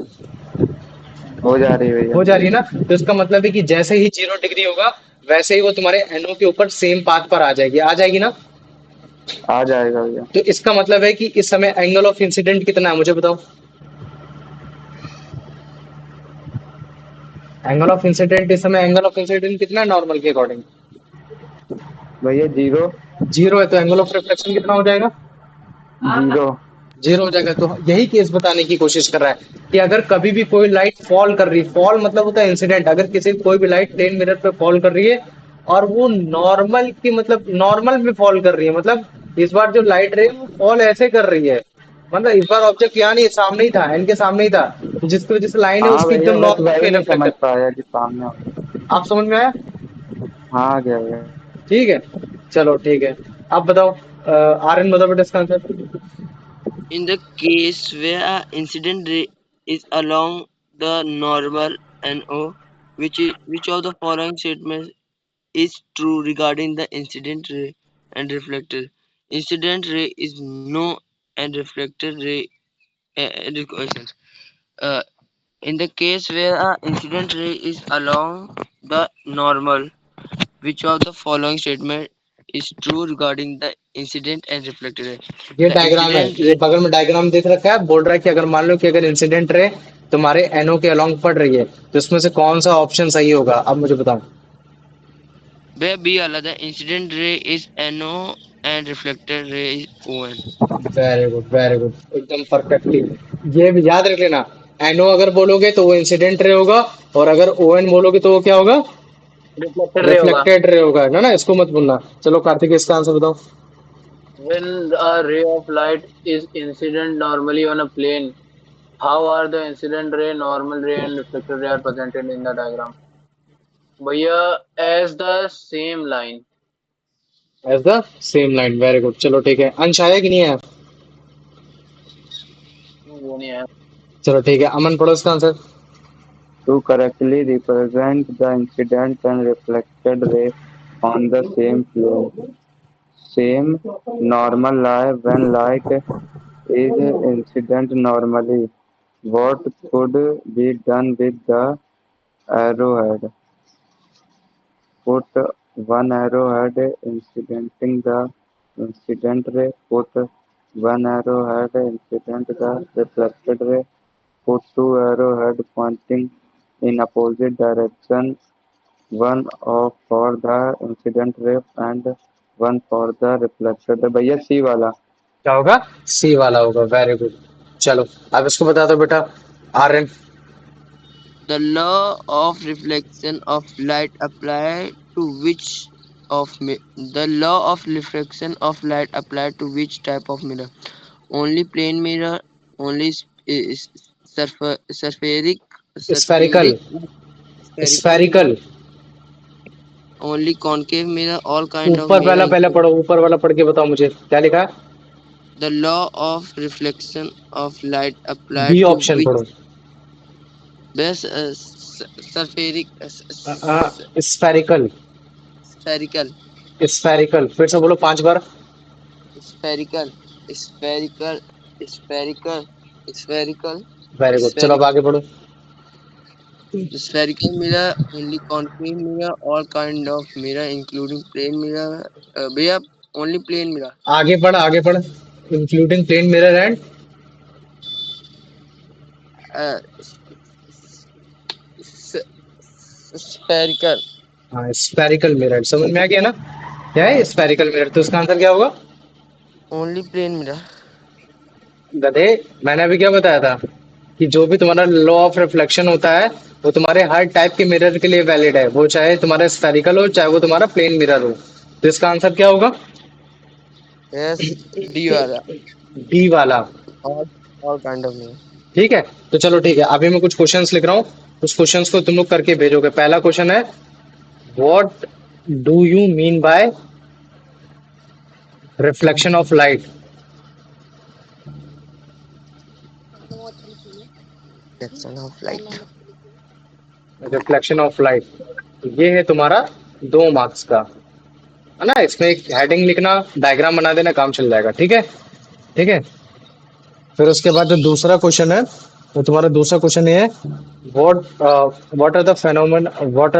S2: हो जा रही है भैया।
S1: हो जा रही है ना। तो इसका मतलब है कि जैसे ही 0 डिग्री होगा वैसे ही वो तुम्हारे एनओ के ऊपर सेम पाथ पर आ जाएगी ना।
S2: आ जाएगा भैया।
S1: तो इसका मतलब है कि इस समय एंगल ऑफ इंसिडेंट कितना है, मुझे बताओ। एंगल ऑफ इंसिडेंट इस समय, एंगल ऑफ इंसिडेंट कितना है नॉर्मल के अकॉर्डिंग?
S2: भैया जीरो।
S1: जीरो है, तो एंगल ऑफ रिफ्लेक्शन कितना हो जाएगा?
S2: जीरो।
S1: जीरो हो जाएगा। तो यही केस बताने की कोशिश कर रहा है कि अगर कभी भी कोई लाइट फॉल कर रही, फॉल मतलब होता है इंसिडेंट, अगर किसी कोई भी लाइट प्लेन मिरर पे फॉल कर रही है और वो नॉर्मल की मतलब नॉर्मल में फॉल कर रही है, मतलब इस बार जो लाइट रे वो फॉल ऐसे कर रही है, मतलब इस बार ऑब्जेक्ट यहाँ नहीं, सामने ही था, इनके सामने ही था, तो जिसकी वजह से लाइन है
S2: हाँ
S1: उसकी
S2: भैया,
S1: एकदम
S2: बस
S1: नॉर्मल
S2: वही
S1: पे
S2: नहीं
S1: रिफ्लेक्ट
S2: समझ
S1: कर।
S2: पाया कि सामने हो।
S1: आप समझ में आया?
S2: हाँ आ गया भैया।
S1: ठीक है, चलो ठीक है। आप बताओ, आर्यन बताओ बेटा इसका answer.
S3: In the case where a incident ray is along the normal NO, which of the following statements is true regarding the incident ray and reflected? Incident ray is no and reflected ray equations. Uh, in the case where a incident ray is along the normal, which of the following statement is true regarding the incident and reflected ray?
S1: ये
S3: The
S1: diagram है,
S3: incident
S1: ये
S3: ray
S1: बगल में diagram देख रखा है, बोल रहा है कि अगर मान लो कि अगर इंसिडेंट रे तुम्हारे एनओ के अलोंग पड़ रही है तो इसमें से कौन सा ऑप्शन सही होगा, अब मुझे बताओ।
S3: where B वाला the incident ray is NO and reflected ray is ON.
S1: Very good, very good, एकदम परफेक्टली। ये भी याद रख लेना, एनओ अगर बोलोगे तो वो इंसिडेंट रे होगा, और अगर ओ एन बोलोगे तो वो क्या होगा?
S4: रिफ्लेक्टेड रे होगा।
S1: रिफ्लेक्टेड रे होगा ना, इसको मत भूलना। चलो कार्तिक, इसका आंसर बताओ।
S4: When a ray of light is incident normally on a plane, how are the incident ray, normal ray, and reflected ray are presented in the diagram? भैया, as the same line.
S1: As the same line, very good. चलो ठीक है, अंश आया कि नहीं आया?
S4: वो नहीं है।
S1: चलो ठीक है, अमन पढ़ो इसका answer.
S2: To correctly represent the incident and reflected ray on the same plane, same normal lie when light is incident normally, what could be done with the arrowhead? Put one arrowhead incidenting the incident ray, put one arrowhead incident the reflected ray, put two arrowhead pointing in opposite direction, one of for the incident ray and one for the reflected ray। भैया सी वाला।
S1: क्या होगा? सी वाला होगा, very good. चलो अब इसको बता दो बेटा, Aryan.
S3: The law of reflection of light apply to which the law of reflection of light apply to which type of mirror? Only plane mirror, only spheric,
S1: spherical,
S3: spheric, spherical mirror,
S1: spherical.
S3: only concave mirror, all kind of
S1: ऊपर
S3: mirror,
S1: वाला पहले पढ़ो, ऊपर वाला पढ़ के बताओ मुझे क्या लिखा है।
S3: the law of reflection of light apply
S1: B
S3: to
S1: option
S3: which
S1: पढ़ो।
S3: best spheric,
S1: spherical,
S3: spherical,
S1: spherical, फिर से बोलो 5 बार।
S3: spherical, spherical, spherical, spherical,
S1: very good, चलो अब
S3: spherical.
S1: आगे बढ़ो।
S3: The spherical mirror, only concave mirror, all kind of mirror, including plane mirror. भैया only plane mirror.
S1: आगे बढ़, आगे बढ़। Including plane mirror and
S3: Uh, spherical,
S1: spherical mirror, समझ में आ गया ना? क्या है स्फेरिकल मिरर? तो उसका आंसर क्या होगा?
S3: only plane mirror.
S1: गधे, मैंने अभी क्या बताया था कि जो भी तुम्हारा लॉ ऑफ रिफ्लेक्शन होता है वो तुम्हारे हर टाइप के मिरर के लिए वैलिड है, वो चाहे तुम्हारा स्फेरिकल हो चाहे वो तुम्हारा प्लेन मिरर हो। तो इसका आंसर क्या होगा?
S3: Yes, D वाला.
S1: डी वाला।
S3: All kind of mirror.
S1: ठीक है, तो चलो ठीक है, अभी मैं कुछ क्वेश्चंस लिख रहा हूँ, उस क्वेश्चंस को तुम लोग करके भेजोगे। पहला क्वेश्चन है, what do you mean by reflection of light?
S3: Reflection of light.
S1: Reflection of light, ये है तुम्हारा 2 मार्क्स का, है ना? इसमें एक हेडिंग लिखना, डायग्राम बना देना, काम चल जाएगा। ठीक है, ठीक है। फिर उसके बाद जो दूसरा क्वेश्चन है, वो तुम्हारा दूसरा क्वेश्चन ये है, what what are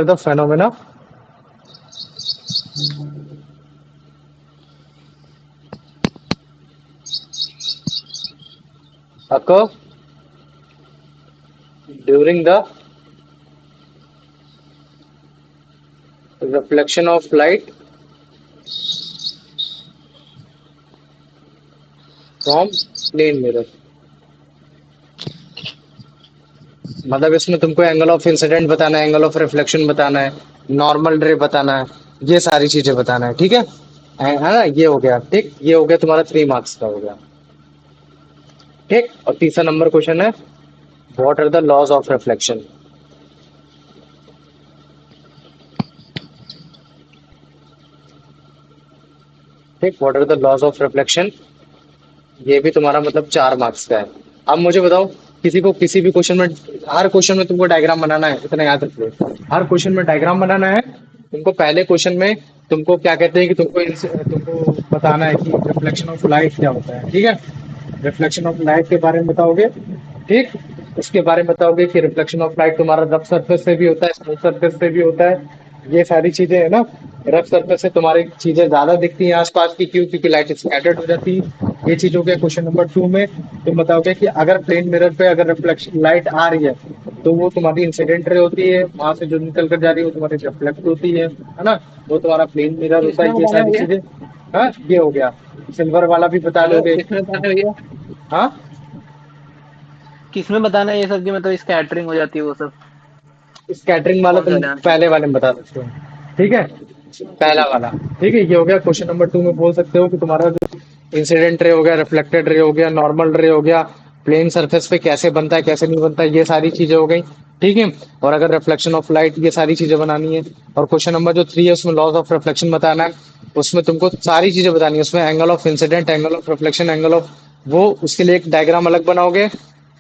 S1: the phenomena occur during the reflection of light from plane mirror? मतलब इसमें तुमको एंगल ऑफ इंसिडेंट बताना है, एंगल ऑफ रिफ्लेक्शन बताना है, नॉर्मल रे बताना है, ये सारी चीजें बताना है। ठीक है ना? ये हो गया, ठीक, ये हो गया तुम्हारा 3 मार्क्स का हो गया। ठीक, और तीसरा नंबर क्वेश्चन है, what are the laws of reflection? ठीक, what are the laws of reflection, ये भी तुम्हारा मतलब 4 मार्क्स का है। अब मुझे बताओ, किसी को किसी भी क्वेश्चन में, हर क्वेश्चन में तुमको डायग्राम बनाना है, इतना याद रख लो। हर क्वेश्चन में डायग्राम बनाना है तुमको। पहले क्वेश्चन में तुमको क्या कहते हैं कि तुमको बताना है कि रिफ्लेक्शन ऑफ लाइट क्या होता है। ठीक है, रिफ्लेक्शन ऑफ लाइट के बारे में बताओगे। ठीक, उसके बारे में बताओगे कि रिफ्लेक्शन ऑफ लाइट तुम्हारा रफ सरफेस से भी होता है, स्मूथ सरफेस से भी होता है। ये सारी चीजें है ना, रफ सरफेस से तुम्हारी चीजें ज्यादा दिखती हैं आसपास की, क्यों? क्योंकि लाइट स्कैटर्ड हो जाती है। ये चीज हो गया। क्वेश्चन नंबर 2 में तुम बताओगे कि अगर प्लेन मिरर पे अगर रिफ्लेक्शन लाइट आ रही है तो वो तुम्हारी इंसिडेंट रे होती है, वहां से जो निकल कर जा रही है वो तुम्हारी रिफ्लेक्ट होती है ना? वो तुम्हारा प्लेन मिरर होता
S4: किसमें
S1: है। ये
S4: बताना है
S1: सारी
S4: भैया?
S1: चीजें, हाँ, ये हो गया। सिल्वर वाला भी बता
S4: हेलो,
S1: लोगे।
S4: किसमें बताना है भैया?
S1: हाँ,
S4: किसमें बताना है ये सब, कि मतलब स्कैटरिंग हो जाती है वो सब?
S1: स्कैटरिंग वाला
S4: कौन सा
S1: तुम
S4: ध्यान?
S1: पहले वाले में बता सकते हो। ठीक है, पहला वाला। ठीक है, ये हो गया। क्वेश्चन नंबर 2 में बोल सकते हो कि तुम्हारा जो इंसिडेंट रे हो गया, रिफ्लेक्टेड रे हो गया, नॉर्मल रे हो गया, प्लेन सरफेस पे कैसे बनता है कैसे नहीं बनता है, ये सारी चीजें हो गई। ठीक है, और अगर रिफ्लेक्शन ऑफ लाइट, ये सारी चीजें बनानी है। और क्वेश्चन नंबर जो 3 है उसमें लॉज ऑफ रिफ्लेक्शन बताना है। उसमें तुमको सारी चीजें बतानी है, उसमें angle of incident, angle of reflection, angle of वो, उसके लिए एक डायग्राम अलग बनाओगे।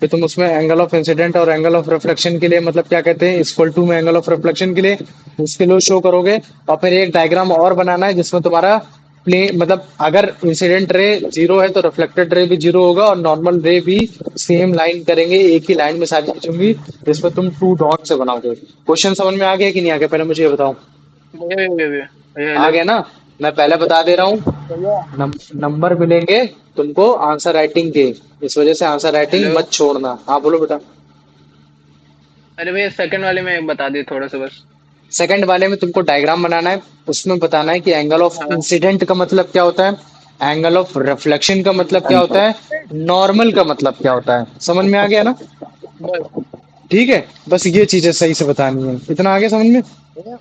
S1: फिर तुम उसमें एंगल ऑफ इंसिडेंट और एंगल ऑफ रिफ्लेक्शन के लिए मतलब क्या कहते हैं, इक्वल टू में एंगल ऑफ रिफ्लेक्शन के लिए उसके लिए शो करोगे। और फिर एक डायग्राम और बनाना है जिसमें तुम्हारा प्लेन मतलब अगर इंसिडेंट रे जीरो है तो रिफ्लेक्टेड रे भी जीरो होगा, और नॉर्मल रे भी सेम लाइन करेंगे, एक ही लाइन में सारी चीजें होंगी, जिसमें तुम टू डॉट से बनाओगे। क्वेश्चन समझ में आ गया कि नहीं आ गया, पहले मुझे ये बताओ।
S4: भैया भैया भैया भैया,
S1: आ
S4: हेलो
S1: गया ना? मैं पहले बता दे रहा हूँ।
S4: भैया।
S1: नंबर मिलेंगे तुमको आंसर राइटिंग के, इस वजह से आंसर राइटिंग
S4: हेलो,
S1: मत छोड़ना। हाँ बोलो बेटा।
S4: अरे भैया सेकंड वाले में बता दिए थोड़ा सा बस।
S1: सेकंड वाले में तुमको डायग्राम बनाना है, उसमें बताना है कि एंगल ऑफ
S4: हाँ
S1: इंसिडेंट का मतलब क्या होता है, एंगल ऑफ रिफ्लेक्शन का मतलब क्या होता है, नॉर्मल का मतलब क्या होता है। समझ में आ गया ना?
S4: बस।
S1: ठीक है, बस ये चीजें सही से बतानी है, इतना आगे समझ में।
S3: भैया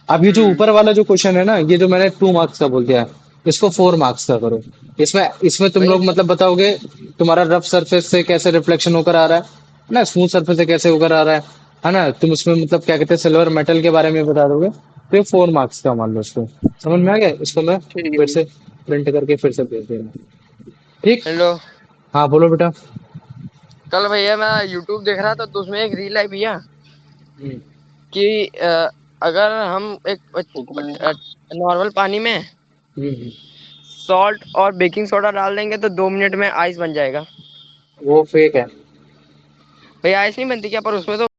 S1: अब ये जो
S4: हम्म।
S1: ऊपर वाला जो क्वेश्चन है ना, ये जो मैंने 2 मार्क्स का बोल दिया है, इसको 4 मार्क्स का करो। इसमें इसमें तुम
S3: भैया
S1: लोग मतलब बताओगे तुम्हारा रफ सरफेस से कैसे रिफ्लेक्शन होकर आ रहा है ना, स्मूथ सरफेस से कैसे होकर आ रहा है ना। तुम उसमें मतलब क्या कहते हैं सिल्वर मेटल के बारे में बता दोगे, तो ये 4 मार्क्स का मान लो इसको। समझ में आ गया? इसको मैं
S4: ठीक है
S1: फिर
S4: भैया।
S1: से प्रिंट करके फिर से भेज देना। ठीक।
S3: हेलो,
S1: हाँ बोलो बेटा।
S3: कल भैया मैं यूट्यूब देख रहा था तो उसमें एक रील है भैया
S1: हम्म,
S3: कि अगर हम एक
S4: कितना है?
S3: नॉर्मल पानी में
S1: हम्म।
S3: सॉल्ट और बेकिंग सोडा डाल देंगे तो 2 मिनट में आइस बन जाएगा।
S1: वो फेक है।
S3: भैया आइस नहीं बनती क्या? पर उसमें तो